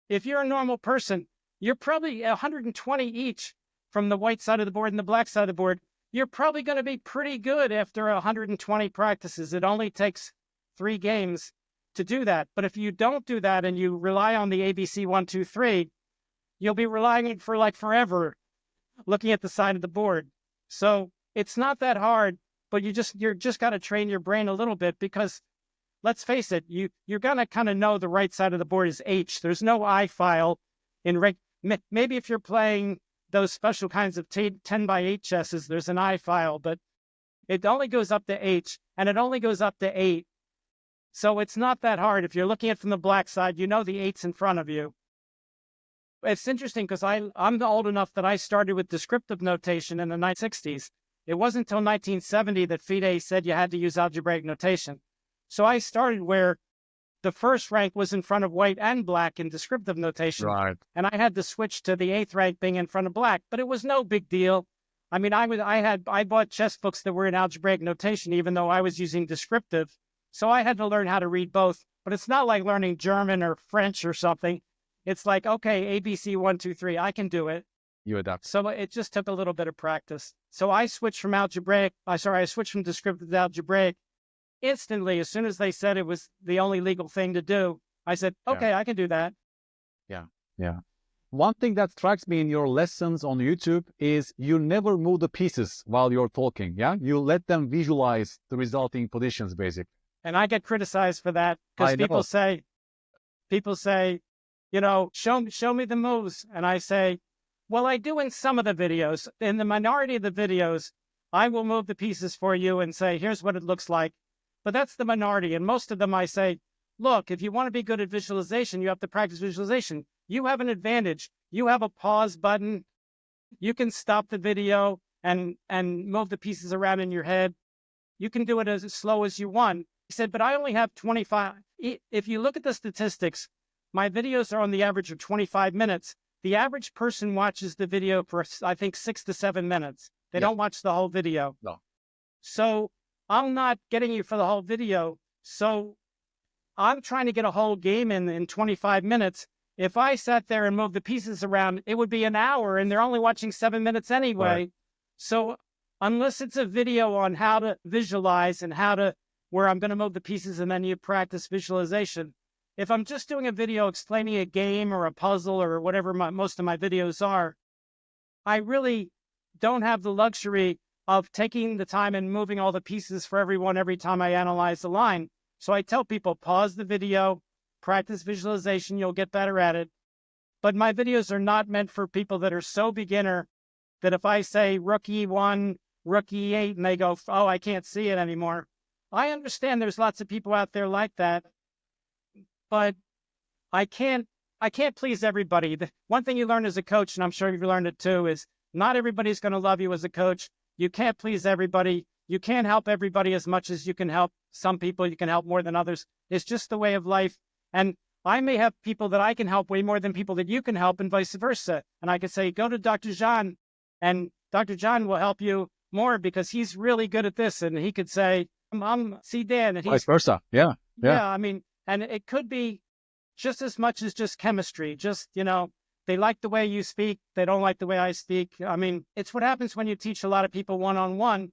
if you're a normal person, you're probably 120 each from the white side of the board and the black side of the board. You're probably going to be pretty good after 120 practices. It only takes 3 games to do that. But if you don't do that and you rely on the ABC 1, 2, 3, you'll be relying on it for like forever, looking at the side of the board. So it's not that hard, but you're just got to train your brain a little bit because let's face it, you're going to kind of know the right side of the board is H. There's no I file in maybe if you're playing those special kinds of 10 by 8 chesses, there's an I file, but it only goes up to H and it only goes up to 8. So it's not that hard. If you're looking at it from the black side, you know the 8's in front of you. It's interesting because I'm old enough that I started with descriptive notation in the 1960s. It wasn't until 1970 that FIDE said you had to use algebraic notation. So I started where the first rank was in front of white and black in descriptive notation. Right. And I had to switch to the 8th rank being in front of black, but it was no big deal. I mean, I bought chess books that were in algebraic notation, even though I was using descriptive. So I had to learn how to read both, but it's not like learning German or French or something. It's like, okay, ABC 1, 2, 3, I can do it. You adapt. So it just took a little bit of practice. So I switched from I switched from descriptive to algebraic instantly. As soon as they said it was the only legal thing to do, I said, okay, I can do that. Yeah. One thing that strikes me in your lessons on YouTube is you never move the pieces while you're talking. Yeah, you let them visualize the resulting positions, basically. And I get criticized for that because people say, you know, show me the moves, and I say, well, I do in some of the videos. In the minority of the videos, I will move the pieces for you and say, here's what it looks like. But that's the minority. And most of them I say, look, if you want to be good at visualization, you have to practice visualization. You have an advantage. You have a pause button. You can stop the video and move the pieces around in your head. You can do it as slow as you want. He said, but I only have 25. If you look at the statistics, my videos are on the average of 25 minutes. The average person watches the video for, I think, 6 to 7 minutes. They don't watch the whole video. No. So I'm not getting you for the whole video. So I'm trying to get a whole game in 25 minutes. If I sat there and moved the pieces around, it would be an hour, and they're only watching 7 minutes anyway. Right. So unless it's a video on how to visualize and where I'm going to move the pieces and then you practice visualization. If I'm just doing a video explaining a game or a puzzle or whatever most of my videos are, I really don't have the luxury of taking the time and moving all the pieces for everyone every time I analyze the line. So I tell people, pause the video, practice visualization, you'll get better at it. But my videos are not meant for people that are so beginner that if I say rookie 1, rookie 8, and they go, oh, I can't see it anymore. I understand there's lots of people out there like that, but I can't please everybody. The one thing you learn as a coach, and I'm sure you've learned it too, is not everybody's going to love you as a coach. You can't please everybody. You can't help everybody as much as you can help some people. You can help more than others. It's just the way of life. And I may have people that I can help way more than people that you can help, and vice versa. And I could say, go to Dr. John, and Dr. John will help you more because he's really good at this. And he could say, I'm see Dan, and he's vice versa. Yeah. I mean, and it could be just as much as just chemistry. Just, you know, they like the way you speak. They don't like the way I speak. I mean, it's what happens when you teach a lot of people one-on-one.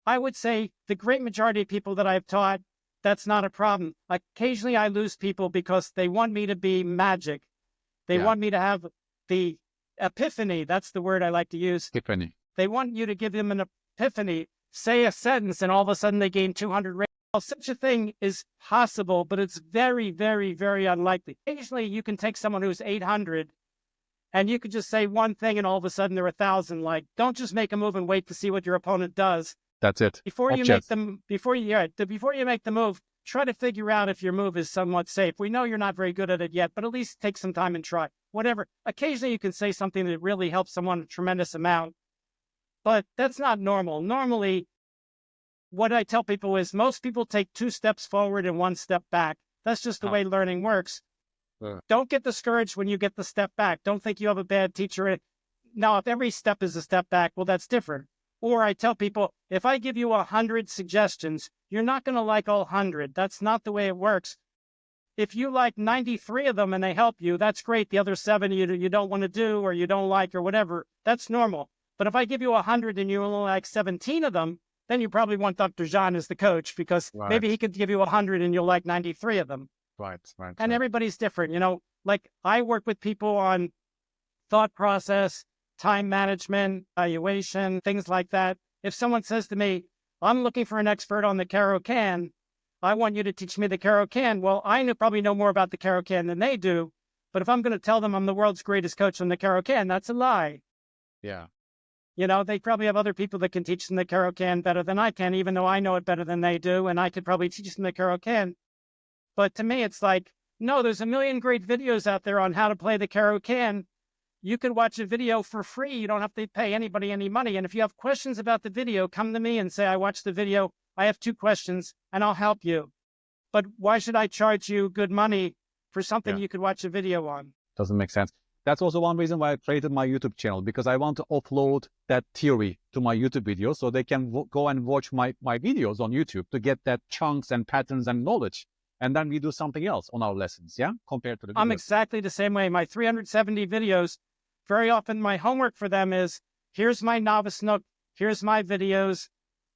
I would say the great majority of people that I've taught, that's not a problem. Occasionally I lose people because they want me to be magic. They want me to have the epiphany. That's the word I like to use. Epiphany. They want you to give them an epiphany, say a sentence, and all of a sudden they gain 200 ratings. Well, such a thing is possible, but it's very, very, very unlikely. Occasionally you can take someone who's 800 and you could just say one thing and all of a sudden they're 1,000. Like, don't just make a move and wait to see what your opponent does. That's it. Before you make the move, try to figure out if your move is somewhat safe. We know you're not very good at it yet, but at least take some time and try. Whatever. Occasionally you can say something that really helps someone a tremendous amount, but that's not normal. Normally, what I tell people is most people take 2 steps forward and 1 step back. That's just the way learning works. Don't get discouraged when you get the step back. Don't think you have a bad teacher. Now, if every step is a step back, well, that's different. Or I tell people, if I give you 100 suggestions, you're not going to like all 100. That's not the way it works. If you like 93 of them and they help you, that's great. The other 7 you don't want to do or you don't like or whatever, that's normal. But if I give you 100 and you only like 17 of them, then you probably want Dr. John as the coach because maybe he could give you 100 and you'll like 93 of them. Right. And everybody's different. You know, like I work with people on thought process, time management, evaluation, things like that. If someone says to me, I'm looking for an expert on the Caro-Can, I want you to teach me the Caro-Can. Well, I probably know more about the Caro-Can than they do. But if I'm going to tell them I'm the world's greatest coach on the Caro-Can, that's a lie. Yeah. You know, they probably have other people that can teach them the Caro-Can better than I can, even though I know it better than they do. And I could probably teach them the Caro-Can. But to me, it's like, no, there's a million great videos out there on how to play the Caro-Can. You could watch a video for free. You don't have to pay anybody any money. And if you have questions about the video, come to me and say, I watched the video. I have 2 questions and I'll help you. But why should I charge you good money for something you could watch a video on? Doesn't make sense. That's also one reason why I created my YouTube channel, because I want to offload that theory to my YouTube videos so they can go and watch my videos on YouTube to get that chunks and patterns and knowledge. And then we do something else on our lessons, compared to the videos. I'm exactly the same way. My 370 videos, very often my homework for them is, here's my novice nook, here's my videos.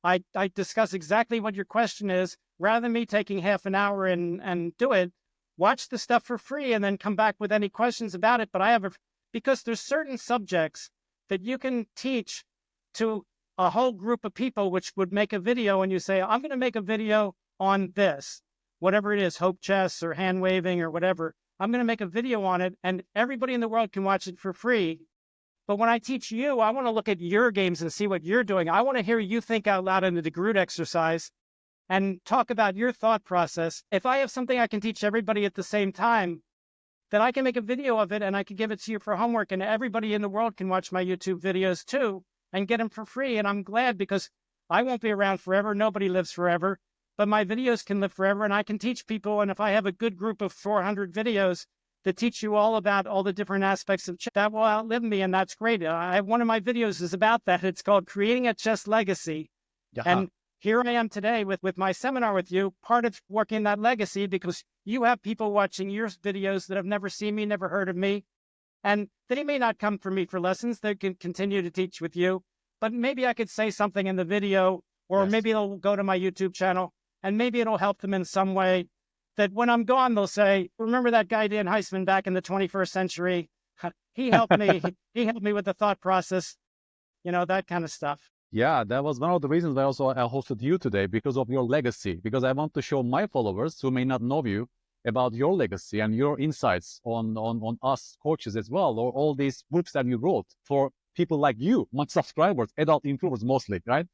I discuss exactly what your question is. Rather than me taking half an hour and do it, watch the stuff for free and then come back with any questions about it. But I have because there's certain subjects that you can teach to a whole group of people, which would make a video, and you say, I'm going to make a video on this, whatever it is, hope chess or hand waving or whatever. I'm going to make a video on it, and everybody in the world can watch it for free. But when I teach you, I want to look at your games and see what you're doing. I want to hear you think out loud in the Groot exercise and talk about your thought process. If I have something I can teach everybody at the same time, then I can make a video of it and I can give it to you for homework, and everybody in the world can watch my YouTube videos too and get them for free. And I'm glad, because I won't be around forever. Nobody lives forever, but my videos can live forever and I can teach people. And if I have a good group of 400 videos that teach you all about all the different aspects of chess, that will outlive me. And that's great. One of my videos is about that. It's called Creating a Chess Legacy. And here I am today with my seminar with you, part of working that legacy, because you have people watching your videos that have never seen me, never heard of me. And they may not come for me for lessons. They can continue to teach with you, but maybe I could say something in the video, or maybe they'll go to my YouTube channel and maybe it'll help them in some way, that when I'm gone, they'll say, remember that guy, Dan Heisman, back in the 21st century? He helped me. He helped me with the thought process, that kind of stuff. Yeah, that was one of the reasons why also I hosted you today, because of your legacy, because I want to show my followers who may not know you about your legacy and your insights on us coaches as well, or all these books that you wrote for people like you, my subscribers, adult improvers mostly, right?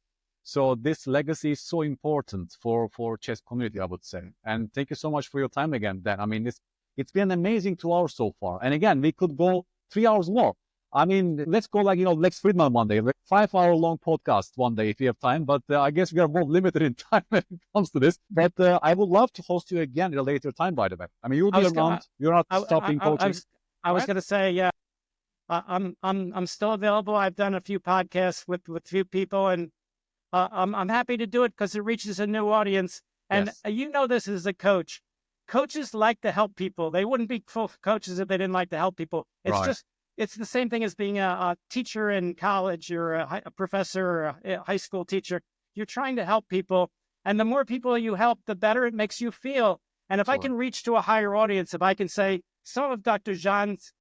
So this legacy is so important for chess community, I would say. And thank you so much for your time again, Dan. I mean, it's been an amazing 2 hours so far. And again, we could go 3 hours more. I mean, let's go like, Lex Friedman one day, like 5-hour-long podcast one day if you have time. But I guess we are more limited in time when it comes to this. But I would love to host you again at a later time, by the way. I mean, you'll be around. You're not stopping coaching. I was going to say, yeah, I'm still available. I've done a few podcasts with a few people, and I'm happy to do it because it reaches a new audience. And this as a coach. Coaches like to help people. They wouldn't be full coaches if they didn't like to help people. It's the same thing as being a teacher in college, or a professor, or a high school teacher. You're trying to help people. And the more people you help, the better it makes you feel. And if I can reach to a higher audience, if I can say some of Dr. Jean's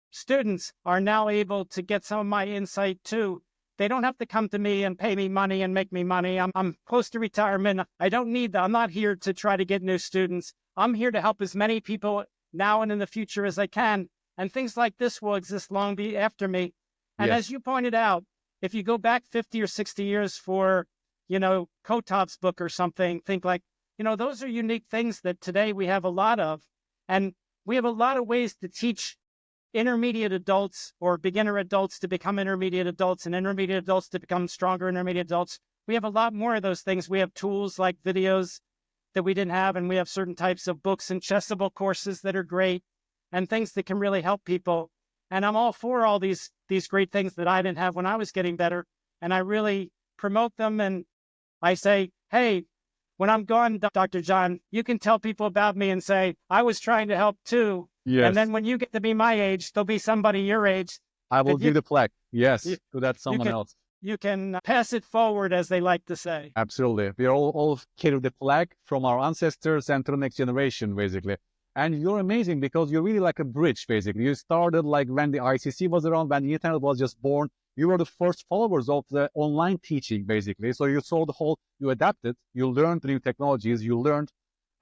students are now able to get some of my insight too, they don't have to come to me and pay me money and make me money. I'm close to retirement. I don't need that. I'm not here to try to get new students. I'm here to help as many people now and in the future as I can. And things like this will exist long after me. And as you pointed out, if you go back 50 or 60 years for, Kotov's book or something, think like, those are unique things that today we have a lot of. And we have a lot of ways to teach intermediate adults or beginner adults to become intermediate adults, and intermediate adults to become stronger intermediate adults. We have a lot more of those things. We have tools like videos that we didn't have, and we have certain types of books and Chessable courses that are great, and things that can really help people. And I'm all for all these great things that I didn't have when I was getting better. And I really promote them. And I say, hey, when I'm gone, Dr. John, you can tell people about me and say, I was trying to help too. Yes. And then when you get to be my age, there'll be somebody your age. I will give the plaque. Yes, to that someone else. You can pass it forward, as they like to say. Absolutely. We all carry the flag from our ancestors and to the next generation, basically. And you're amazing because you're really like a bridge, basically. You started like when the ICC was around, when the internet was just born. You were the first followers of the online teaching, basically. So you saw you adapted, you learned the new technologies,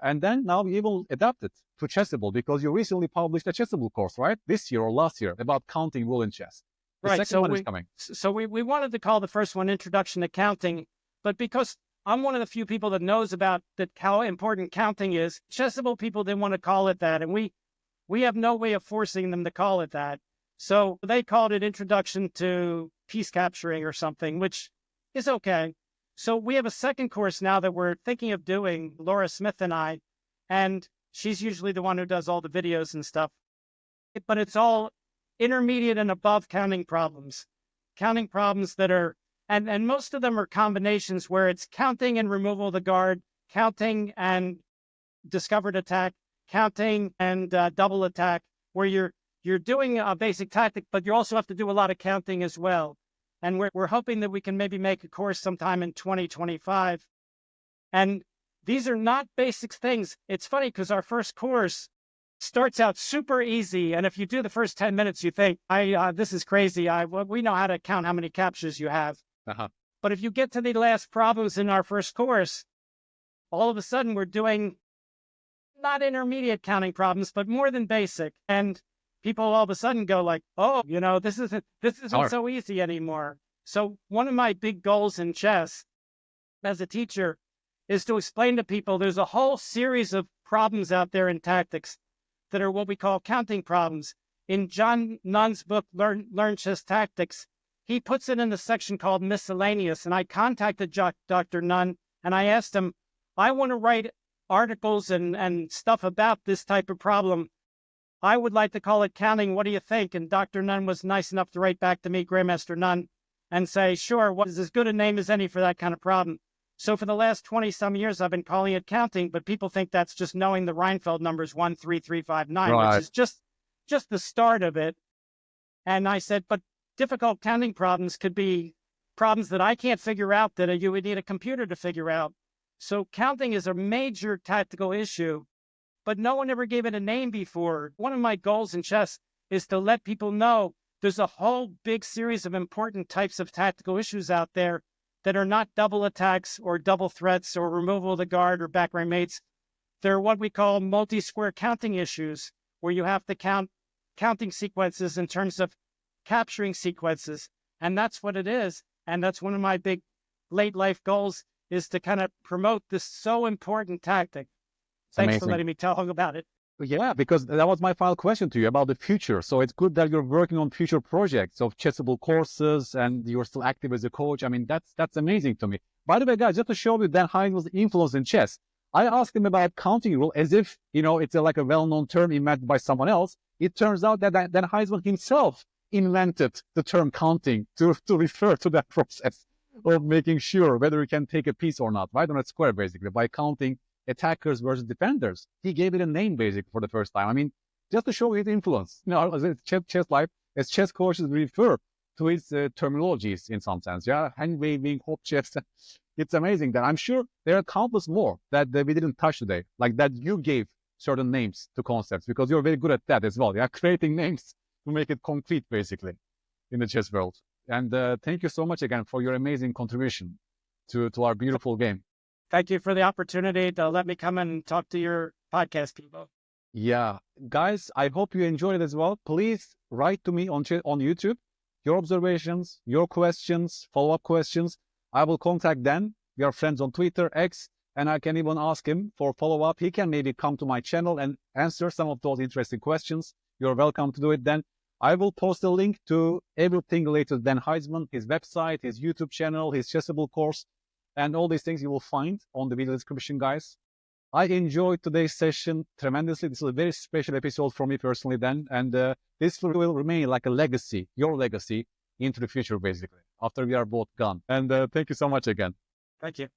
and then now you will adapt it to Chessable, because you recently published a Chessable course, right? This year or last year, about counting rule in chess. The second one is coming. So we wanted to call the first one Introduction to Counting, but because I'm one of the few people that knows about how important counting is, Chessable people didn't want to call it that, and we have no way of forcing them to call it that. So they called it Introduction to Piece Capturing or something, which is okay. So we have a second course now that we're thinking of doing, Laura Smith and I, and she's usually the one who does all the videos and stuff. But it's all intermediate and above counting problems that are, and most of them are combinations where it's counting and removal of the guard, counting and discovered attack, counting and double attack, where you're doing a basic tactic, but you also have to do a lot of counting as well. And we're hoping that we can maybe make a course sometime in 2025. And these are not basic things. It's funny because our first course starts out super easy. And if you do the first 10 minutes, you think, this is crazy. We know how to count how many captures you have. Uh-huh. But if you get to the last problems in our first course, all of a sudden we're doing not intermediate counting problems, but more than basic. And people all of a sudden go like, oh, this isn't so easy anymore. So one of my big goals in chess as a teacher is to explain to people there's a whole series of problems out there in tactics that are what we call counting problems. In John Nunn's book, Learn Chess Tactics, he puts it in the section called miscellaneous. And I contacted Dr. Nunn and I asked him, I want to write articles and stuff about this type of problem. I would like to call it counting. What do you think? And Dr. Nunn was nice enough to write back to me, Grandmaster Nunn, and say, sure, what is as good a name as any for that kind of problem. So for the last 20 some years, I've been calling it counting, but people think that's just knowing the Reinfeld numbers 1, 3, 3, 5, 9, right, which is just the start of it. And I said, but difficult counting problems could be problems that I can't figure out that you would need a computer to figure out. So counting is a major tactical issue, but no one ever gave it a name before. One of my goals in chess is to let people know there's a whole big series of important types of tactical issues out there that are not double attacks or double threats or removal of the guard or back rank mates. They're what we call multi-square counting issues, where you have to count counting sequences in terms of capturing sequences. And that's what it is. And that's one of my big late life goals, is to kind of promote this so important tactic. Thanks for letting me talk about it. Yeah, because that was my final question to you about the future. So it's good that you're working on future projects of Chessable courses and you're still active as a coach. I mean, that's amazing to me. By the way, guys, just to show you Dan Heisman's influence in chess, I asked him about counting rule as if, it's like a well-known term invented by someone else. It turns out that Dan Heisman himself invented the term counting to refer to that process of making sure whether you can take a piece or not, right, on a square, basically, by counting attackers versus defenders. He gave it a name, basically, for the first time. I mean, just to show his influence. As chess life, as chess coaches refer to his terminologies in some sense. Yeah, handwaving, hop chess. It's amazing that I'm sure there are countless more that we didn't touch today, like that you gave certain names to concepts, because you're very good at that as well. Yeah, creating names to make it complete, basically, in the chess world. And thank you so much again for your amazing contribution to our beautiful game. Thank you for the opportunity to let me come and talk to your podcast people. Yeah, guys, I hope you enjoyed it as well. Please write to me on YouTube, your observations, your questions, follow-up questions. I will contact Dan. We are friends on Twitter, X, and I can even ask him for follow-up. He can maybe come to my channel and answer some of those interesting questions. You're welcome to do it then. I will post a link to everything related to Dan Heisman, his website, his YouTube channel, his Chessable course, and all these things you will find on the video description, guys. I enjoyed today's session tremendously. This is a very special episode for me personally, Dan. And this will remain like a legacy, your legacy, into the future, basically, after we are both gone. And thank you so much again. Thank you.